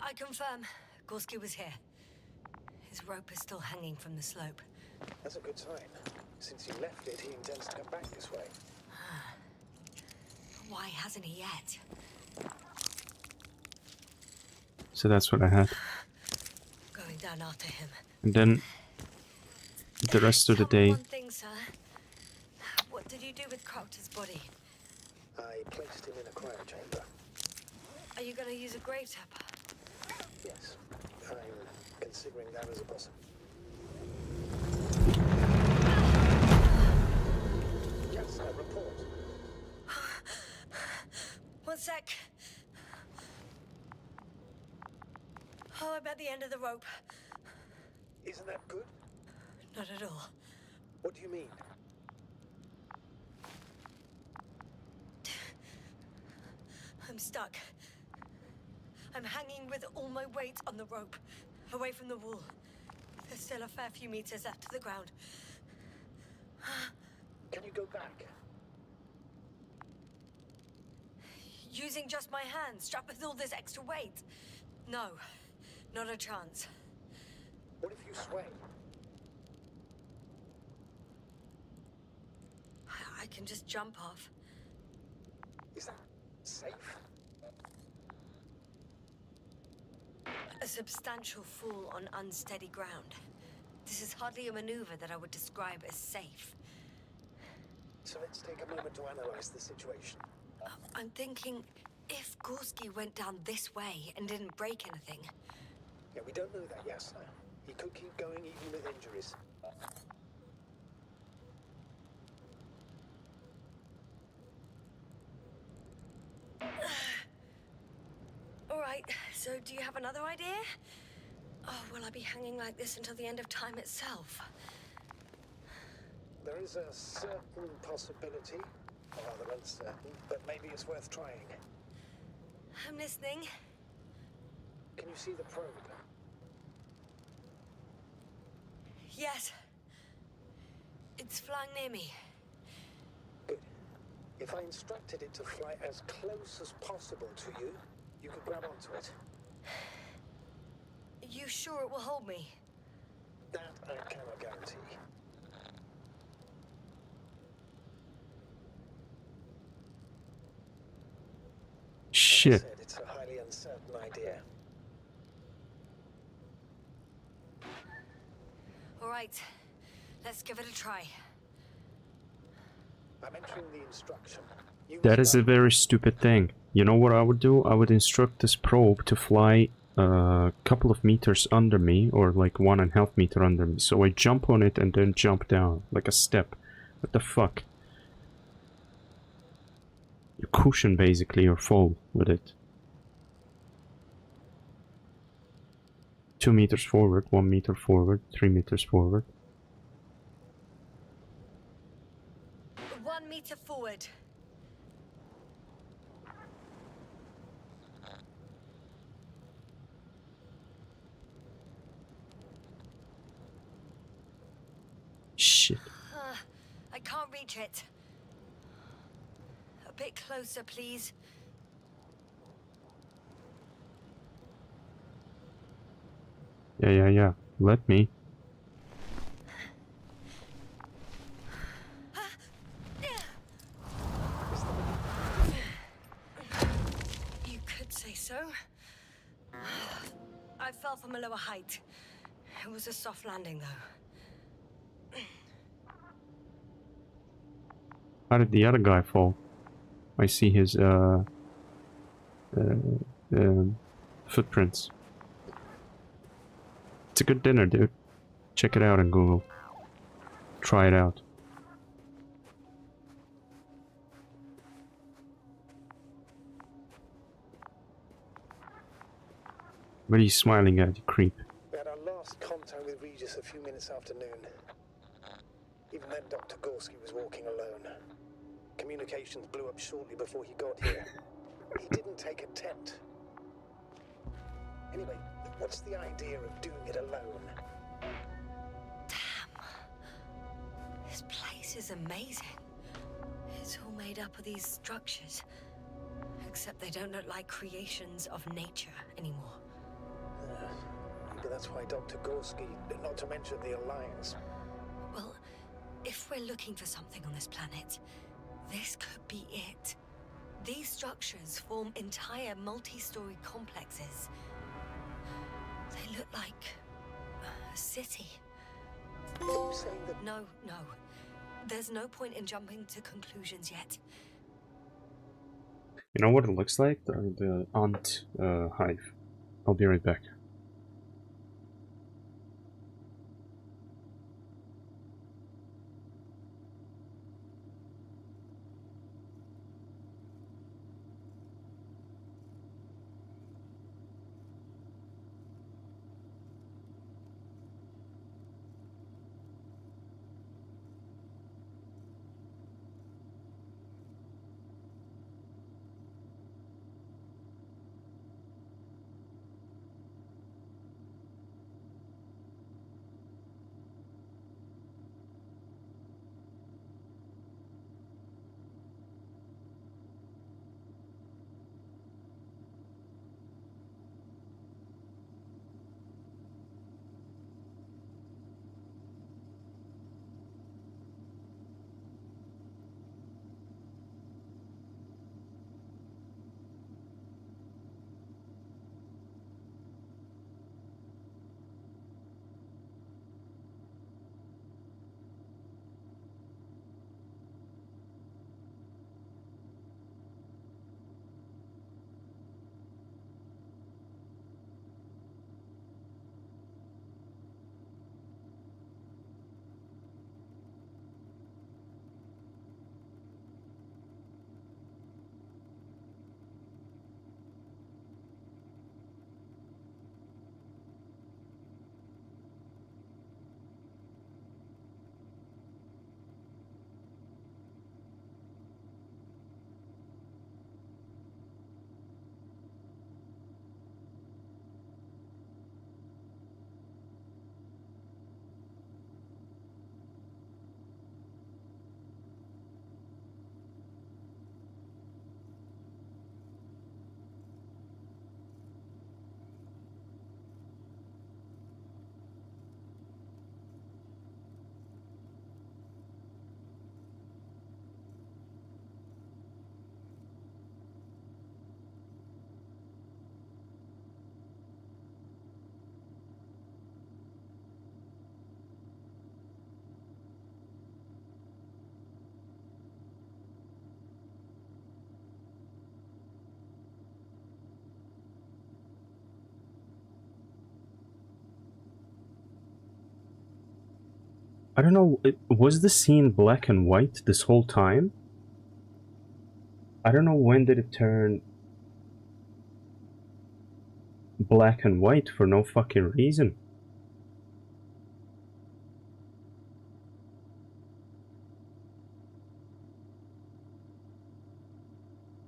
I confirm, Gorski was here. His rope is still hanging from the slope. That's a good sign. Since you left it, he intends to come back this way. Why hasn't he yet? So that's what I had. Going down after him. And then the rest of the Tell me day. one thing, sir. What did you do with Crofter's body? I placed him in a cryo chamber. Are you going to use a grave tapper? Yes, I'm considering that as a possibility. Yes, a report. One sec. Oh, I'm at the end of the rope. Isn't that good? Not at all. What do you mean? I'm stuck. I'm hanging with all my weight on the rope, away from the wall. There's still a fair few meters left to the ground. Can you go back? Using just my hands, strapped with all this extra weight? No, not a chance. What if you sway? I can just jump off. Is that safe? A substantial fall on unsteady ground. This is hardly a maneuver that I would describe as safe. So let's take a moment to analyze the situation. I'm thinking, if Gorski went down this way and didn't break anything... Yeah, we don't know that yet, sir. He could keep going even with injuries. All right, so do you have another idea? Oh, will I be hanging like this until the end of time itself? There is a certain possibility, or rather uncertain, but maybe it's worth trying. I'm listening. Can you see the probe? Yes. It's flying near me. Good. If I instructed it to fly as close as possible to you, you could grab onto it. You sure it will hold me? That I cannot guarantee. Shit. As I said, it's a highly uncertain idea. All right, let's give it a try. I'm entering the instruction. That is a very stupid thing. You know what I would do? I would instruct this probe to fly a couple of meters under me, or like 1.5 meters under me. So I jump on it and then jump down, like a step. What the fuck? You cushion basically your fall with it. 2 meters forward, 1 meter forward, 3 meters forward. 1 meter forward. Shit. I can't reach it. bit closer, please. Yeah. Let me. You could say so. I fell from a lower height. It was a soft landing, though. How did the other guy fall? I see his footprints. It's a good dinner, dude. Check it out on Google. Try it out. What are you smiling at, you creep? We had our last contact with Regis a few minutes after noon. Even then, Dr. Gorski was walking alone. Communications blew up shortly before he got here. He didn't take a tent. Anyway, what's the idea of doing it alone? Damn. This place is amazing. It's all made up of these structures. Except they don't look like creations of nature anymore. Maybe that's why Dr. Gorski, not to mention the Alliance. Well, if we're looking for something on this planet, this could be it. These structures form entire multi-story complexes. They look like a city. Are you saying that... No. There's no point in jumping to conclusions yet. You know what it looks like? The ant hive. I'll be right back. I don't know, was the scene black and white this whole time? I don't know when did it turn black and white for no fucking reason.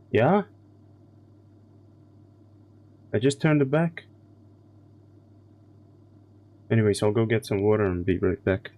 Yeah? I just turned it back. Anyways, I'll go get some water and be right back.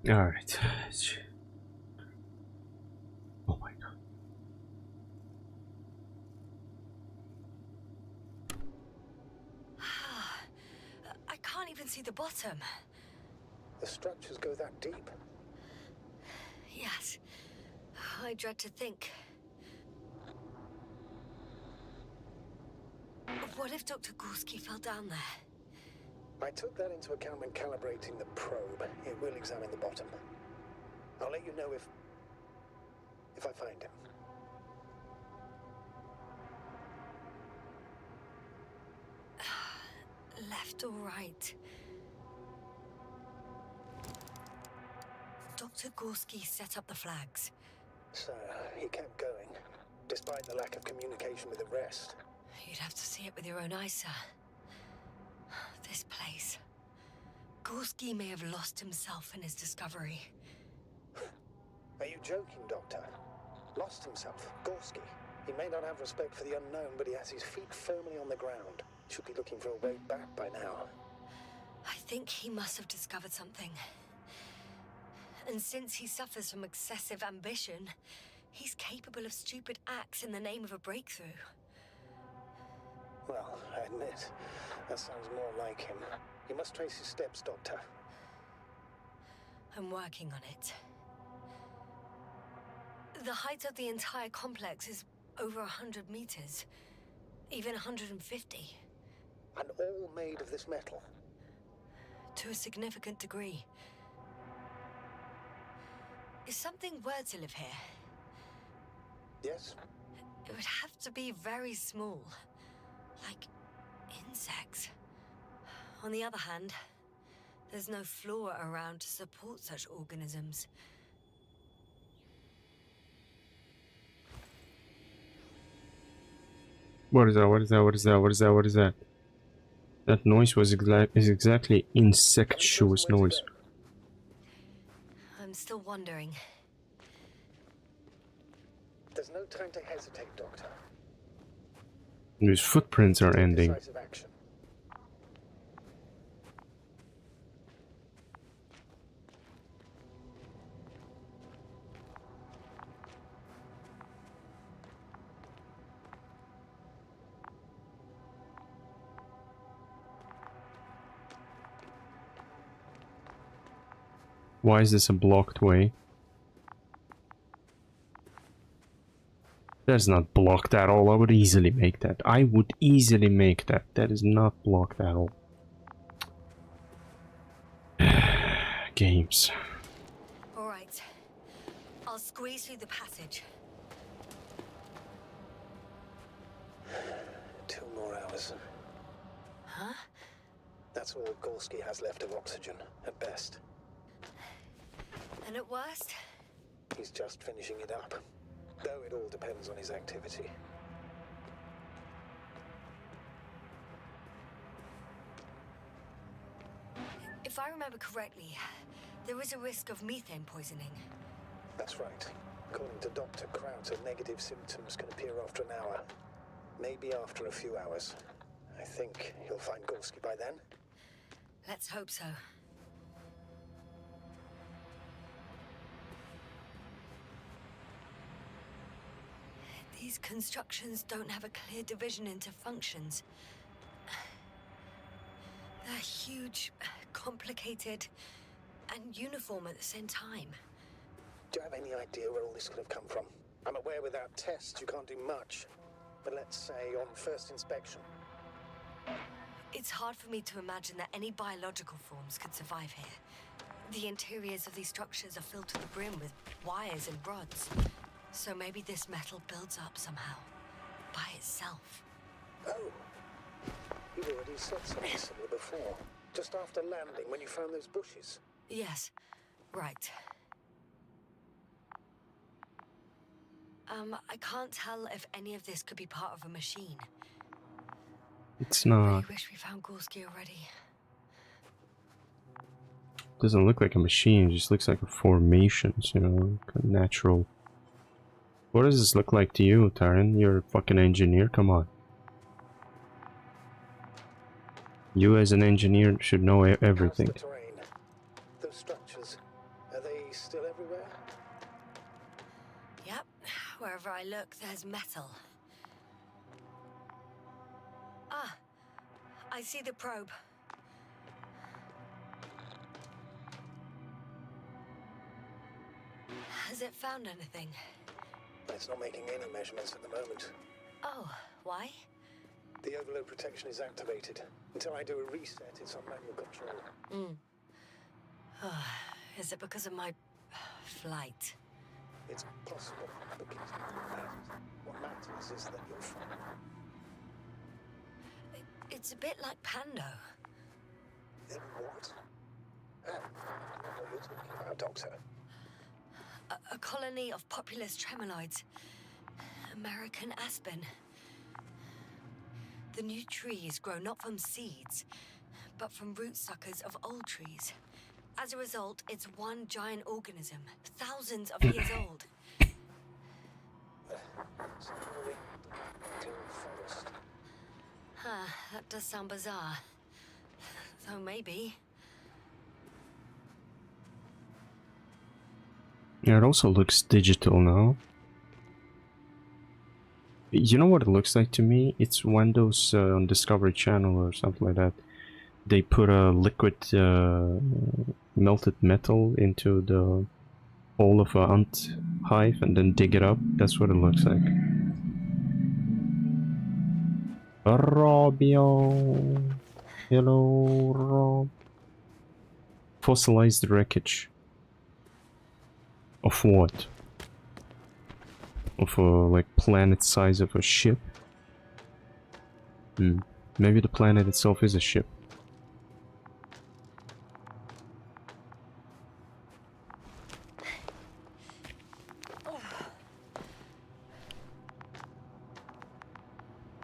Alright. Oh my god. I can't even see the bottom. The structures go that deep. Yes. I dread to think. What if Dr. Gorski fell down there? I took that into account when calibrating the probe. It will examine the bottom. I'll let you know if I find him. Left or right? Dr. Gorski set up the flags. So, he kept going, despite the lack of communication with the rest. You'd have to see it with your own eyes, sir. This place. Gorski may have lost himself in his discovery. Are you joking, Doctor? Lost himself, Gorski. He may not have respect for the unknown, but he has his feet firmly on the ground. Should be looking for a way back by now. I think he must have discovered something. And since he suffers from excessive ambition, he's capable of stupid acts in the name of a breakthrough. Well, I admit, that sounds more like him. You must trace his steps, Doctor. I'm working on it. The height of the entire complex is over 100 meters. Even 150. And all made of this metal? To a significant degree. Is something were to live here? Yes? It would have to be very small. Like insects. On the other hand, there's no flora around to support such organisms. What is that? What is that? What is that? What is that? What is that? That noise was exactly insectuous noise. I'm still wondering. There's no time to hesitate, Doctor. These footprints are ending. Decisive action. Why is this a blocked way? That's not blocked at all. I would easily make that. I would easily make that. That is not blocked at all. Games. All right. I'll squeeze through the passage. 2 more hours. Huh? That's all Gorski has left of oxygen, at best. And at worst? He's just finishing it up. Though it all depends on his activity. If I remember correctly, there is a risk of methane poisoning. That's right. According to Dr. Krauter, negative symptoms can appear after an hour. Maybe after a few hours. I think he'll find Gorski by then. Let's hope so. These constructions don't have a clear division into functions. They're huge, complicated, and uniform at the same time. Do you have any idea where all this could have come from? I'm aware without tests you can't do much. But let's say on first inspection. It's hard for me to imagine that any biological forms could survive here. The interiors of these structures are filled to the brim with wires and rods. So maybe this metal builds up somehow, by itself. Oh, you already said something similar before. Just after landing, when you found those bushes. Yes, right. I can't tell if any of this could be part of a machine. It's I not. really wish we found Gorski already. Doesn't look like a machine. It just looks like a formations, you know, like a natural. What does this look like to you, Taran? You're a fucking engineer. Come on. You as an engineer should know everything. How's the terrain? Those structures, are look, there's metal. Ah, I see the probe. Has it found anything? It's not making any measurements at the moment. Oh, why? The overload protection is activated. Until I do a reset, it's on manual control. Is it because of my flight? It's possible, but it doesn't matter. What matters is that you're fine. It's a bit like Pando. What? I don't know what you're talking about, Doctor. A colony of populous tremoloids. American aspen. The new trees grow not from seeds, but from root suckers of old trees. As a result, it's one giant organism, thousands of years old. Forest. Huh, that does sound bizarre. So maybe. Yeah, it also looks digital now. You know what it looks like to me? It's when those on Discovery Channel or something like that, they put a liquid melted metal into the hole of an ant hive and then dig it up. That's what it looks like. Robio. Hello, Rob. Fossilized wreckage. Of what? Of a, like, planet size of a ship? Maybe the planet itself is a ship.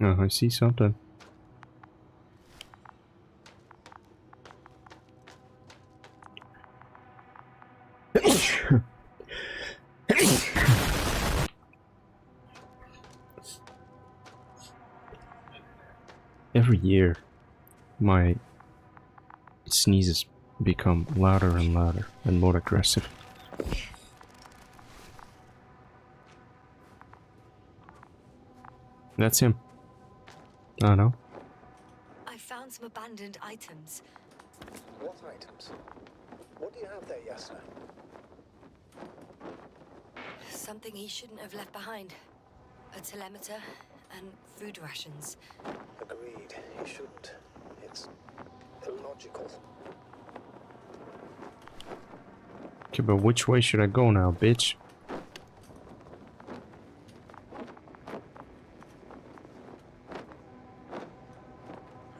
Oh, I see something. Every year, my sneezes become louder and louder and more aggressive. That's him. I know. I found some abandoned items. What items? What do you have there, Yasna? Something he shouldn't have left behind. A telemeter and food rations. Agreed. He shouldn't. It's illogical. Okay, but which way should I go now, bitch?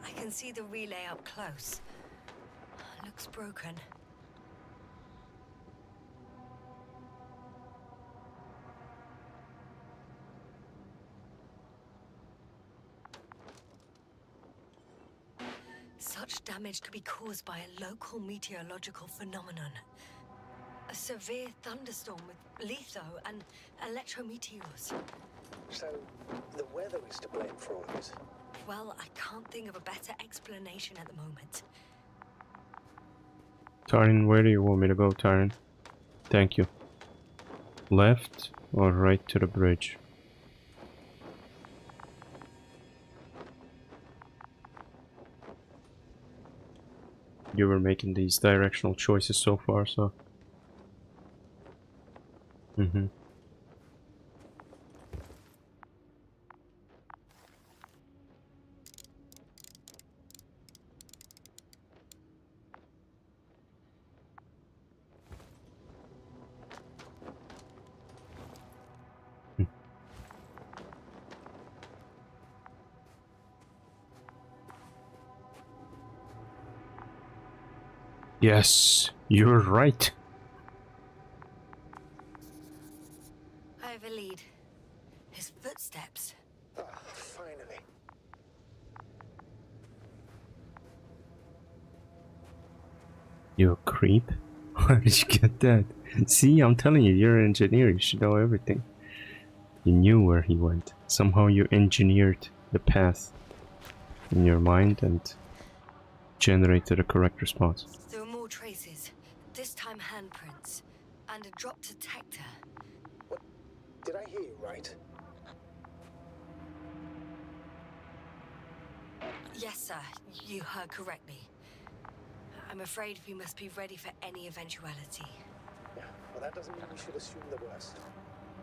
I can see the relay up close. Looks broken. Such damage could be caused by a local meteorological phenomenon. A severe thunderstorm with litho and electrometeors. So, the weather is to blame for all this? Well, I can't think of a better explanation at the moment. Tarin, where do you want me to go, Tarin? Thank you. Left or right to the bridge? You were making these directional choices so far, so... Yes, you're right. I have a lead. His footsteps. Ah, finally. You a creep? Where did you get that? See, I'm telling you, you're an engineer. You should know everything. You knew where he went. Somehow you engineered the path in your mind and generated a correct response. There were more traces. This time handprints. And a drop detector. What? Did I hear you right? Yes, sir. You heard correctly. I'm afraid we must be ready for any eventuality. Yeah, well, that doesn't mean we should assume the worst.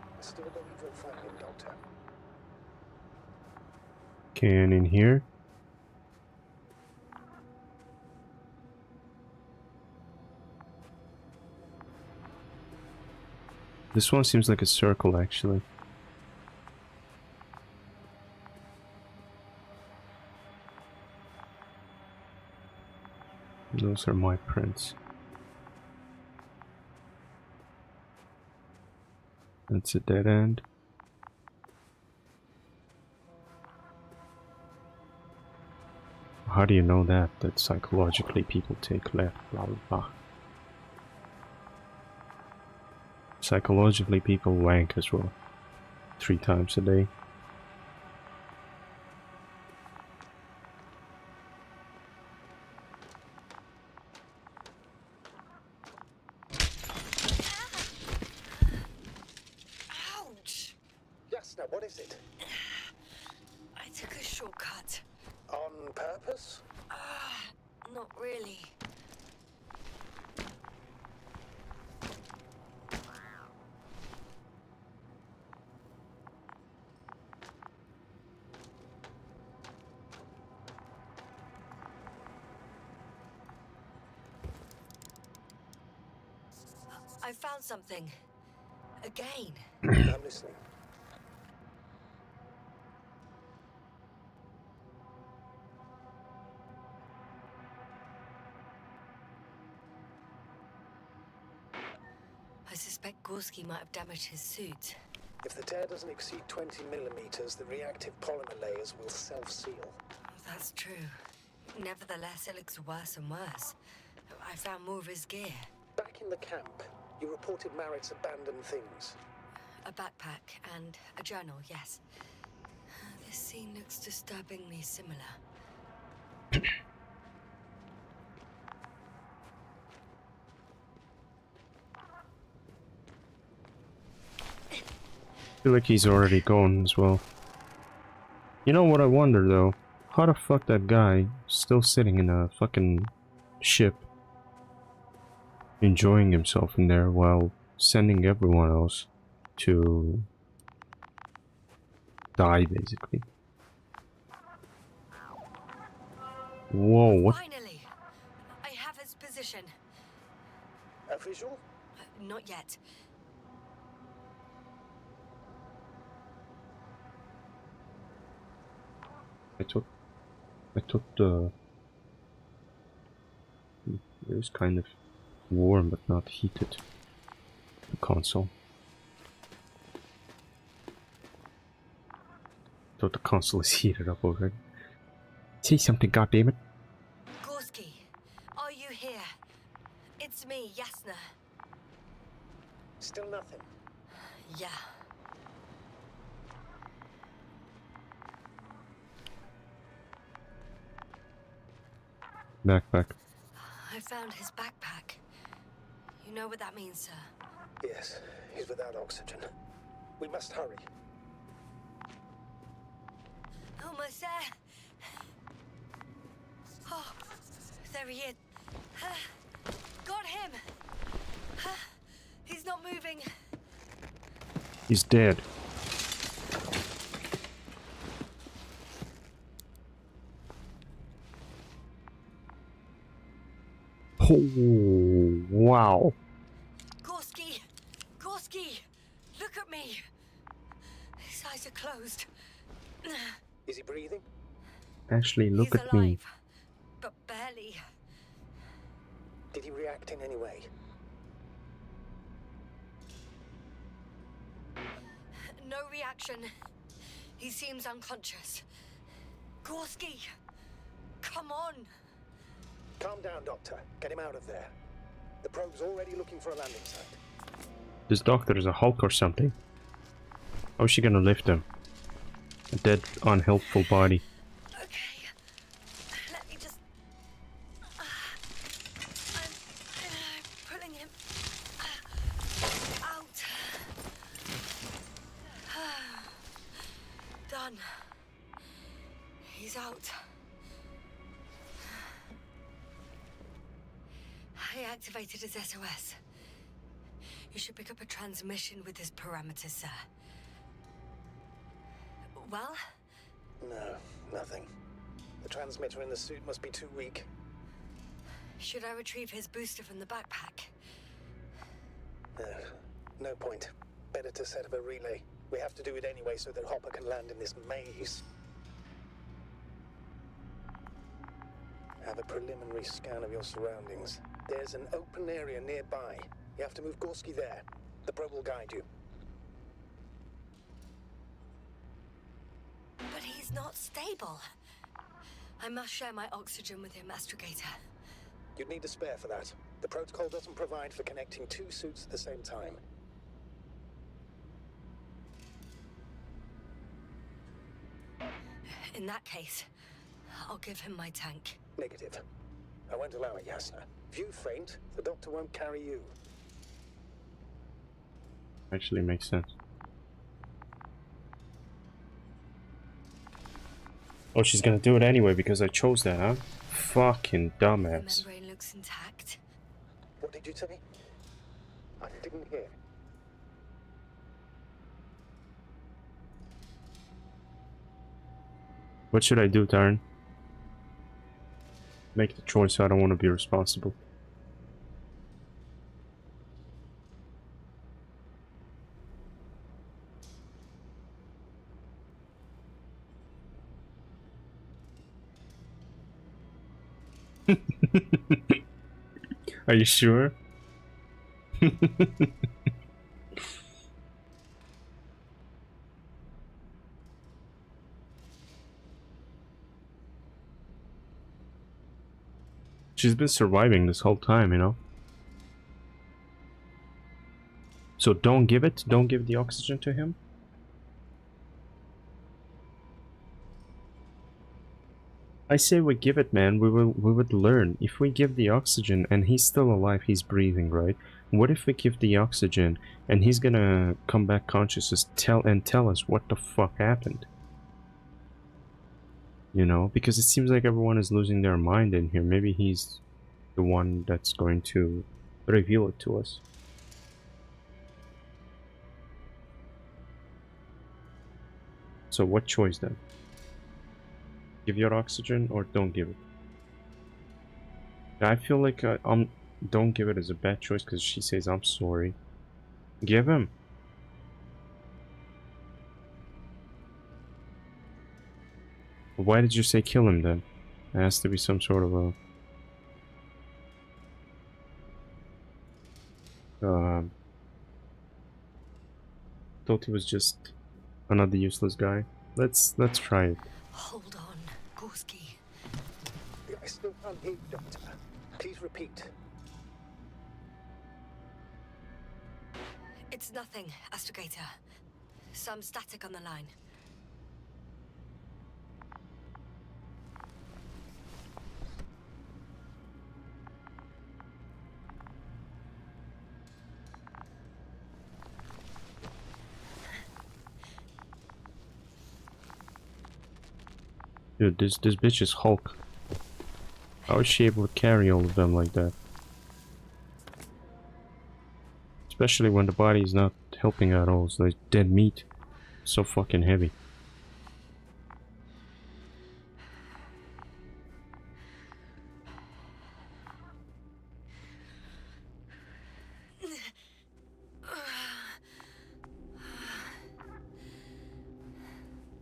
I still believe you'll find him, Doctor. Can in here? This one seems like a circle, actually. Those are my prints. That's a dead end. How do you know that? That psychologically people take left, blah blah blah. Psychologically people wank as well. 3 times a day. Ouch! Yes, now what is it? I took a shortcut. On purpose? Not really. I found something. Again. I'm listening. I suspect Gorski might have damaged his suit. If the tear doesn't exceed 20 millimeters, the reactive polymer layers will self-seal. That's true. Nevertheless, it looks worse and worse. I found more of his gear. Back in the camp, you reported Marrett's abandoned things. A backpack and a journal, yes. This scene looks disturbingly similar. I feel like he's already gone as well. You know what I wonder though? How the fuck that guy still sitting in a fucking ship enjoying himself in there while sending everyone else to die basically. Whoa, what? Finally! I have his position. A visual? Not yet. I took the... It was kind of warm but not heated. The console. Thought the console is heated up already. Say something, goddammit. Gorski, are you here? It's me, Yasna. Still nothing. Yeah. Backpack. I found his backpack. You know what that means, sir? Yes, he's without oxygen. We must hurry. Almost there. Oh, there he is. Got him. He's not moving. He's dead. Oh, wow. Gorski! Gorski! Look at me! His eyes are closed. Is he breathing? Actually, look He's at alive, me. but barely. Did he react in any way? No reaction. He seems unconscious. Gorski! Come on! Calm down, Doctor. Get him out of there. The probe's already looking for a landing site. This doctor is a Hulk or something. How is she gonna lift him? A dead, unhelpful body. Okay. Let me just... I'm pulling him out. Done. He's out. deactivated his SOS. You should pick up a transmission with his parameters, sir. Well? No, nothing. The transmitter in the suit must be too weak. Should I retrieve his booster from the backpack? No point. Better to set up a relay. We have to do it anyway so that Hopper can land in this maze. Have a preliminary scan of your surroundings. There's an open area nearby. You have to move Gorski there. The probe will guide you. But he's not stable. I must share my oxygen with him, Astrogator. You'd need a spare for that. The protocol doesn't provide for connecting two suits at the same time. In that case, I'll give him my tank. Negative. I won't allow it, Yasna. If you faint, the doctor won't carry you. Actually makes sense. Oh, she's gonna do it anyway because I chose that, huh? Fucking dumbass. The membrane looks intact. What did you say? I didn't hear. What should I do, Taryn? Make the choice, I don't want to be responsible. Are you sure? She's been surviving this whole time, you know? So don't give it? Don't give the oxygen to him? I say we give it, man. We would learn. If we give the oxygen and he's still alive, he's breathing, right? What if we give the oxygen and he's gonna come back conscious and tell us what the fuck happened? You know, because it seems like everyone is losing their mind in here. Maybe he's the one that's going to reveal it to us. So what choice then? Give your oxygen or don't give it? I feel like don't give it as a bad choice because she says I'm sorry. Give him. Why did you say kill him then? There has to be some sort of a... thought he was just another useless guy. Let's try it. Hold on, Gorski. I still can't hear you, Doctor. Please repeat. It's nothing, Astrogator. Some static on the line. Dude, this bitch is Hulk. How is she able to carry all of them like that? Especially when the body is not helping at all. It's like dead meat. So fucking heavy.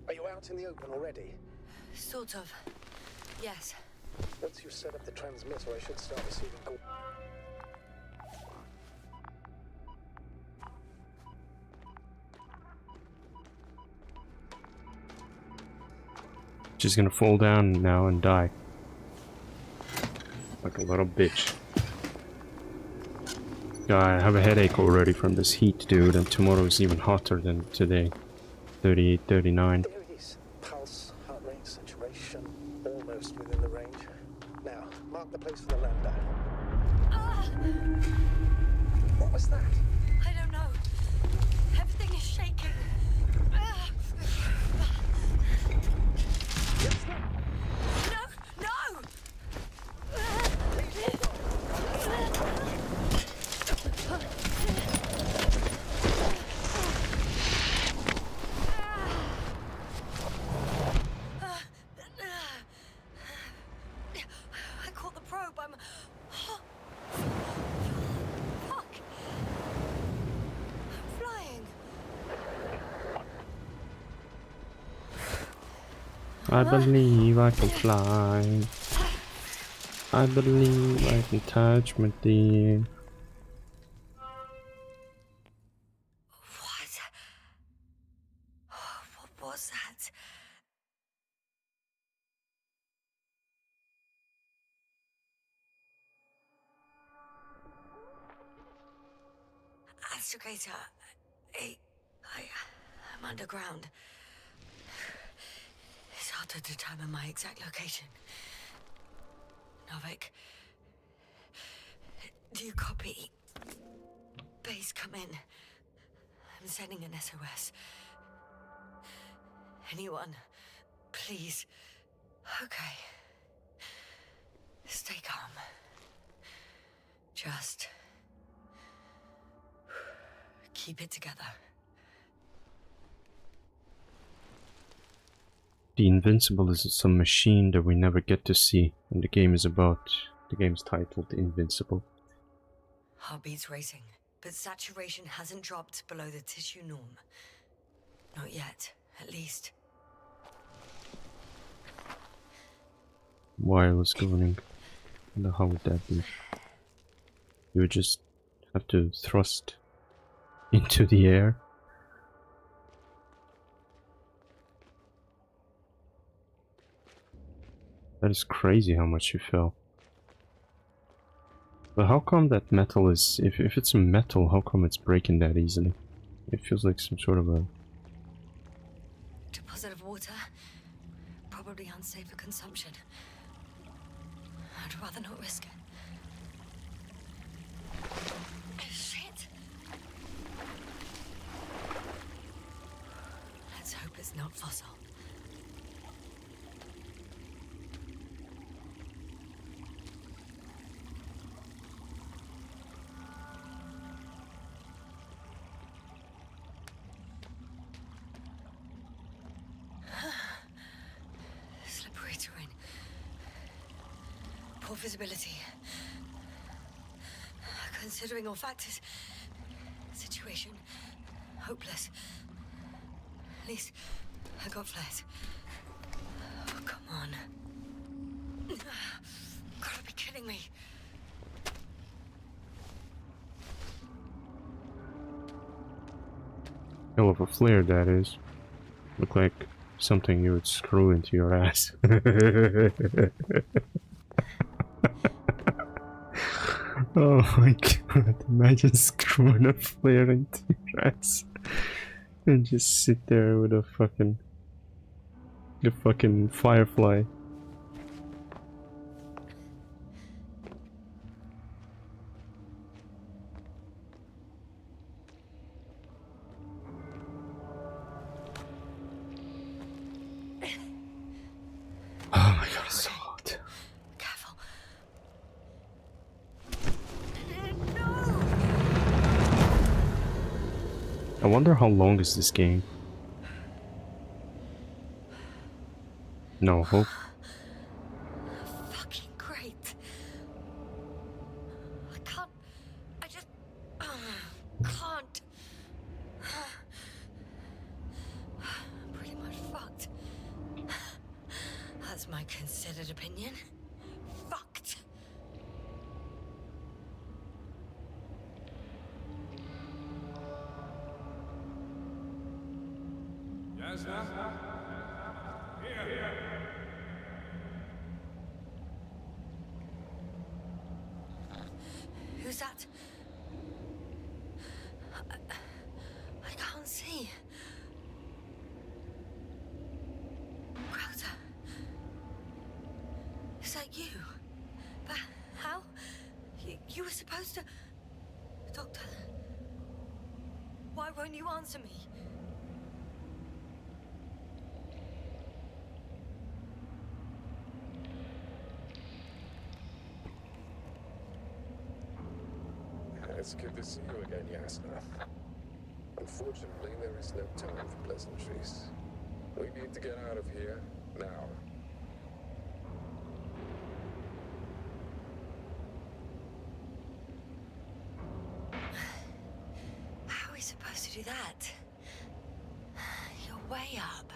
Are you out in the open already? Sort of. Yes. Once you set up the transmitter, I should start receiving calls. She's gonna fall down now and die. Like a little bitch. I have a headache already from this heat, dude, and tomorrow is even hotter than today. 38, 39. There it is. Pulse, heart rate, saturation, almost within the range. Now, mark the place for the lander. What was that? I don't know. Everything is shaking. No! No! I believe I can fly. I believe I can touch my dear. What? What was that? Astrogator, I'm underground. It's hard to determine my exact location. Novik, do you copy? Base, come in. I'm sending an SOS. Anyone, please. Okay. Stay calm. Just keep it together. The Invincible is some machine that we never get to see, and the game is titled Invincible. Heartbeat's racing, but saturation hasn't dropped below the tissue norm. Not yet, at least. Wireless governing. I wonder how would that be? You would just have to thrust into the air. That is crazy how much you fell. But how come that metal is... If it's a metal, how come it's breaking that easily? It feels like some sort of a... Deposit of water. Probably unsafe for consumption. I'd rather not risk it. Shit! Let's hope it's not fossil. Slippery terrain. Poor visibility. Considering all factors, situation hopeless. At least I got flares. Oh, come on. Gotta be kidding me. hell of a flare that is. Look like something you would screw into your ass. Oh my god, imagine screwing a flare into your ass and just sit there with a fucking firefly. Oh my god, it's so hot. Careful. I wonder how long is this game? No hope. Fucking great. I can't. I just can't. I'm pretty much fucked. That's my considered opinion. Fucked. Yes, sir. Here. Who's that? I can't see. Crowther. Is that you? But how? You were supposed to... Doctor. Why won't you answer me? It's good to see you again, Yasna. Unfortunately, there is no time for pleasantries. We need to get out of here, now. How are we supposed to do that? You're way up.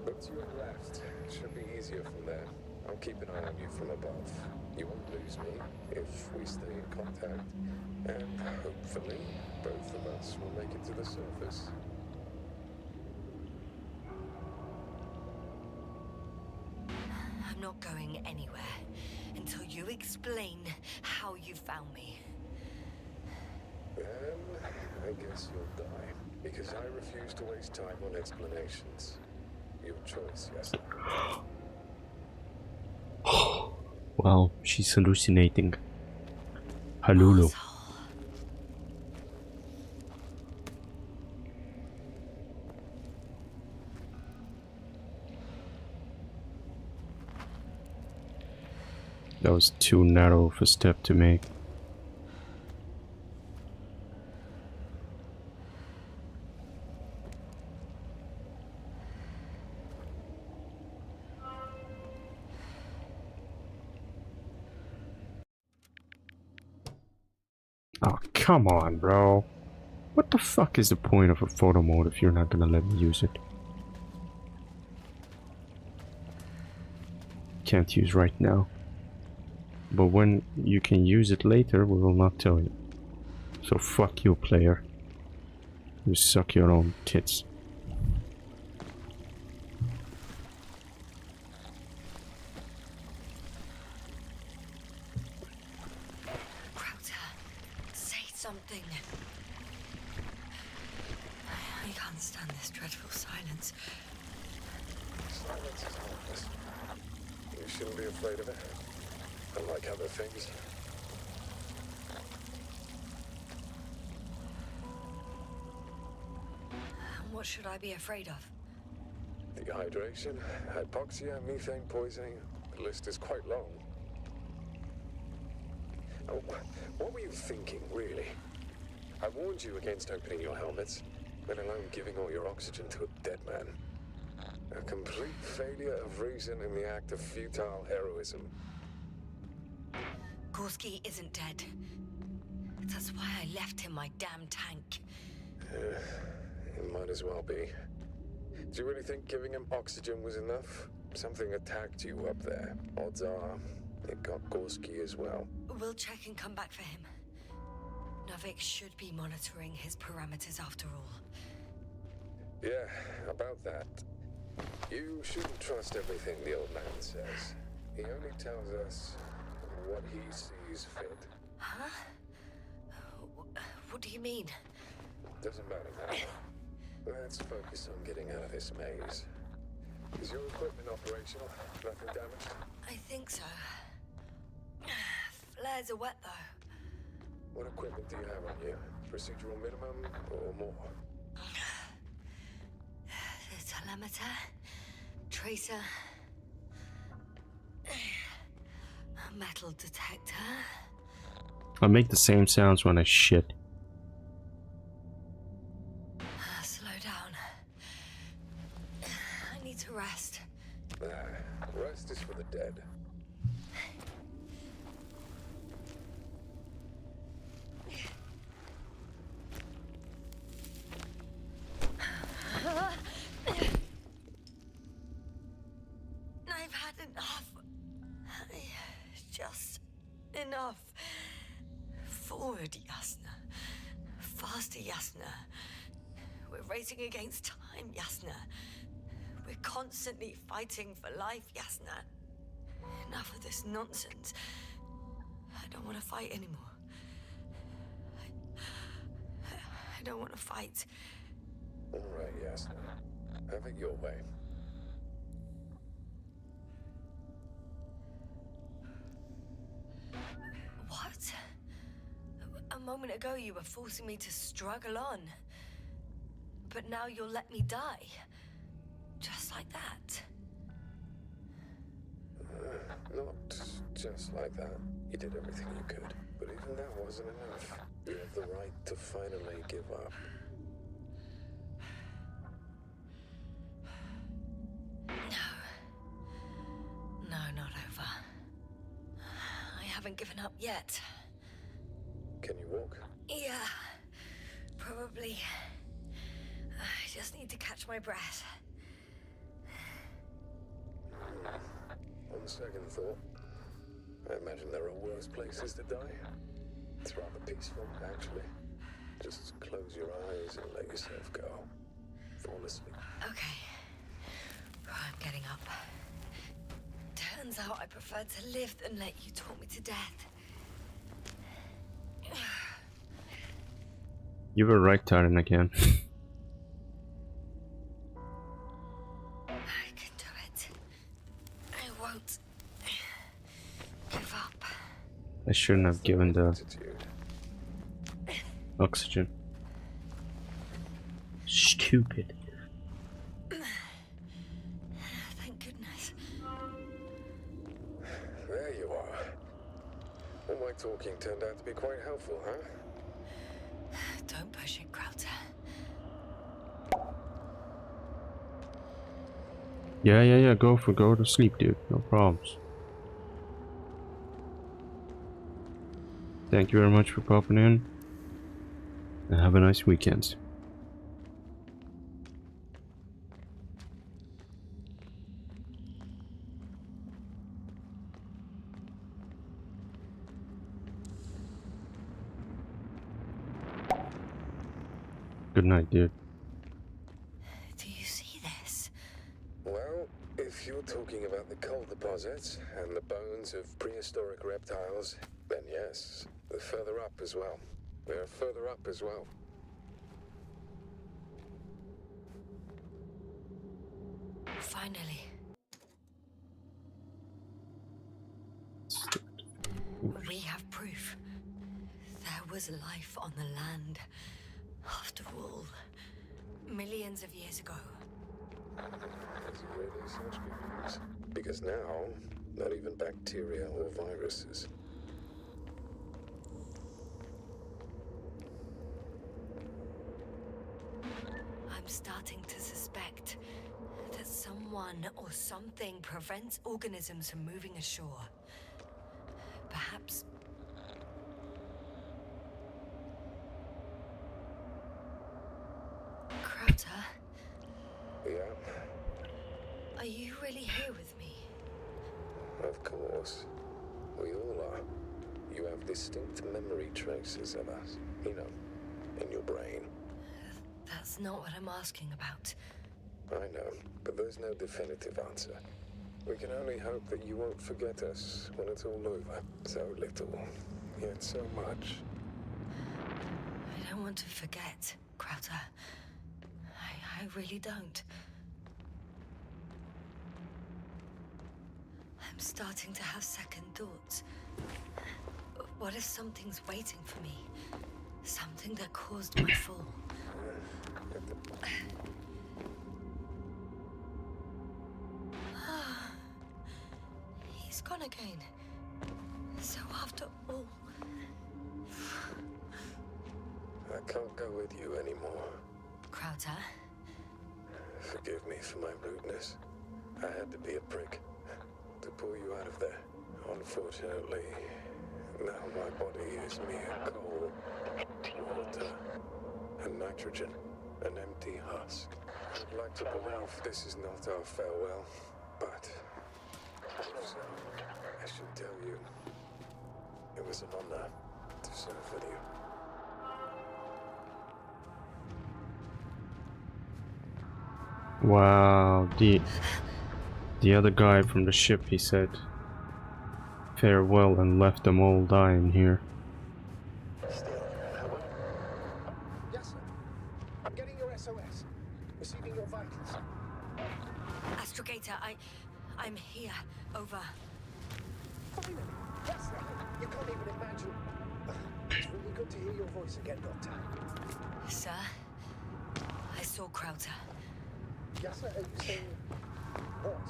Look to your left. Should be easier from there. I'll keep an eye on you from above. You won't lose me if we stay in contact. And hopefully, both of us will make it to the surface. I'm not going anywhere until you explain how you found me. Then, I guess you'll die. Because I refuse to waste time on explanations. Your choice, yes. Wow, she's hallucinating. Halulu. Asshole. That was too narrow of a step to make. Oh, come on, bro. What the fuck is the point of a photo mode if you're not gonna let me use it? Can't use right now. But when you can use it later, we will not tell you. So fuck you, player. You suck your own tits. Something. I can't stand this dreadful silence. Silence is harmless. You shouldn't be afraid of it. Unlike other things. What should I be afraid of? Dehydration, hypoxia, methane poisoning. The list is quite long. Oh, what were you thinking, really? I warned you against opening your helmets, let alone giving all your oxygen to a dead man. A complete failure of reason in the act of futile heroism. Gorski isn't dead. That's why I left him my damn tank. It might as well be. Do you really think giving him oxygen was enough? Something attacked you up there. Odds are, it got Gorski as well. We'll check and come back for him. Novik should be monitoring his parameters after all. Yeah, about that. You shouldn't trust everything the old man says. He only tells us what he sees fit. Huh? What do you mean? Doesn't matter now. Let's focus on getting out of this maze. Is your equipment operational? Nothing damaged? I think so. Flares are wet, though. What equipment do you have on you? Procedural minimum or more? The telemeter, tracer, a metal detector. I make the same sounds when I shit. Slow down. I need to rest. Rest is for the dead. I've had enough. Just enough. Forward, Yasna. Faster, Yasna. We're racing against time, Yasna. We're constantly fighting for life, Yasna. Enough of this nonsense. I don't want to fight anymore. I don't want to fight. All right, Yasna. Have it your way. What? A moment ago you were forcing me to struggle on. But now you'll let me die. Just like that. Not just like that. You did everything you could. But even that wasn't enough. You have the right to finally give up. No, not over. I haven't given up yet. Can you walk? Yeah, probably. I just need to catch my breath. On second thought, I imagine there are worse places to die. It's rather peaceful, actually. Just close your eyes and let yourself go. Fall asleep. Okay. I'm getting up. Turns out I prefer to live than let you talk me to death. You were right, Taryn, again. I can do it. I won't give up. I shouldn't have given the Attitude. oxygen. Stupid. Thank goodness. There you are. All my talking turned out to be quite helpful, huh? Don't push it, Crowder. Yeah. Go to sleep, dude. No problems. Thank you very much for popping in. And have a nice weekend. Good night, dude. Do you see this? Well, if you're talking about the coal deposits and the bones of prehistoric reptiles, then yes. They're further up as well. They're further up as well. Finally. We have proof. There was life on the land. After all, millions of years ago. Is it really such good news? Because now, not even bacteria or viruses. I'm starting to suspect that someone or something prevents organisms from moving ashore. Perhaps... Crowder, Yeah, are you really here with me? of course. We all are. You have distinct memory traces of us. You know, in your brain. That's not what I'm asking about. I know, but there's no definitive answer. We can only hope that you won't forget us when it's all over. So little, yet so much. I don't want to forget, Crowder. I really don't. I'm starting to have second thoughts. What if something's waiting for me? Something that caused my fall? He's gone again. So after all... I can't go with you anymore. Crowder? Forgive me for my rudeness. I had to be a prick to pull you out of there. Unfortunately, now my body is mere coal, water, and nitrogen, an empty husk. I'd like to believe this is not our farewell, but if so, I should tell you, it was an honor to serve with you. Wow, the other guy from the ship, he said farewell and left them all dying here. Still, yes, sir. I'm getting your SOS. Receiving your vitals. Astrogator, I'm here. Over. Finally! Yes, sir. You can't even imagine. It's really good to hear your voice again, Doctor. Sir, I saw Crowder. Yes, sir. Are you saying what?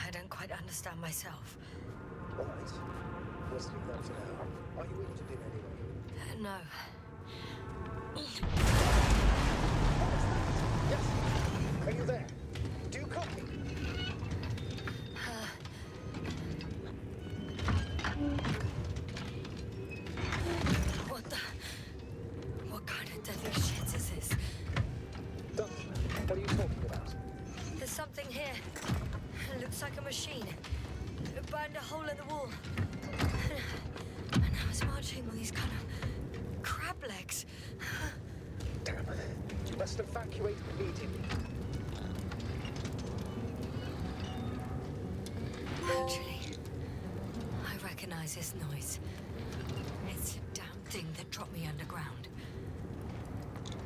I don't quite understand myself. All right. Let's leave that for now. Are you injured in any way? No. Yes. Are you there? Do you copy? What kind of deadly shit is this? Doctor, what are you talking about? burned a hole in the wall. And I was marching on these kind of crab legs. Damn. You must evacuate immediately. Actually, I recognize this noise. It's a damn thing that dropped me underground.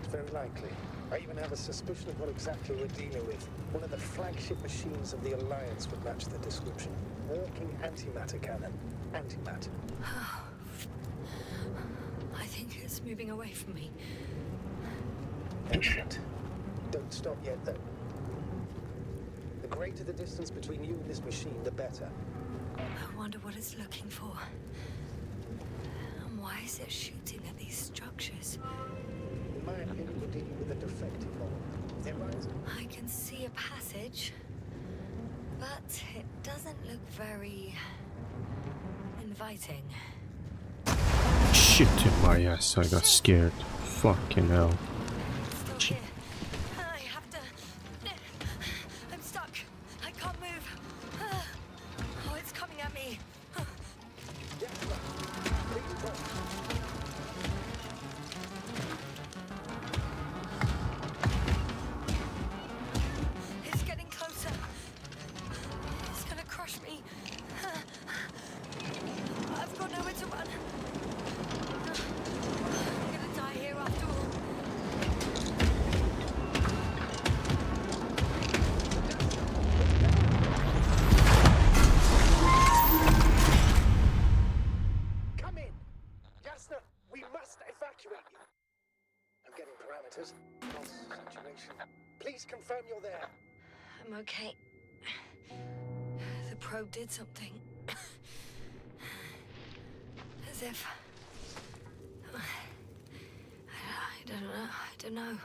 Very likely. I even have a suspicion of what exactly we're dealing with. One of the flagship machines of the Alliance would match the description. Walking antimatter cannon. Antimatter. I think it's moving away from me. Excellent. Don't stop yet, though. The greater the distance between you and this machine, the better. I wonder what it's looking for. And why is it shooting at these structures? In my opinion, we're dealing with a defective model. There lies. I can see a passage, but it doesn't look very inviting. Shit in my ass, I got scared. Fucking hell. Still here. I have to. I'm stuck. I can't move. Oh, it's coming at me. It's getting closer. It's gonna crush me. I've got nowhere to run. I'm gonna die here after all. Come in! Jasna, we must evacuate you. I'm getting parameters. Pulse, saturation. Please confirm you're there. I'm okay. The probe did something. As if... I don't know.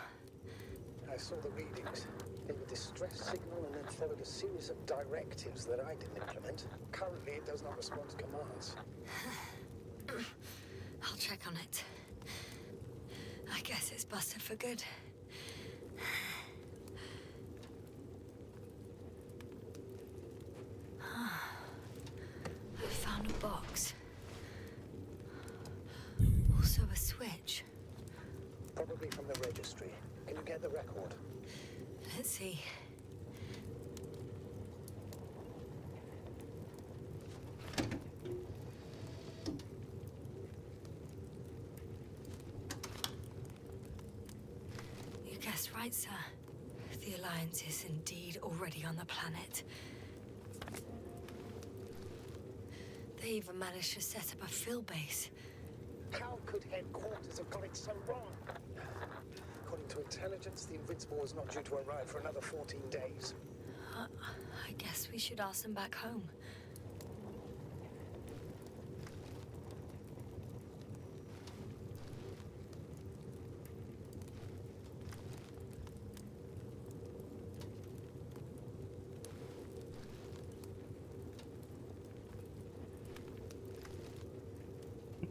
I saw the readings. They were distress signal and then followed a series of directives that I didn't implement. Currently, it does not respond to commands. I'll check on it. I guess it's busted for good. I found a box. Also a switch. Probably from the registry. Can you get the record? Let's see. You guessed right, sir. The Alliance is indeed already on the planet. They even managed to set up a fill base. How could headquarters have got it so wrong? According to intelligence, the Invincible is not due to arrive for another 14 days. I guess we should ask them back home.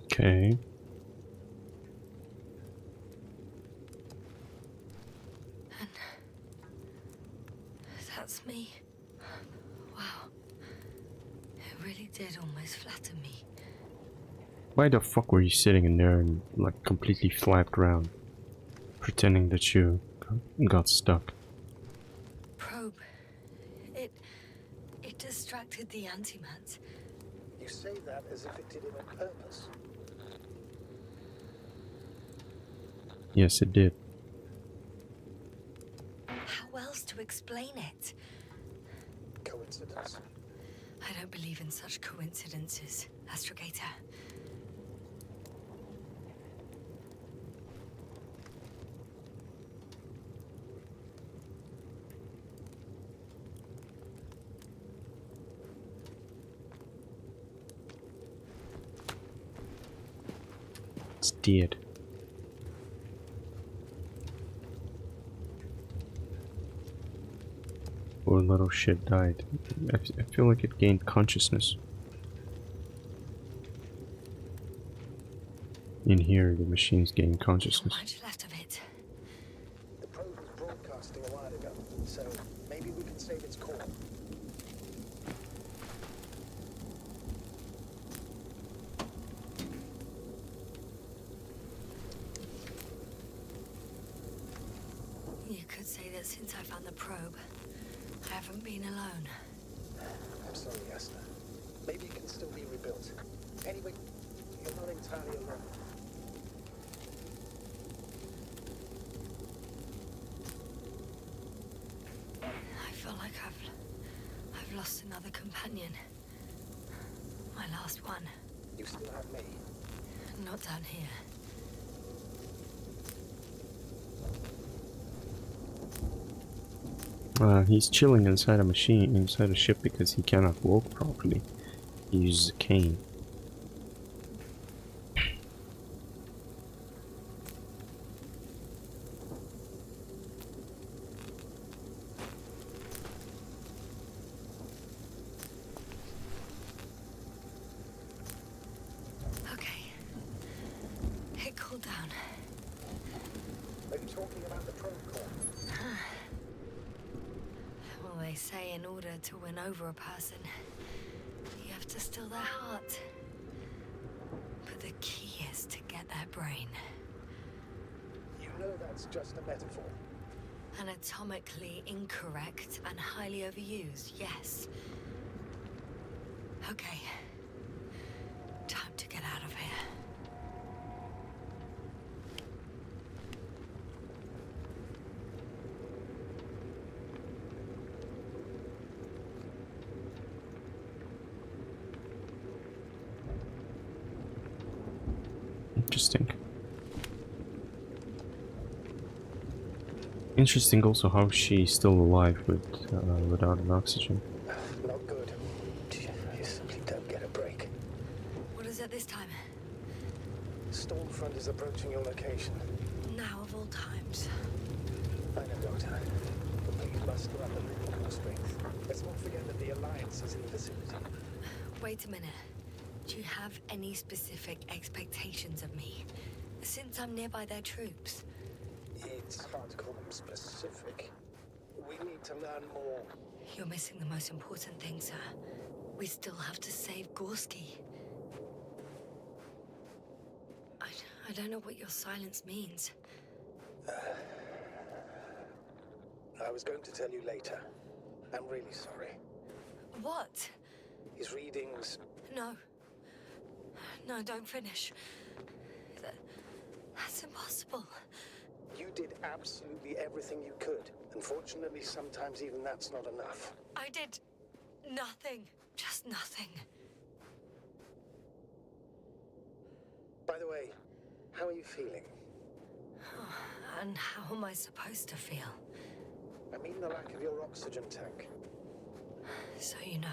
Okay. And that's me. Wow. It really did almost flatter me. Why the fuck were you sitting in there in like completely flat ground? Pretending that you got stuck. Probe. It distracted the antimats. You say that as if it did it on purpose. Yes, it did. How else to explain it? Coincidence? I don't believe in such coincidences, Astrogator. It's dead. Poor little shit died. I feel like it gained consciousness. In here, the machines gain consciousness. Not much left of it. The probe was broadcasting a while ago, so maybe we can save its core. But since I found the probe, I haven't been alone. I'm sorry, Esther. Maybe it can still be rebuilt. Anyway, you're not entirely alone. I feel like I've lost another companion. My last one. You still have me. Not down here. He's chilling inside a machine, inside a ship because he cannot walk properly. He uses a cane. Okay. It cooled down. Are you talking about the probe core? Well, they say in order to win over a person, you have to steal their heart. But the key is to get their brain. You know that's just a metaphor. Anatomically incorrect and highly overused, yes. Okay. Time to get out of here. Interesting. Interesting also how she's still alive without an oxygen. Not good. You simply don't get a break. What is it this time? Stormfront is approaching your location. Now of all times. I know, Doctor. But please muster up a little more strength. Let's not forget that the Alliance is in the vicinity. Wait a minute. Do you have any specific expectations of me? Since I'm nearby their troops. It's hard to call them specific. We need to learn more. You're missing the most important thing, sir. We still have to save Gorski. I don't know what your silence means. I was going to tell you later. I'm really sorry. What? His readings... No. No, don't finish. That's impossible. You did absolutely everything you could. Unfortunately, sometimes even that's not enough. I did nothing. Just nothing. By the way, how are you feeling? And how am I supposed to feel? I mean the lack of your oxygen tank. So you know.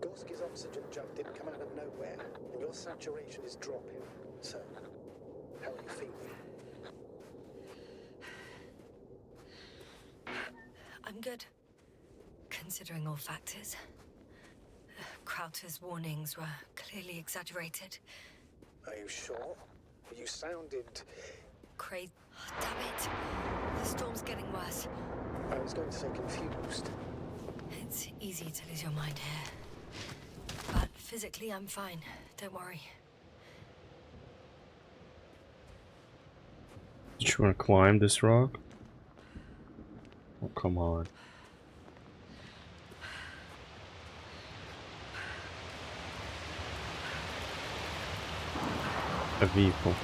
Gorski's oxygen jump didn't come out of nowhere, and your saturation is dropping. So, how are you feeling? I'm good, considering all factors. Crowther's warnings were clearly exaggerated. Are you sure? You sounded... Crazy. Oh, damn it. The storm's getting worse. I was going to say confused. It's easy to lose your mind here. But physically, I'm fine. Don't worry. Did you want to climb this rock? Oh, come on. A vehicle.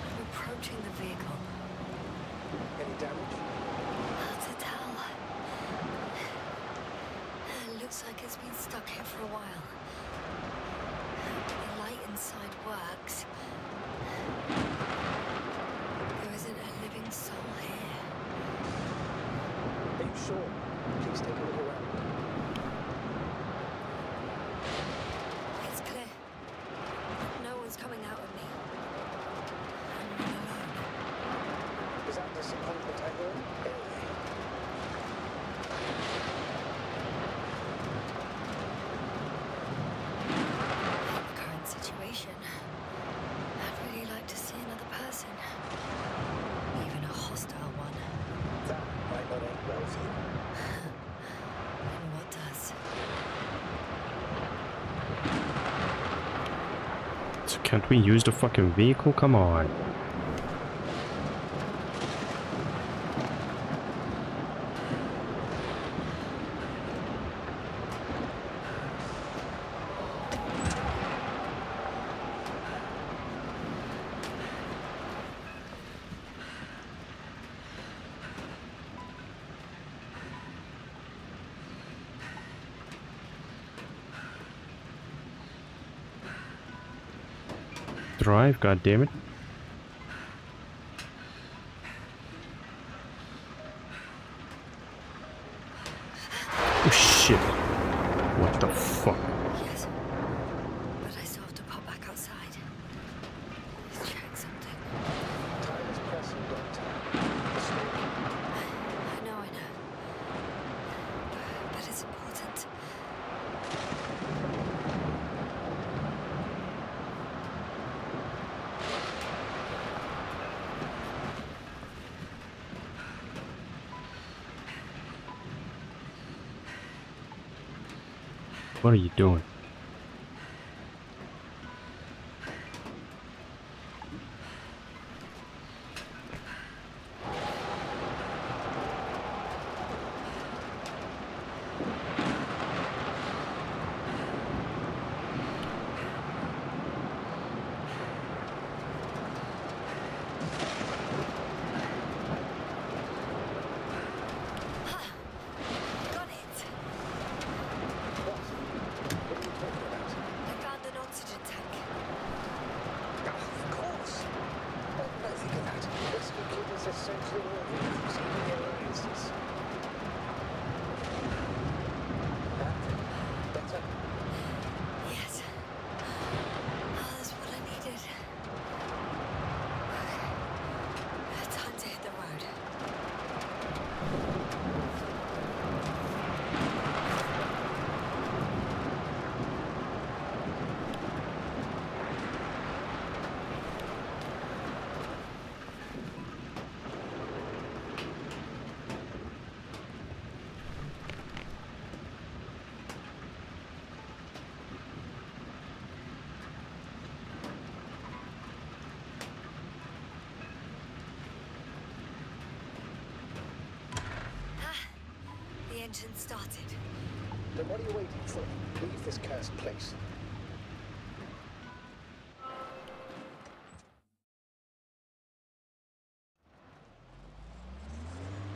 I'm approaching the vehicle. Any damage? Hard to tell. It looks like it's been stuck here for a while. The light inside works. There isn't a living soul here. Are you sure? Please take a look around. It's clear. No one's coming out of me. I'm all alone. Is that disappointment I heard? In the current situation, I'd really like to see another person. Even a hostile one. That might not end well for you. And what does? So can't we use the fucking vehicle? Come on. Drive, goddammit. Oh shit. What the fuck? Yes. But I still have to pop back outside. Let's check something. Time is pressing, Doctor. The snake. I know. But it's important. What are you doing? Got it. What? What are you talking about? I found an oxygen tank. Of course. Why didn't I think of that? Rescue kit is essentially all of it from skinny oasis. Better? Yes. That's what I needed. Time to hit the road. The engine started. Then what are you waiting for? Leave this cursed place.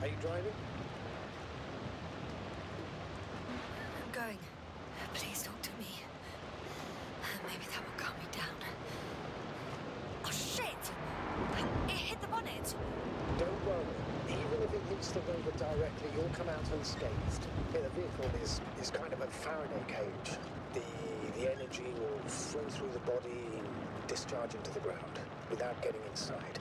Are you driving? I'm going. Please talk to me. Maybe that will calm me down. Oh shit! It hit the bonnet. Don't worry. Even if it hits the rover directly, you'll come out unscathed. Yeah, the vehicle is kind of a Faraday cage. The energy will flow through the body and discharge into the ground without getting inside.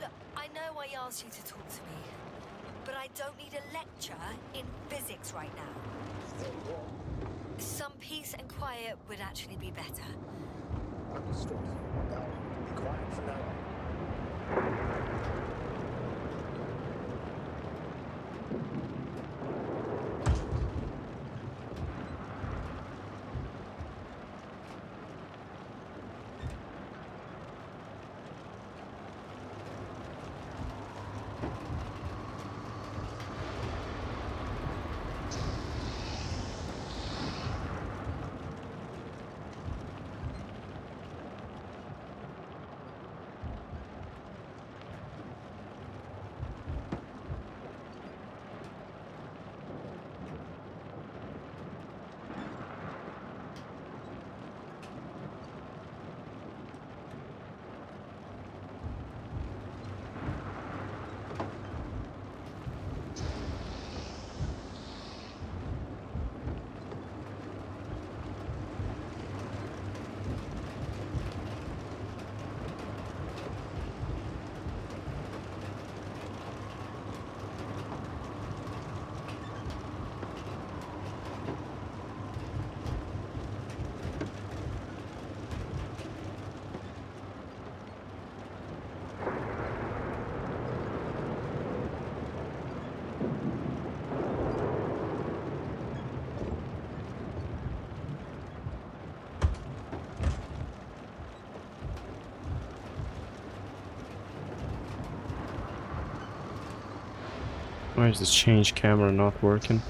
Look, I know I asked you to talk to me, but I don't need a lecture in physics right now. Then what? Some peace and quiet would actually be better. Understood. Now, be quiet for now. Why is this change camera not working?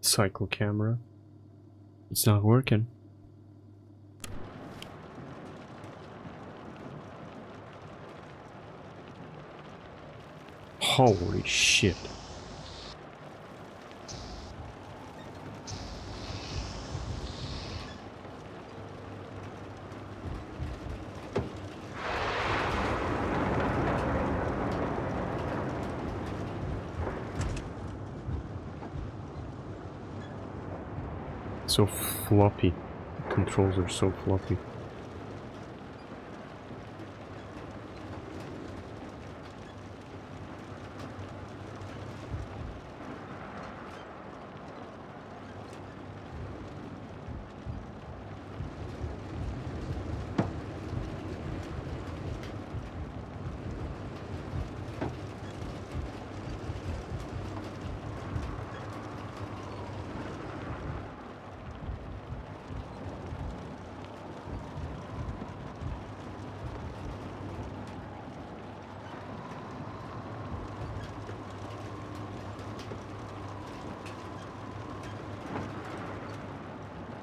Cycle camera. It's not working. Holy shit. So floppy. The controls are so floppy.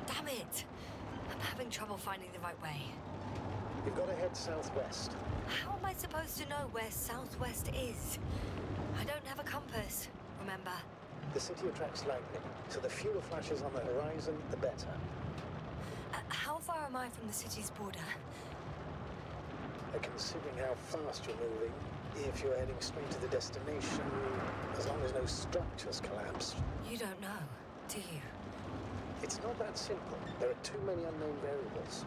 Damn it! I'm having trouble finding the right way. You've got to head southwest. How am I supposed to know where southwest is? I don't have a compass, remember? The city attracts lightning, so the fewer flashes on the horizon, the better. How far am I from the city's border? Considering how fast you're moving, if you're heading straight to the destination, as long as no structures collapse. You don't know, do you? It's not that simple. There are too many unknown variables.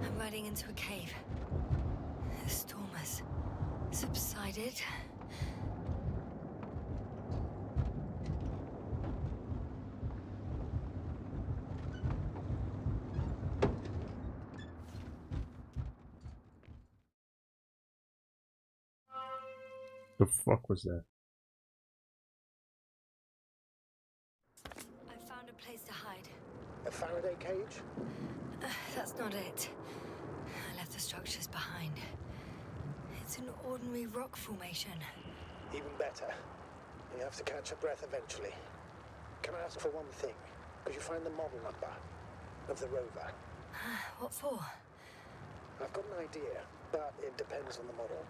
I'm riding into a cave. The storm has subsided. The fuck was that? I found a place to hide. A Faraday cage? That's not it. I left the structures behind. It's an ordinary rock formation. Even better. You have to catch your breath eventually. Can I ask for one thing? Could you find the model number of the rover? What for? I've got an idea, but it depends on the model.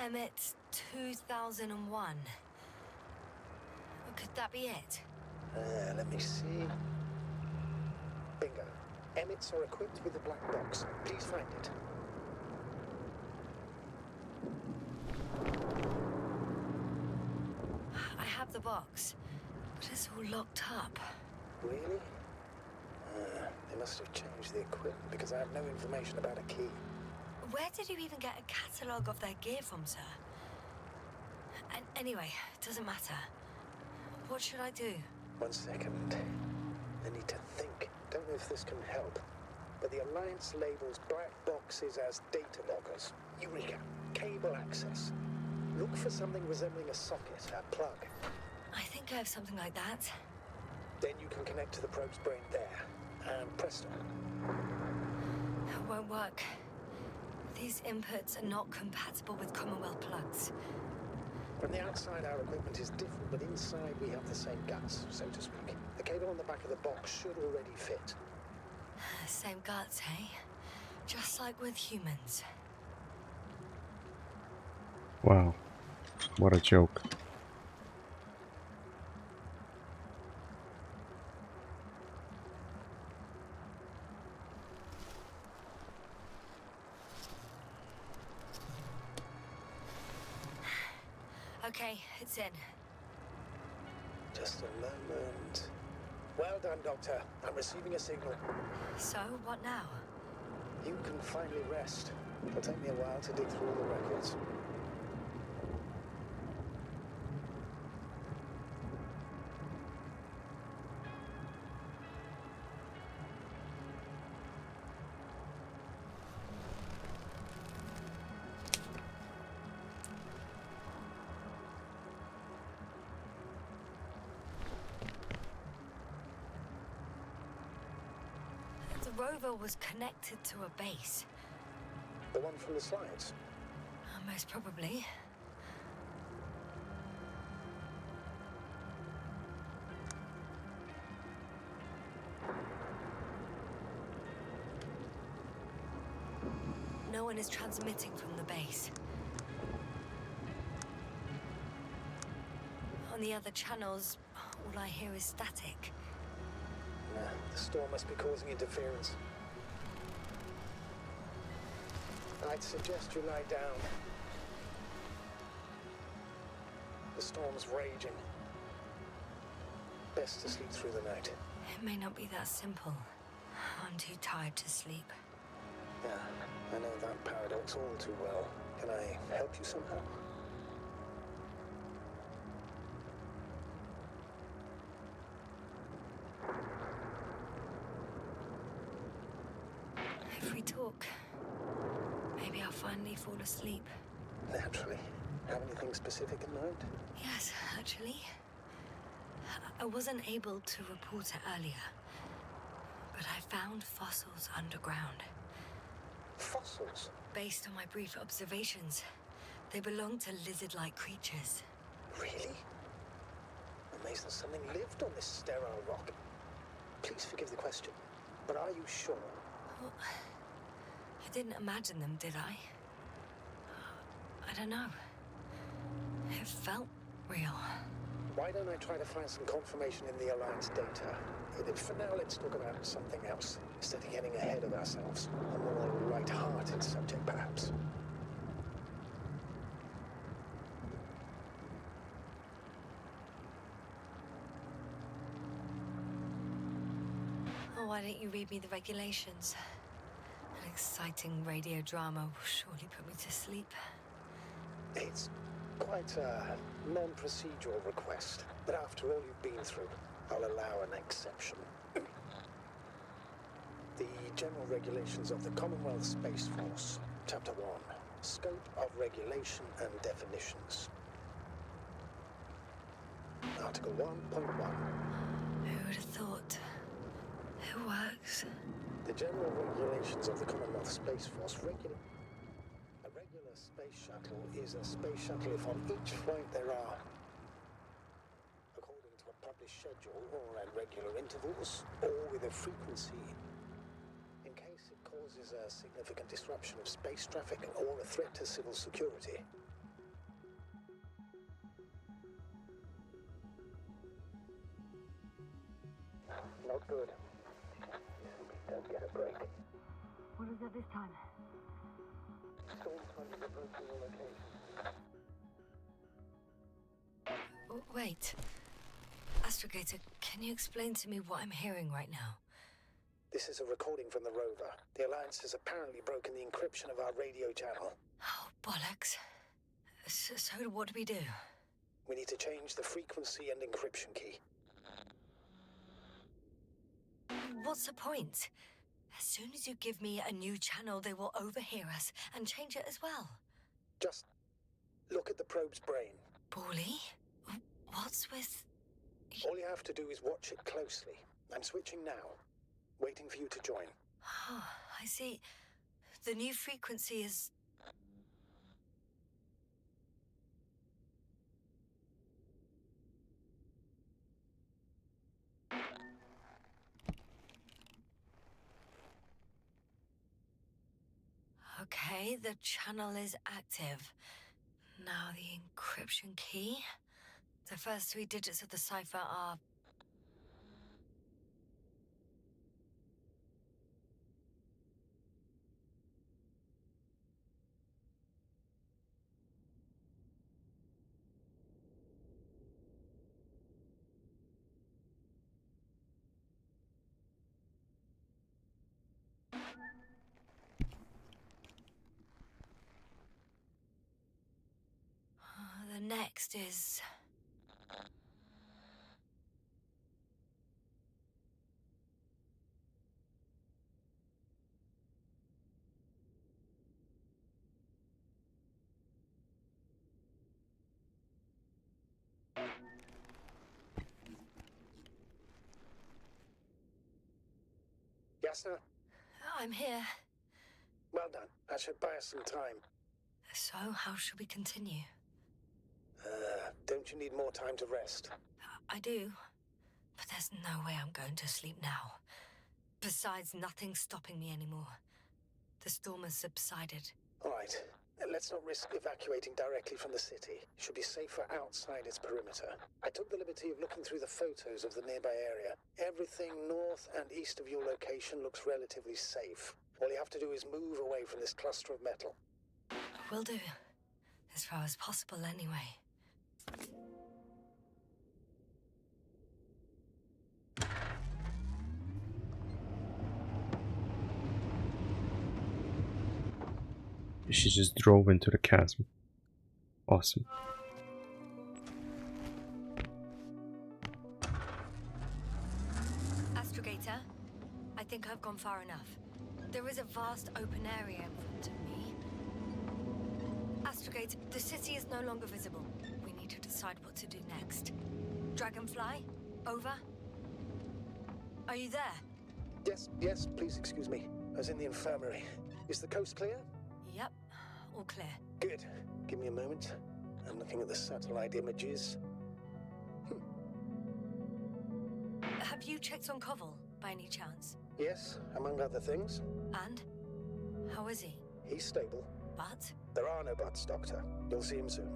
Emmett 2001. Could that be it? Let me see. Bingo. Emmets are equipped with a black box. Please find it. I have the box, but it's all locked up. Really? They must have changed the equipment because I have no information about a key. Where did you even get a catalogue of their gear from, sir? Anyway, doesn't matter. What should I do? 1 second. I need to think. Don't know if this can help. But the Alliance labels black boxes as data loggers. Eureka. Cable access. Look for something resembling a socket, a plug. I think I have something like that. Then you can connect to the probe's brain there. And presto. It won't work. These inputs are not compatible with Commonwealth plugs. From the outside, our equipment is different, but inside we have the same guts, so to speak. The cable on the back of the box should already fit. Same guts, eh? Just like with humans. Wow. What a joke. Okay, it's in. Just a moment. Well done, Doctor. I'm receiving a signal. So, what now? You can finally rest. It'll take me a while to dig through all the records. rover was connected to a base. The one from the slides? Most probably. No one is transmitting from the base. On the other channels, all I hear is static. The storm must be causing interference. I'd suggest you lie down. The storm's raging. Best to sleep through the night. It may not be that simple. I'm too tired to sleep. Yeah, I know that paradox all too well. Can I help you somehow? If we talk, maybe I'll finally fall asleep. Naturally. Have anything specific in mind? Yes, actually. I wasn't able to report it earlier, but I found fossils underground. Fossils? Based on my brief observations, they belong to lizard-like creatures. Really? Amazing that something lived on this sterile rock. Please forgive the question, but are you sure? Well, I didn't imagine them, did I? I don't know. It felt real. Why don't I try to find some confirmation in the Alliance data? For now, let's talk about something else, instead of getting ahead of ourselves. A more light-hearted subject, perhaps. Oh, why don't you read me the regulations? An exciting radio drama will surely put me to sleep. It's quite a non-procedural request, but after all you've been through, I'll allow an exception. The General Regulations of the Commonwealth Space Force, Chapter 1, Scope of Regulation and Definitions. Article 1.1. Who would have thought? It works. The General Regulations of the Commonwealth Space Force regulate. A regular space shuttle is a space shuttle if on each flight there are, according to a published schedule or at regular intervals, or with a frequency, in case it causes a significant disruption of space traffic or a threat to civil security. Not good. Don't get a break. What is it this time? Storm fronts approaching your location. Wait. Astrogator, can you explain to me what I'm hearing right now? This is a recording from the rover. The Alliance has apparently broken the encryption of our radio channel. Oh, bollocks. So what do we do? We need to change the frequency and encryption key. What's the point? As soon as you give me a new channel, they will overhear us and change it as well. Just look at the probe's brain. Bally? What's with... All you have to do is watch it closely. I'm switching now. Waiting for you to join. Oh, I see. The new frequency is... Okay, the channel is active. Now the encryption key. The first 3 digits of the cipher are... The next is... Yes, sir? I'm here. Well done. That should buy us some time. So, how should we continue? Don't you need more time to rest? I do. But there's no way I'm going to sleep now. Besides, nothing's stopping me anymore. The storm has subsided. All right. Let's not risk evacuating directly from the city. It should be safer outside its perimeter. I took the liberty of looking through the photos of the nearby area. Everything north and east of your location looks relatively safe. All you have to do is move away from this cluster of metal. Will do. As far as possible, anyway. She just drove into the chasm. Awesome. Astrogator, I think I've gone far enough. There is a vast open area in front of me. Astrogator, the city is no longer visible. We need to decide what to do next. Dragonfly, over. Are you there? Yes, please excuse me. I was in the infirmary. Is the coast clear? Yep, all clear. Good. Give me a moment. I'm looking at the satellite images. Have you checked on Koval, by any chance? Yes, among other things. And? How is he? He's stable. But? There are no buts, Doctor. You'll see him soon.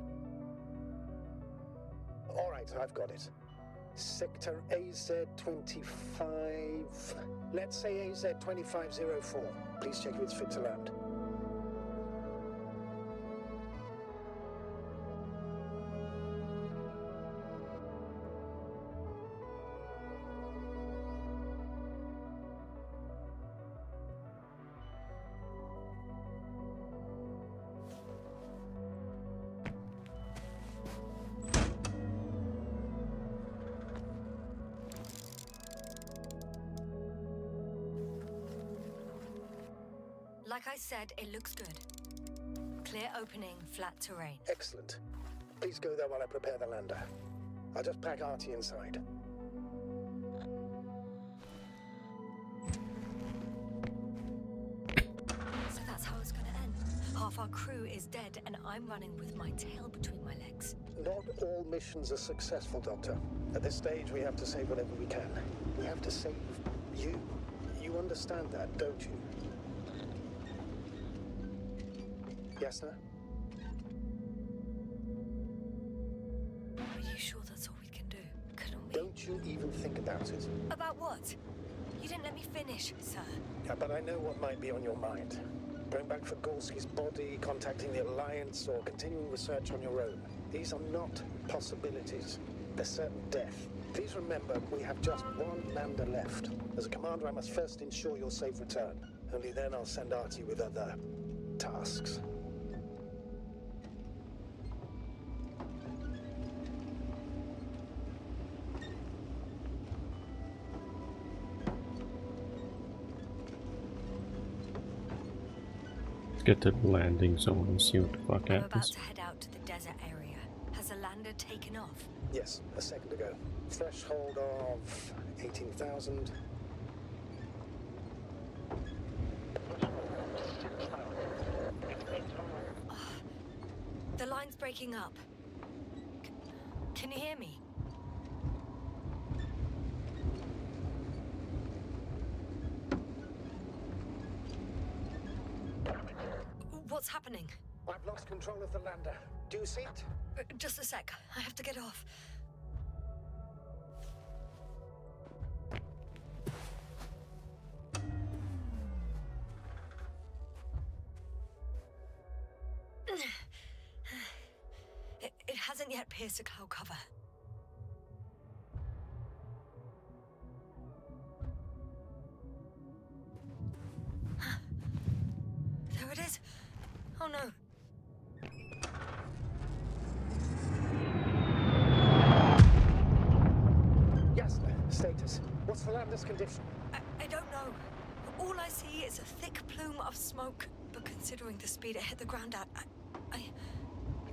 All right, I've got it. Sector AZ-25... Let's say AZ-2504. Please check if it's fit to land. Like I said, it looks good. Clear opening, flat terrain. Excellent. Please go there while I prepare the lander. I'll just pack Artie inside. So that's how it's gonna end. Half our crew is dead, and I'm running with my tail between my legs. Not all missions are successful, Doctor. At this stage, we have to save whatever we can. We have to save you. You understand that, don't you? Yes, sir? Are you sure that's all we can do? Couldn't we? Don't you even think about it. About what? You didn't let me finish, sir. Yeah, but I know what might be on your mind. Going back for Gorski's body, contacting the Alliance, or continuing research on your own. These are not possibilities. They're certain death. Please remember, we have just one lander left. As a commander, I must first ensure your safe return. Only then I'll send Artie with other tasks. Get to the landing zone and see what the fuck I'm about happens. to head out to the desert area. Has a lander taken off? Yes, a second ago. Threshold of 18,000. The line's breaking up. Can you hear me? What's happening? I've lost control of the lander. Do you see it? Just a sec. I have to get off. It hasn't yet pierced the cloud cover. There it is. Oh no. Yes, status. What's the lander's condition? I don't know. All I see is a thick plume of smoke. But considering the speed it hit the ground at, I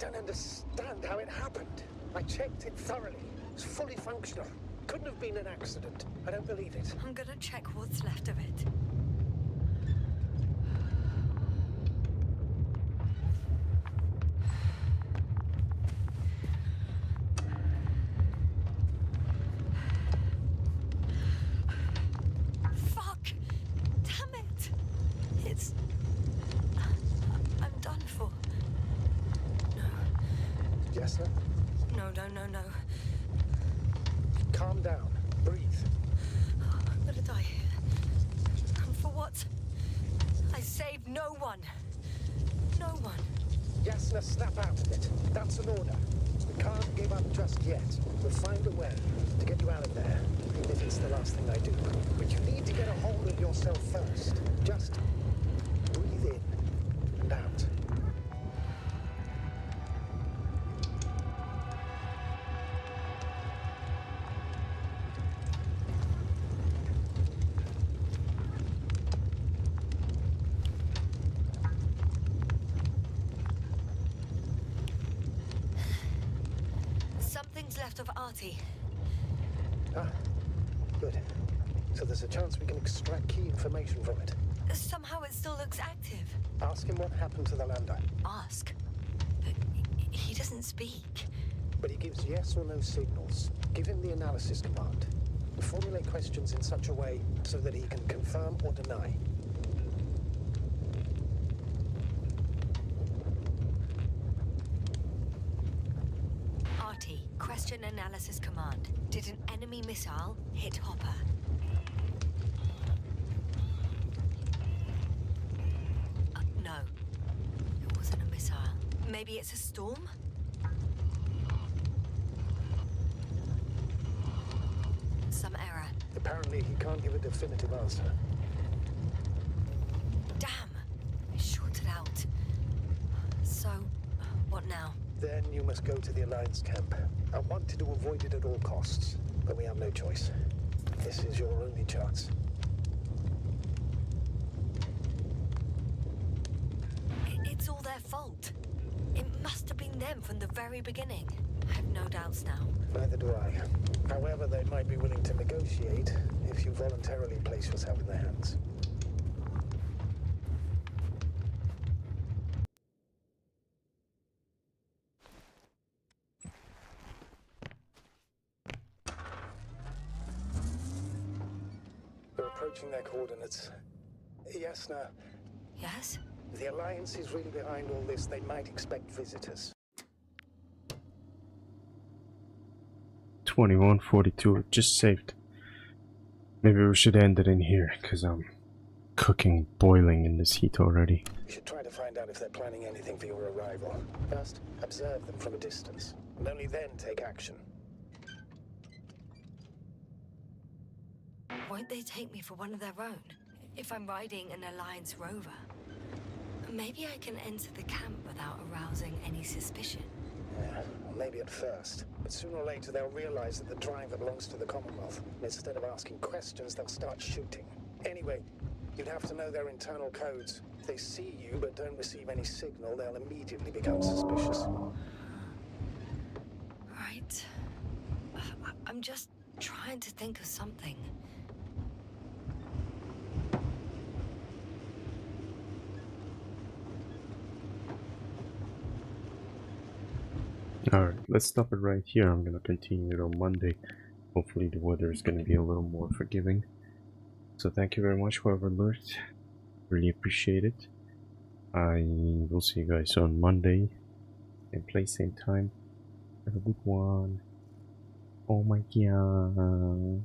don't understand how it happened. I checked it thoroughly. It's fully functional. Couldn't have been an accident. I don't believe it. I'm gonna check what's left of it. Yes, sir? No, no, no, no. Calm down. Breathe. I'm gonna die here. And for what? I saved no one. No one. Yasna, snap out of it. That's an order. We can't give up just yet. We'll find a way to get you out of there, even if it's the last thing I do. But you need to get a hold of yourself first. Just breathe in and out. Something's left of Artie. Ah, good. So there's a chance we can extract key information from it. Somehow it still looks active. Ask him what happened to the lander. Ask? But he doesn't speak. But he gives yes or no signals. Give him the analysis command. Formulate questions in such a way so that he can confirm or deny. Artie, question analysis command. Did an enemy missile hit Hopper? No. It wasn't a missile. Maybe it's a storm? Some error. Apparently he can't give a definitive answer. Damn! It shorted out. So, what now? Then you must go to the Alliance camp. I wanted to avoid it at all costs, but we have no choice. This is your only chance. It's all their fault. It must have been them from the very beginning. I have no doubts now. Neither do I. However, they might be willing to negotiate if you voluntarily place yourself in their hands. We're approaching their coordinates. Yasna, Yes? if the Alliance is really behind all this, they might expect visitors. 21:42. Just saved. Maybe we should end it in here, because I'm cooking, boiling in this heat already. You should try to find out if they're planning anything for your arrival. First, observe them from a distance, and only then take action. Won't they take me for one of their own? If I'm riding an Alliance rover? Maybe I can enter the camp without arousing any suspicion. Yeah, well, maybe at first, but sooner or later they'll realize that the driver belongs to the Commonwealth. And instead of asking questions, they'll start shooting. Anyway, you'd have to know their internal codes. If they see you but don't receive any signal, they'll immediately become suspicious. Right. I'm just trying to think of something. Alright, let's stop it right here. I'm gonna continue it on Monday. Hopefully the weather is gonna be a little more forgiving. So thank you very much whoever lurked. Really appreciate it. I will see you guys on Monday. Same place, same time. Have a good one. Oh my god.